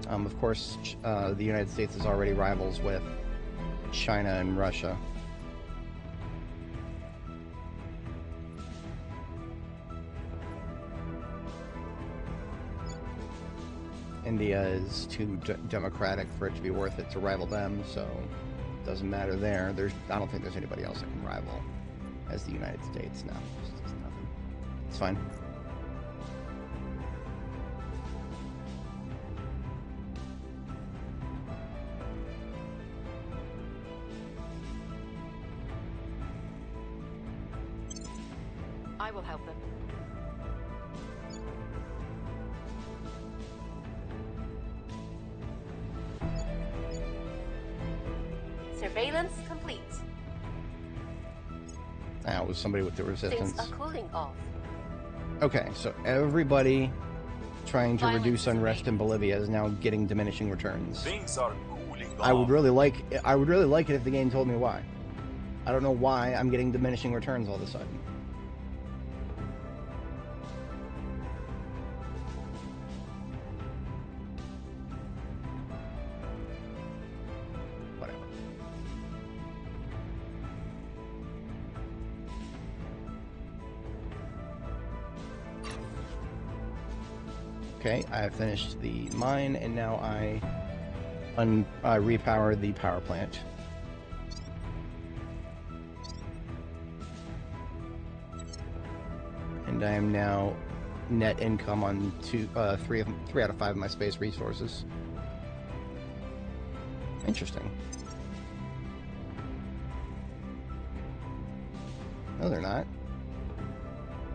Of course, the United States is already rivals with China and Russia. India is too democratic for it to be worth it to rival them, so it doesn't matter there. I don't think there's anybody else that can rival as the United States. No, it's just nothing. It's fine. I will help them. Surveillance complete. That was somebody with the resistance. Things are cooling off. Okay, so everybody trying to Violence reduce is unrest abating. in Bolivia is now getting diminishing returns. Things are cooling off. I would really like it if the game told me why. I don't know why I'm getting diminishing returns all of a sudden. Whatever. Okay, I have finished the mine, and now I repower the power plant. And I am now net income on 3 out of 5 of my space resources. Interesting. No, they're not.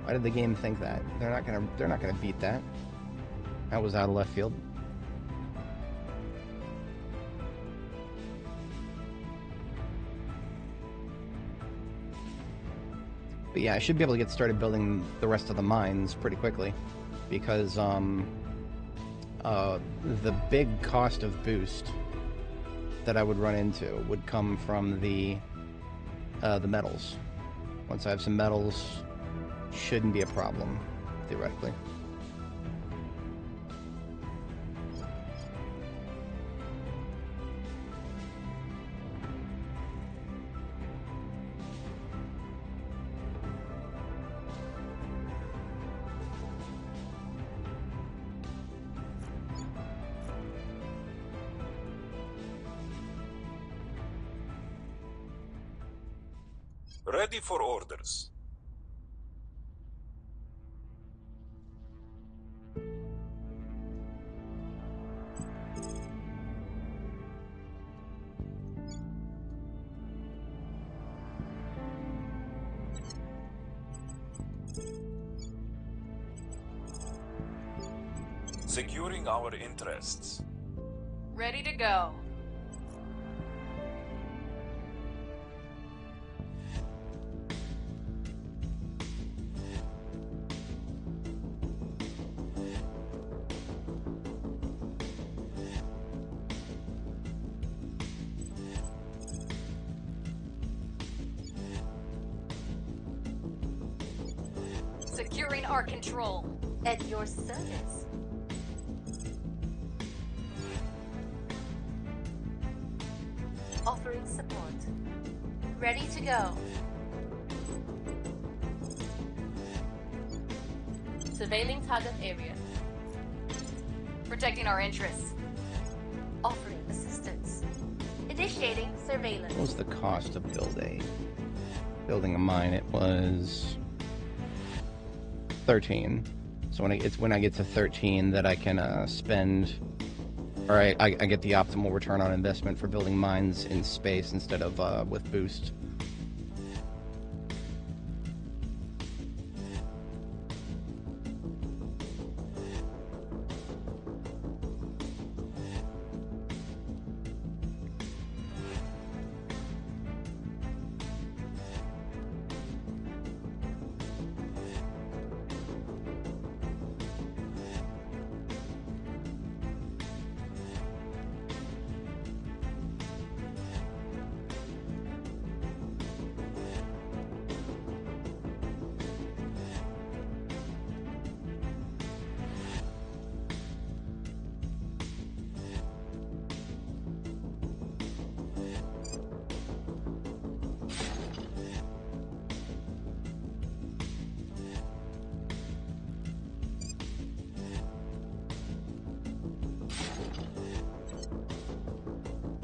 Why did the game think that? They're not gonna beat that. That was out of left field. But yeah, I should be able to get started building the rest of the mines pretty quickly, because the big cost of boost that I would run into would come from the metals. Once I have some metals, shouldn't be a problem, theoretically. Ready for orders. Securing our interests. Ready to go. Securing our control. At your service. Offering support. Ready to go. Surveilling target area. Protecting our interests. Offering assistance. Initiating surveillance. What was the cost of building a mine? It was 13. So when I get to 13 that I can spend, or I get the optimal return on investment for building mines in space instead of with boost.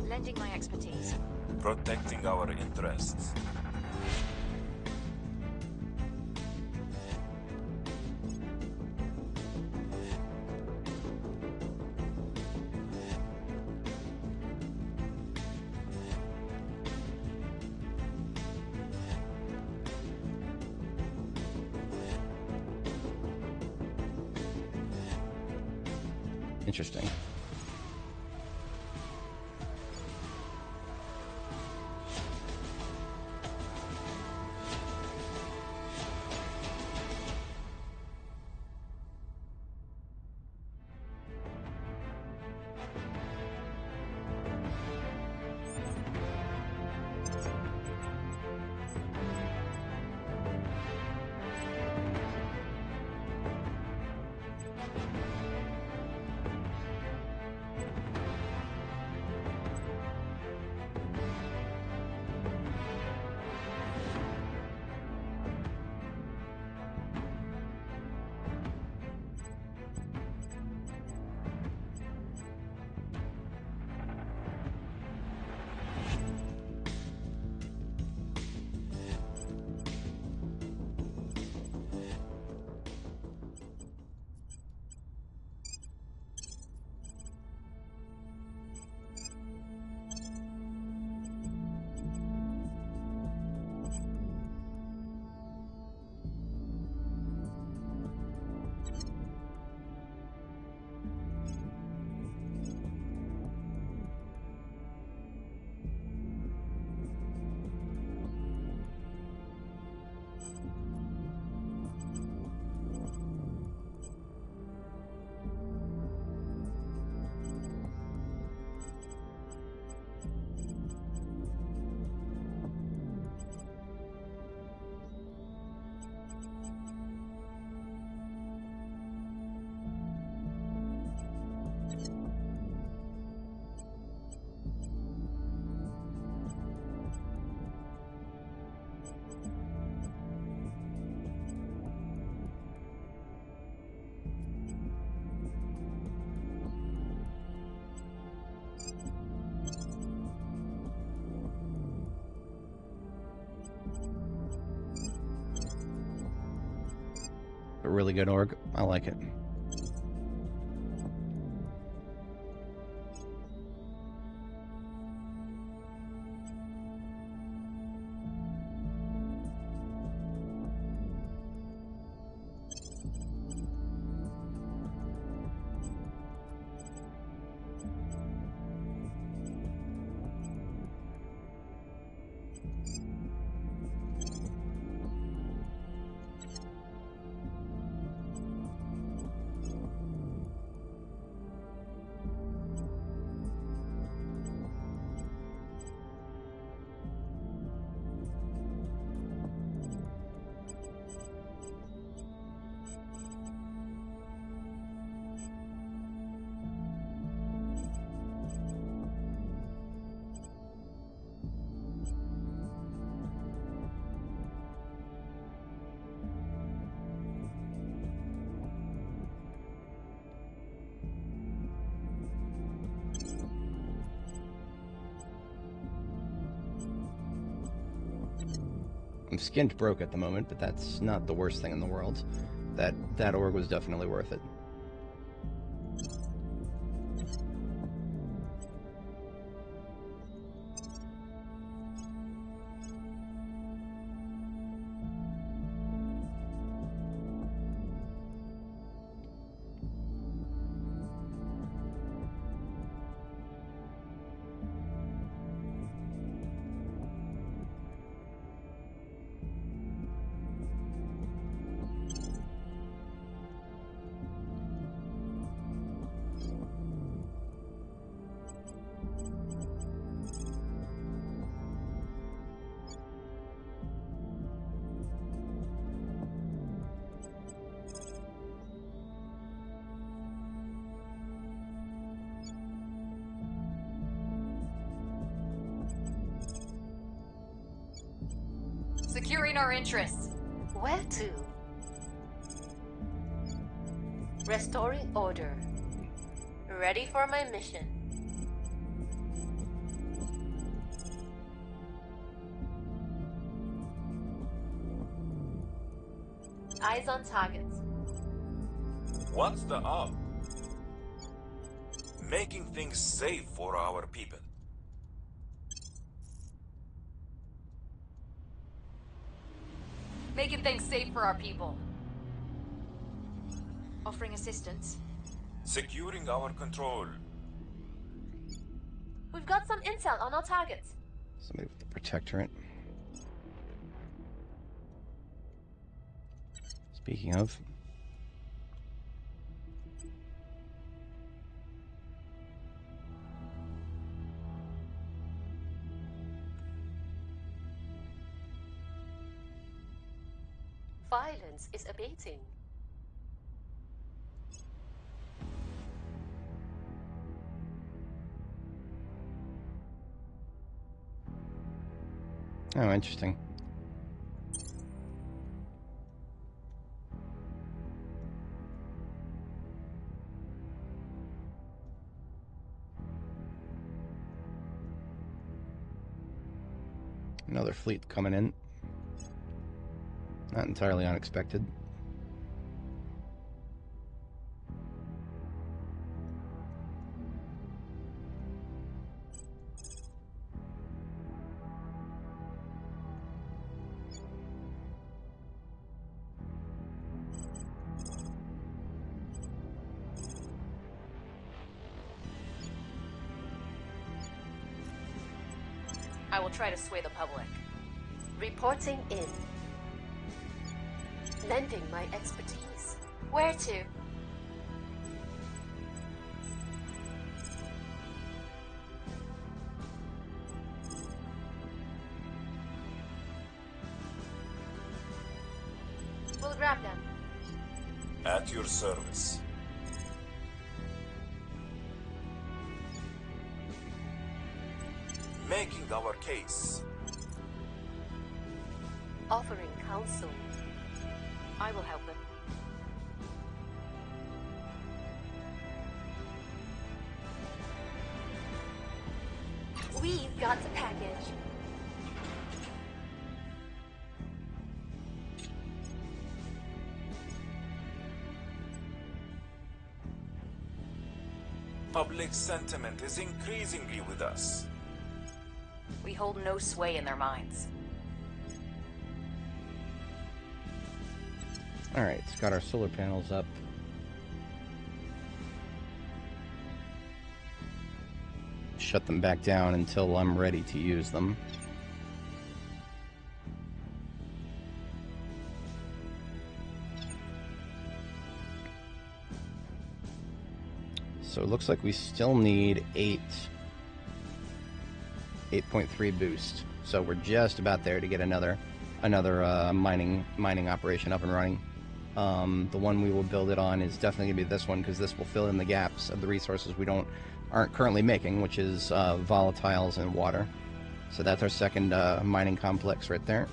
Lending my expertise. Protecting our interests. Interesting. really good org. I like it. I'm skinned broke at the moment, but that's not the worst thing in the world. That org was definitely worth it. Securing our interests. Where to? Restoring order. Ready for my mission. Eyes on target. What's the up? Making things safe for our people. Making things safe for our people. Offering assistance. Securing our control. We've got some intel on our target. Somebody with the protectorate. Speaking of. Violence is abating. Oh, interesting. Another fleet coming in. Not entirely unexpected. I will try to sway the public. Reporting in. Lending my expertise. Where to? We'll grab them. At your service. Making our case. Offering counsel. I will help them. We've got the package. Public sentiment is increasingly with us. We hold no sway in their minds. Alright, it's got our solar panels up. Shut them back down until I'm ready to use them. So it looks like we still need 8.3 boost. So we're just about there to get another mining operation up and running. The one we will build it on is definitely going to be this one, because this will fill in the gaps of the resources we aren't currently making, which is volatiles and water. So that's our second mining complex right there.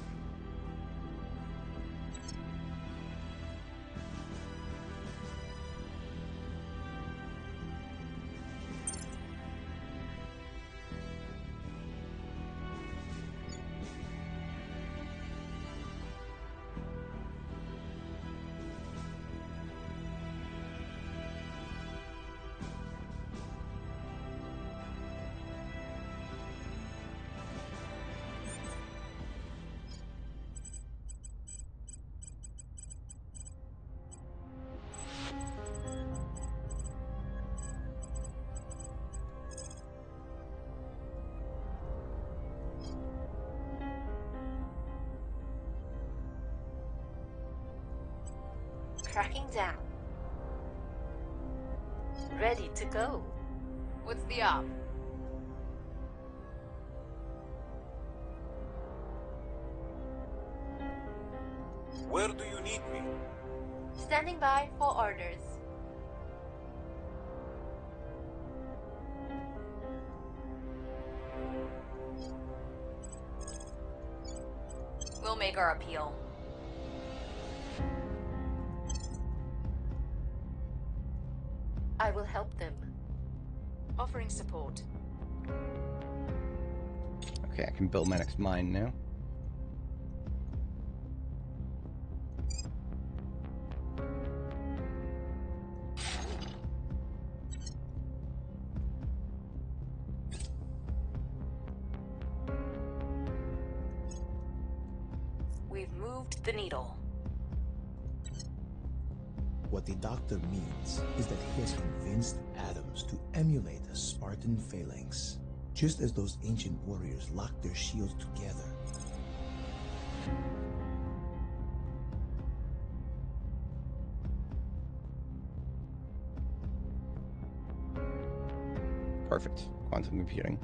Tracking down. Ready to go. What's the op? Where do you need me? Standing by for orders. We'll make our appeal. I will help them. Offering support. Okay, I can build my next mine now. We've moved the needle. What the Doctor means is that he has convinced atoms to emulate a Spartan phalanx, just as those ancient warriors locked their shields together. Perfect. Quantum computing.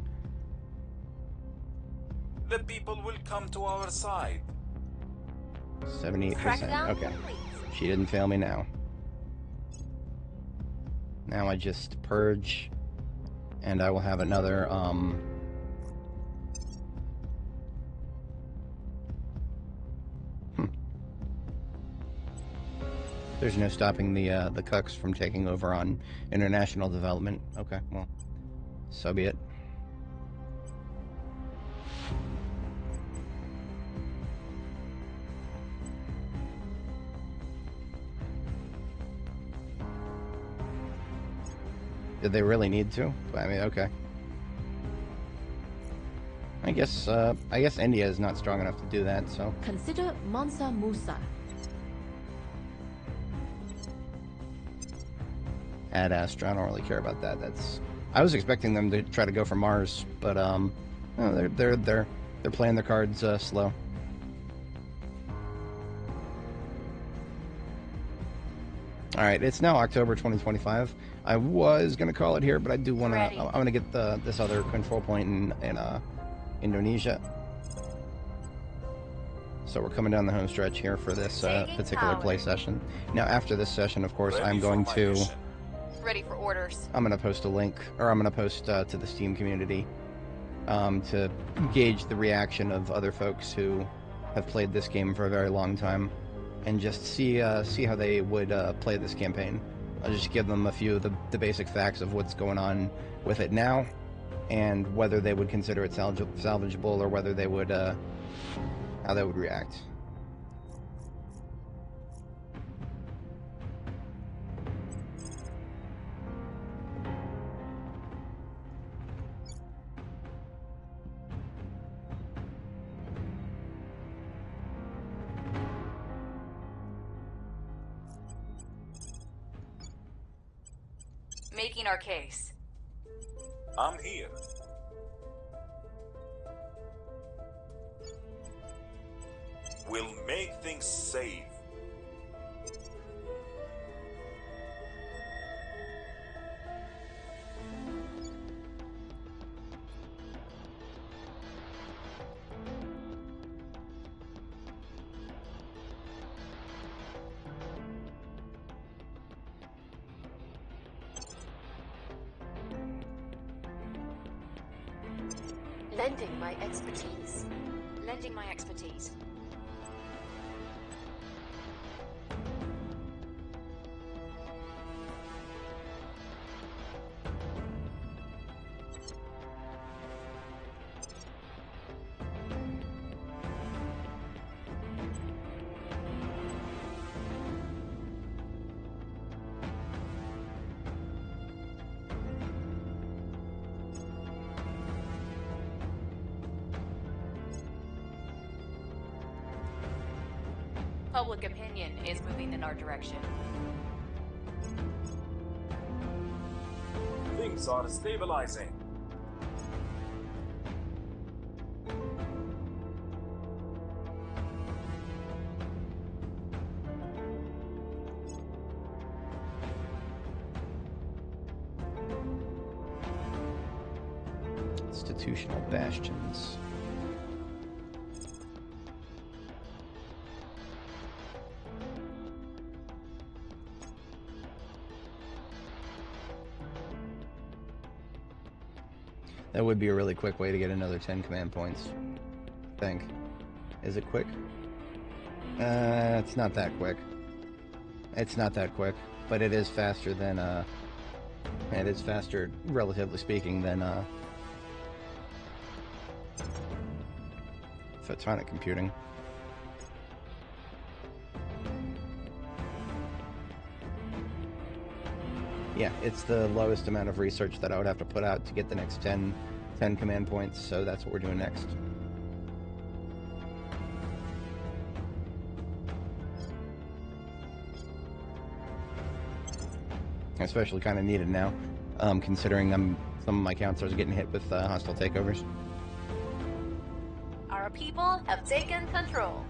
The people will come to our side. 78%. Crackdown Okay. complete. She didn't fail me now. Now I just purge, and I will have another, There's no stopping the cucks from taking over on international development. Okay, well, so be it. Did they really need to? I mean, okay. I guess India is not strong enough to do that, so. Consider Mansa Musa. Ad Astra, I don't really care about that. I was expecting them to try to go for Mars, but no, they're playing their cards slow. All right, it's now October 2025. I was gonna call it here, but I do want to. I'm gonna get this other control point in Indonesia. So we're coming down the home stretch here for this particular play session. Now, after this session, of course, I'm going to. Ready for orders. I'm gonna post a link, or I'm gonna post to the Steam community to gauge the reaction of other folks who have played this game for a very long time, and just see how they would play this campaign. I'll just give them a few of the basic facts of what's going on with it now, and whether they would consider it salvageable, or whether they would how they would react. Making our case. I'm here. We'll make things safe. Lending my expertise. Lending my expertise. Public opinion is moving in our direction. Things are stabilizing. Institutional bastions. That would be a really quick way to get another 10 command points, I think. Is it quick? It's not that quick. It's not that quick, but it is faster than, it is faster, relatively speaking, than, photonic computing. Yeah, it's the lowest amount of research that I would have to put out to get the next 10 command points, so that's what we're doing next. Especially kind of needed now, considering some of my counselors are getting hit with hostile takeovers. Our people have taken control.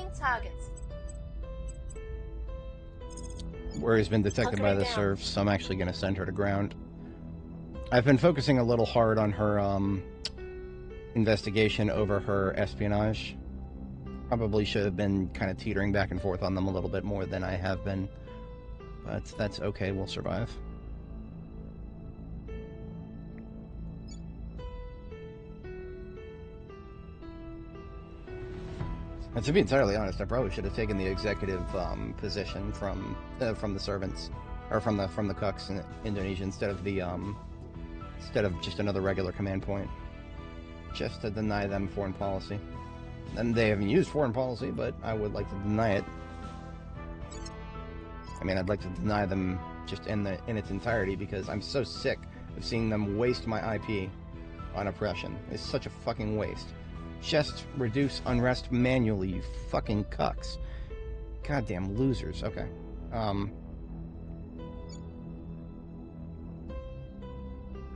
Marking targets. Worry's been detected by the Hunkering down. serfs, so I'm actually going to send her to ground. I've been focusing a little hard on her investigation over her espionage. Probably should have been kind of teetering back and forth on them a little bit more than I have been. But that's okay, we'll survive. And to be entirely honest, I probably should have taken the executive position from the servants, or from the cucks in Indonesia instead of just another regular command point, just to deny them foreign policy. And they haven't used foreign policy, but I would like to deny it. I mean, I'd like to deny them just in its entirety, because I'm so sick of seeing them waste my IP on oppression. It's such a fucking waste. Just reduce unrest manually, you fucking cucks. Goddamn losers. Okay. Oh,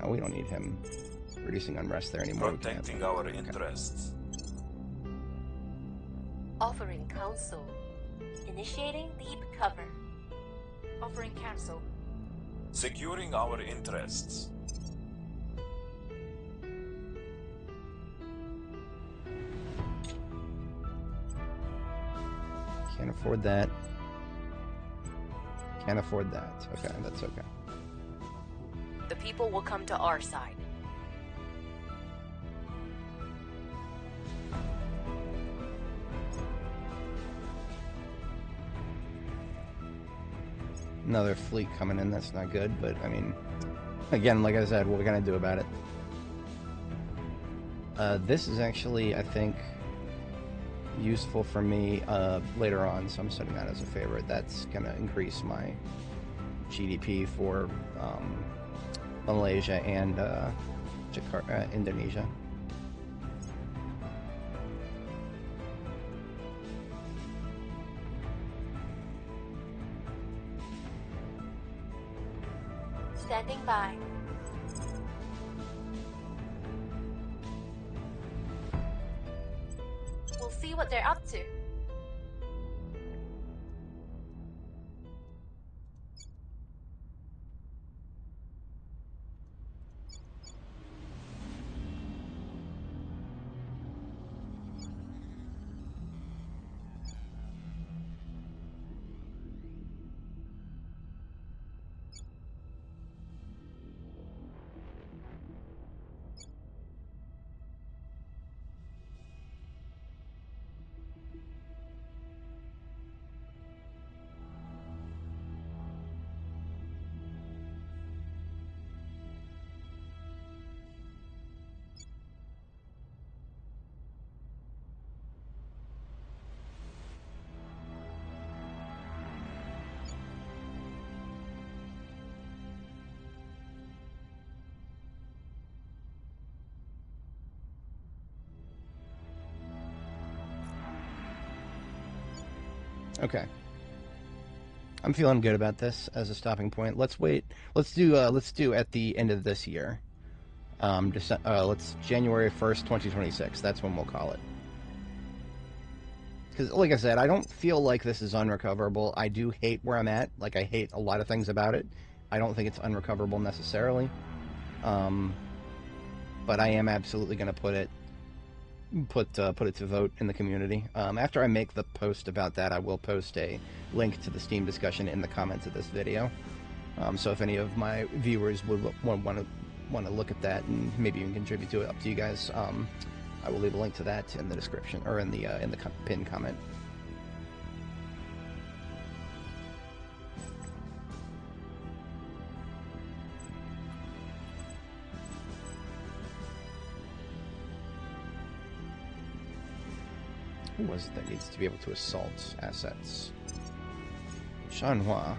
we don't need him reducing unrest there anymore. Protecting our interests. Offering counsel. Initiating deep cover. Offering counsel. Securing our interests. Can't afford that. Can't afford that. Okay, that's okay. The people will come to our side. Another fleet coming in, that's not good, but I mean, again, like I said, what are we gonna do about it? This is actually, I think, useful for me later on, so I'm setting that as a favorite. That's gonna increase my GDP for Malaysia and Indonesia. Standing by. We'll see what they're up to. Okay. I'm feeling good about this as a stopping point. Let's wait. Let's do at the end of this year. Let's January 1st, 2026. That's when we'll call it. Because, like I said, I don't feel like this is unrecoverable. I do hate where I'm at. Like, I hate a lot of things about it. I don't think it's unrecoverable necessarily. But I am absolutely going to put it to vote in the community. After I make the post about that, I will post a link to the Steam discussion in the comments of this video. So if any of my viewers would want to look at that and maybe even contribute to it, up to you guys. I will leave a link to that in the description, or in the pinned comment. Who was it that needs to be able to assault assets? Shanhua.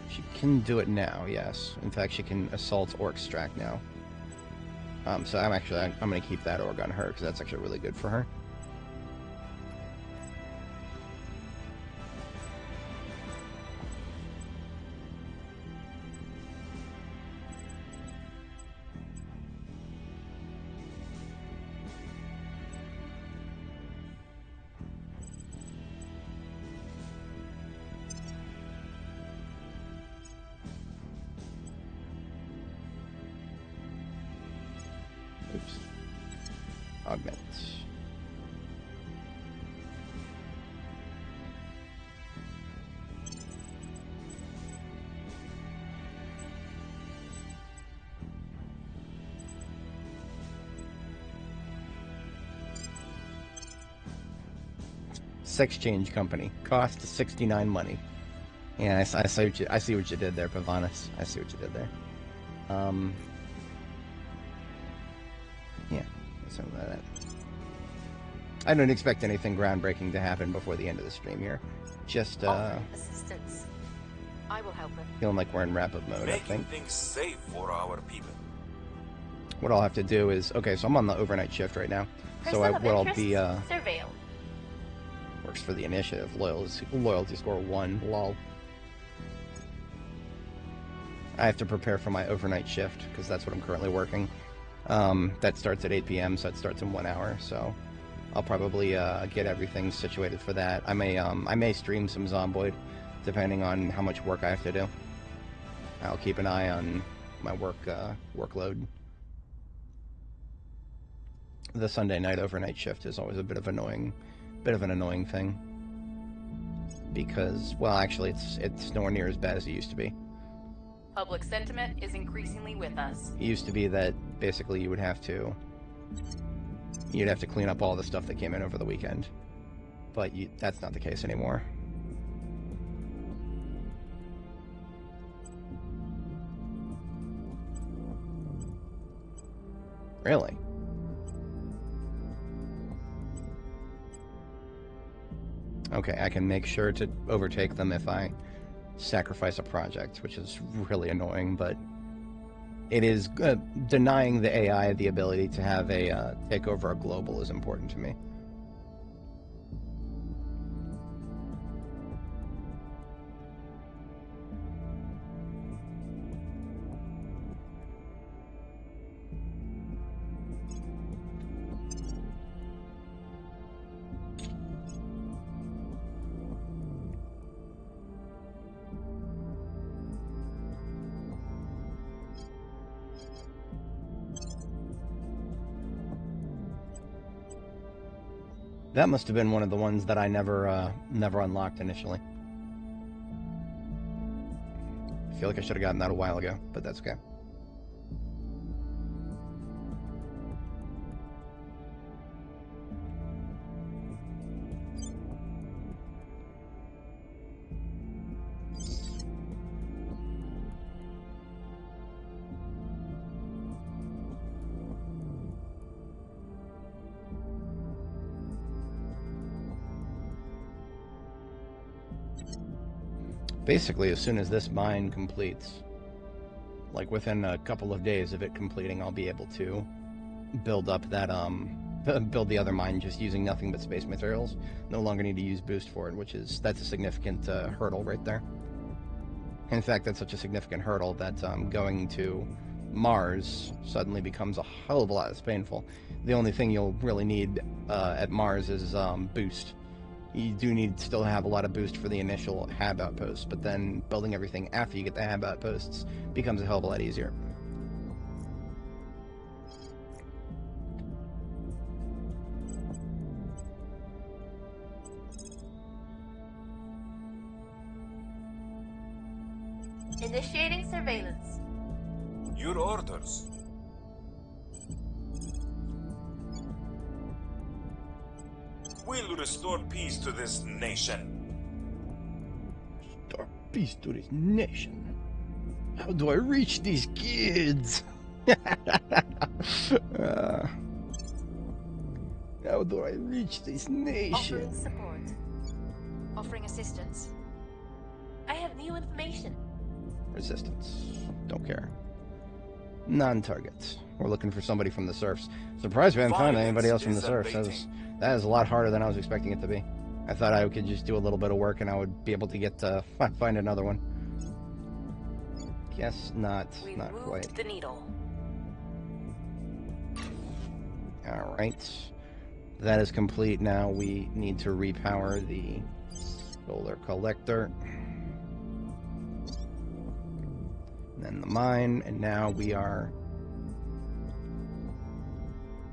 She can do it now, yes. In fact, she can assault or extract now. So I'm going to keep that org on her, because that's actually really good for her. Augment. Sex change company. Cost 69 money. Yeah, I see what you did there, Pavanis. I see what you did there. Yeah, something like that. I don't expect anything groundbreaking to happen before the end of the stream here. Just, assistance. I will help them. feeling like we're in wrap-up mode, I Making think. things safe for our people. What I'll have to do is... Okay, so I'm on the overnight shift right now. So Person of what I'll interest, be, surveil. Works for the initiative. Loyalty score 1. Lol. I have to prepare for my overnight shift, because that's what I'm currently working. That starts at 8 p.m., so it starts in 1 hour, so... I'll probably get everything situated for that. I may stream some Zomboid, depending on how much work I have to do. I'll keep an eye on my workload. The Sunday night overnight shift is always a bit of an annoying thing. Because, well, actually, it's nowhere near as bad as it used to be. Public sentiment is increasingly with us. It used to be that basically you'd have to clean up all the stuff that came in over the weekend. But that's not the case anymore. Really? Okay, I can make sure to overtake them if I sacrifice a project, which is really annoying, but it is denying the AI the ability to have a take over a global is important to me. That must have been one of the ones that I never unlocked initially. I feel like I should have gotten that a while ago, but that's okay. Basically, as soon as this mine completes, like within a couple of days of it completing, I'll be able to build up that, build the other mine just using nothing but space materials. No longer need to use boost for it, that's a significant hurdle right there. In fact, that's such a significant hurdle that going to Mars suddenly becomes a hell of a lot less painful. The only thing you'll really need at Mars is boost. You do need still have a lot of boost for the initial hab outposts, but then building everything after you get the hab outposts becomes a hell of a lot easier. Initiating surveillance. Your orders. We'll restore peace to this nation. Restore peace to this nation? How do I reach these kids? How do I reach this nation? Offering support. Offering assistance. I have new information. Resistance. Don't care. Non-target. We're looking for somebody from the serfs. Surprised we haven't found anybody else from the serfs. That is a lot harder than I was expecting it to be. I thought I could just do a little bit of work and I would be able to get find another one. Guess not. Not quite. The needle. All right. That is complete. Now we need to repower the solar collector. And then the mine, and now we are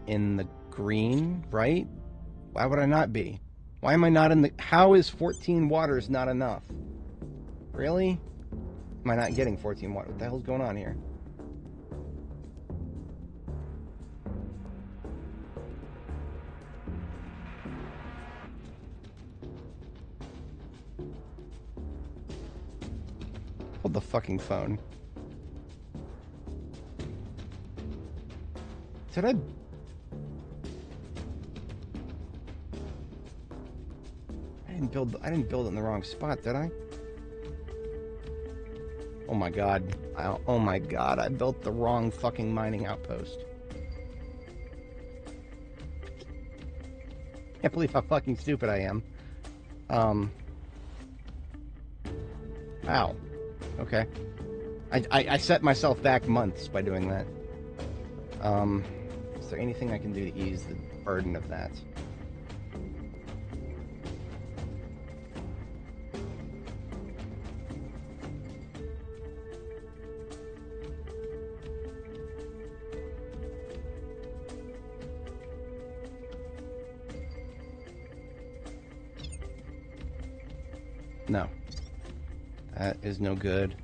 in the green, right? Why would I not be? Why am I not in the... How is 14 waters not enough? Really? Am I not getting 14 water? What the hell's going on here? Hold the fucking phone. Did I didn't build it in the wrong spot, did I? Oh my god. Oh my god, I built the wrong fucking mining outpost. Can't believe how fucking stupid I am. Wow. Okay. I set myself back months by doing that. Is there anything I can do to ease the burden of that? No. That is no good.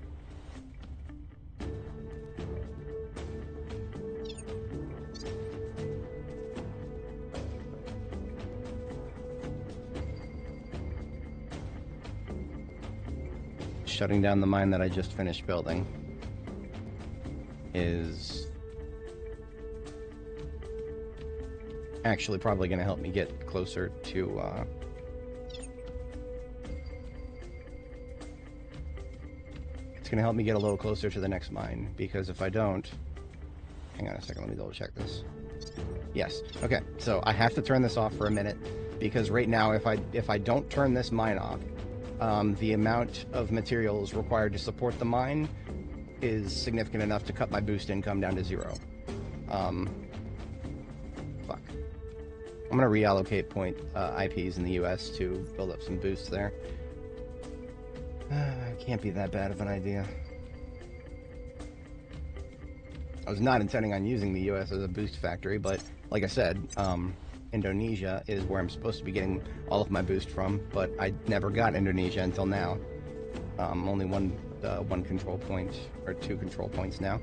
Shutting down the mine that I just finished building is actually probably going to help me get closer to it's going to help me get a little closer to the next mine, because if I don't, hang on a second, let me double check this. Yes. Okay, so I have to turn this off for a minute, because right now if I don't turn this mine off, the amount of materials required to support the mine is significant enough to cut my boost income down to 0. Fuck. I'm gonna reallocate point IPs in the US to build up some boosts there. Can't be that bad of an idea. I was not intending on using the US as a boost factory, but like I said, Indonesia is where I'm supposed to be getting all of my boost from, but I never got Indonesia until now. Only one control point, or 2 control points now.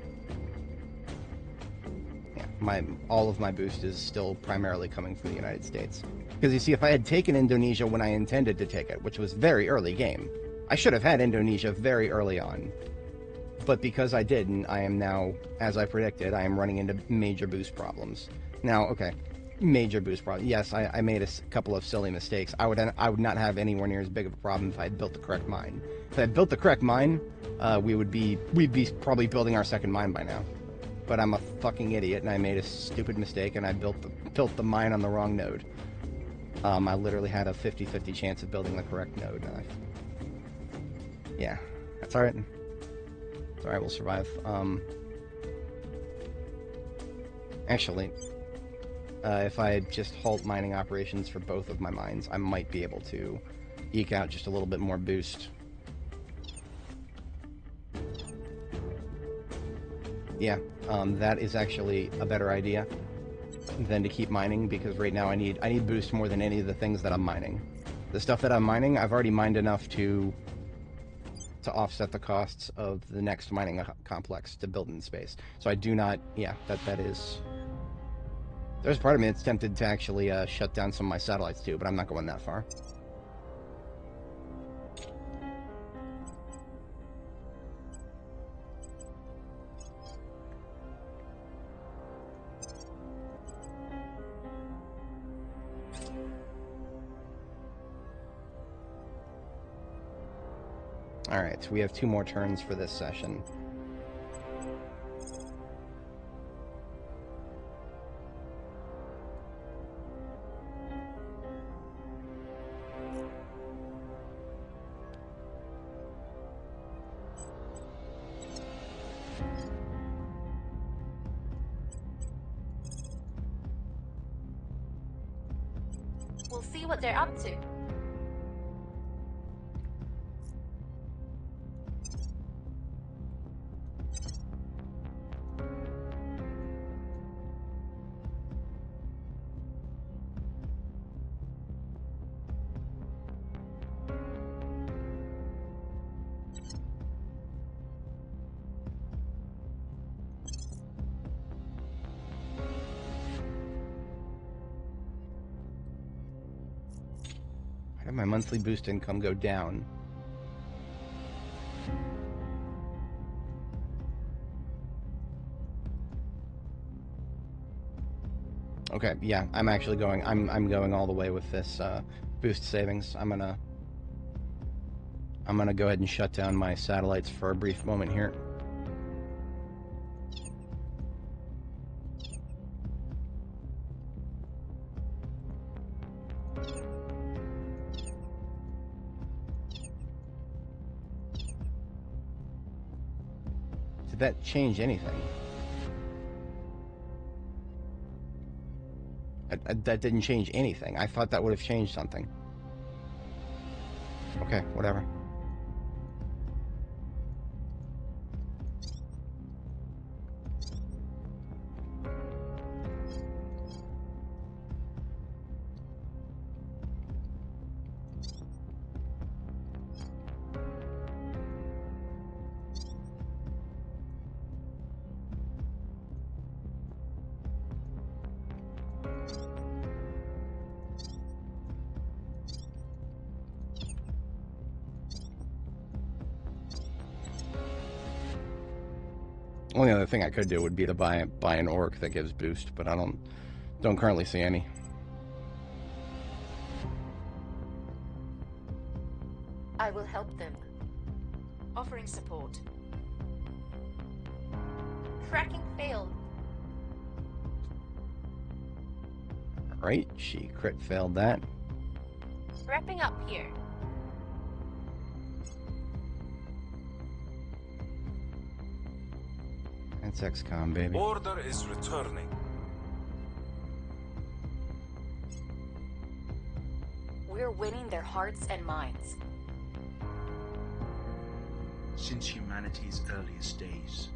Yeah, all of my boost is still primarily coming from the United States. Because you see, if I had taken Indonesia when I intended to take it, which was very early game, I should have had Indonesia very early on. But because I didn't, I am now, as I predicted, I am running into major boost problems. Now, okay. Major boost problem. Yes, I made a couple of silly mistakes. I would not have anywhere near as big of a problem if I had built the correct mine. If I had built the correct mine, we'd be probably building our second mine by now. But I'm a fucking idiot, and I made a stupid mistake, and I built the mine on the wrong node. I literally had a 50-50 chance of building the correct node. Yeah, that's all right. It's all right. We'll survive. Actually. If I just halt mining operations for both of my mines, I might be able to eke out just a little bit more boost. Yeah, that is actually a better idea than to keep mining, because right now I need boost more than any of the things that I'm mining. The stuff that I'm mining, I've already mined enough to offset the costs of the next mining complex to build in space. So I do not, yeah, that is... There's part of me that's tempted to actually shut down some of my satellites too, but I'm not going that far. Alright, so we have 2 more turns for this session. We'll see what they're up to. my monthly boost income go down? Okay, yeah, I'm actually going. I'm going all the way with this boost savings. I'm gonna go ahead and shut down my satellites for a brief moment here. Did that change anything? That didn't change anything. I thought that would have changed something. Okay, whatever. Only other thing I could do would be to buy an orc that gives boost, but I don't currently see any. I will help them. Offering support. Tracking failed. Right, she crit failed that. Wrapping up here. That's XCOM, baby. Order is returning. We're winning their hearts and minds. Since humanity's earliest days.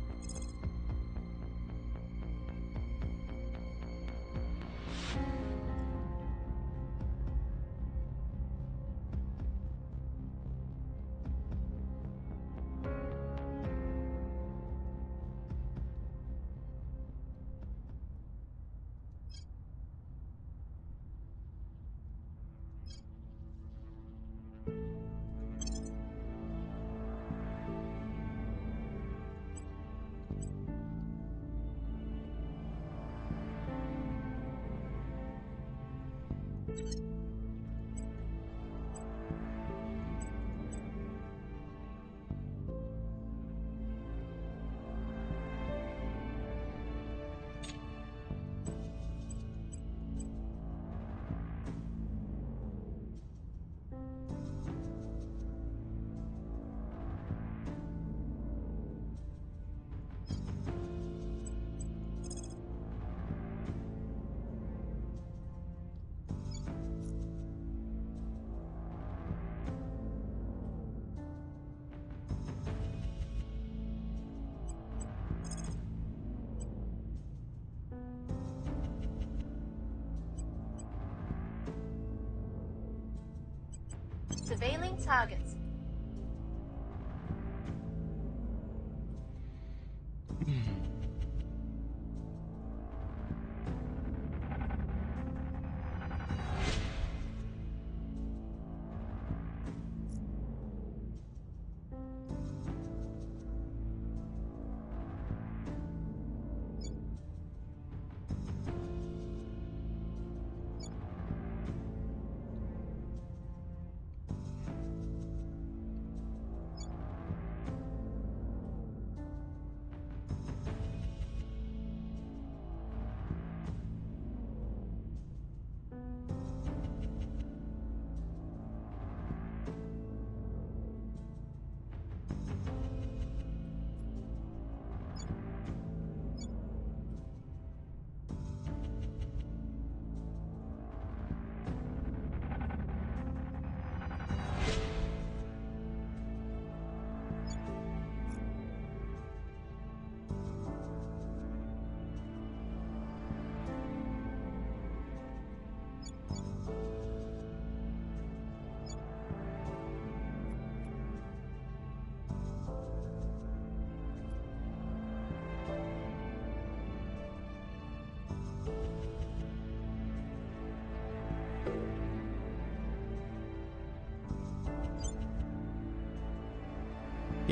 Surveilling targets.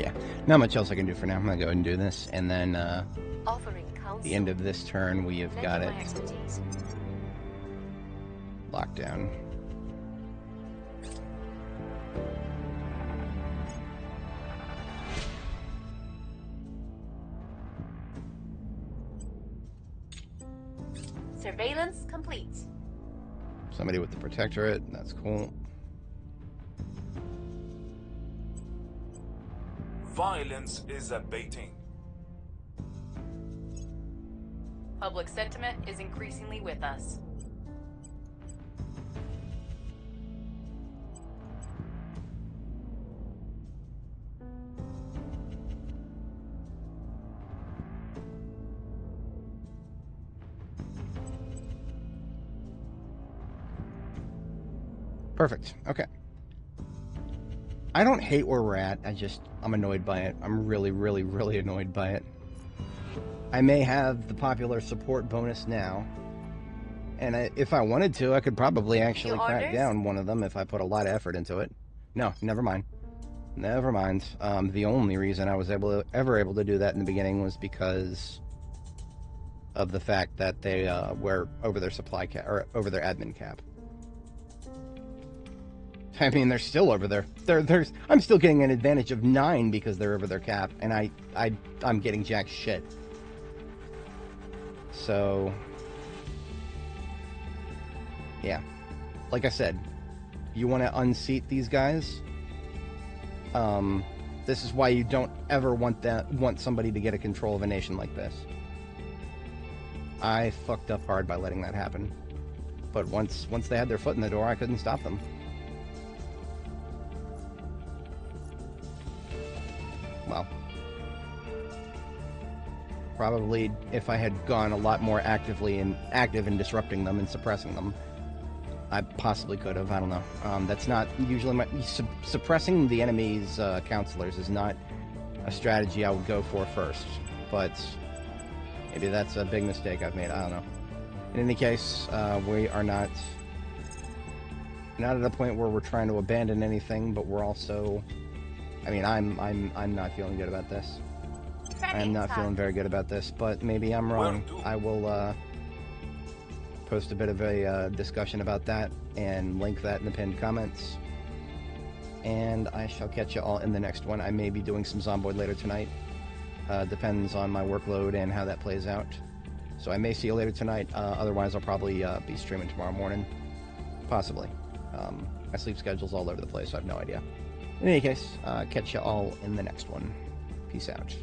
Yeah, not much else I can do for now. I'm gonna go ahead and do this, and then Offering counsel. the end of this turn, we have got it My expertise. locked down. Surveillance complete. Somebody with the protectorate, that's cool. Violence is abating. Public sentiment is increasingly with us. Perfect. Okay. I don't hate where we're at. I'm annoyed by it. I'm really, really, really annoyed by it. I may have the popular support bonus now. And if I wanted to, I could probably actually crack down one of them if I put a lot of effort into it. No, never mind. Never mind. The only reason I was ever able to do that in the beginning was because of the fact that they were over their supply cap, or over their admin cap. I mean, they're still over there. I'm still getting an advantage of 9 because they're over their cap, and I'm getting jack shit. So, yeah. Like I said, you want to unseat these guys. This is why you don't ever want somebody to get a control of a nation like this. I fucked up hard by letting that happen. But once they had their foot in the door, I couldn't stop them. Well, probably if I had gone a lot more active in disrupting them and suppressing them, I possibly could have. I don't know. That's not usually my suppressing the enemy's counselors is not a strategy I would go for first. But maybe that's a big mistake I've made. I don't know. In any case, we are not at a point where we're trying to abandon anything, but we're also. I mean, I'm not feeling good about this. I'm not feeling very good about this, but maybe I'm wrong. I will post a bit of a discussion about that and link that in the pinned comments. And I shall catch you all in the next one. I may be doing some Zomboid later tonight. Depends on my workload and how that plays out. So I may see you later tonight. Otherwise, I'll probably be streaming tomorrow morning. Possibly. My sleep schedule's all over the place, so I have no idea. In any case, catch you all in the next one. Peace out.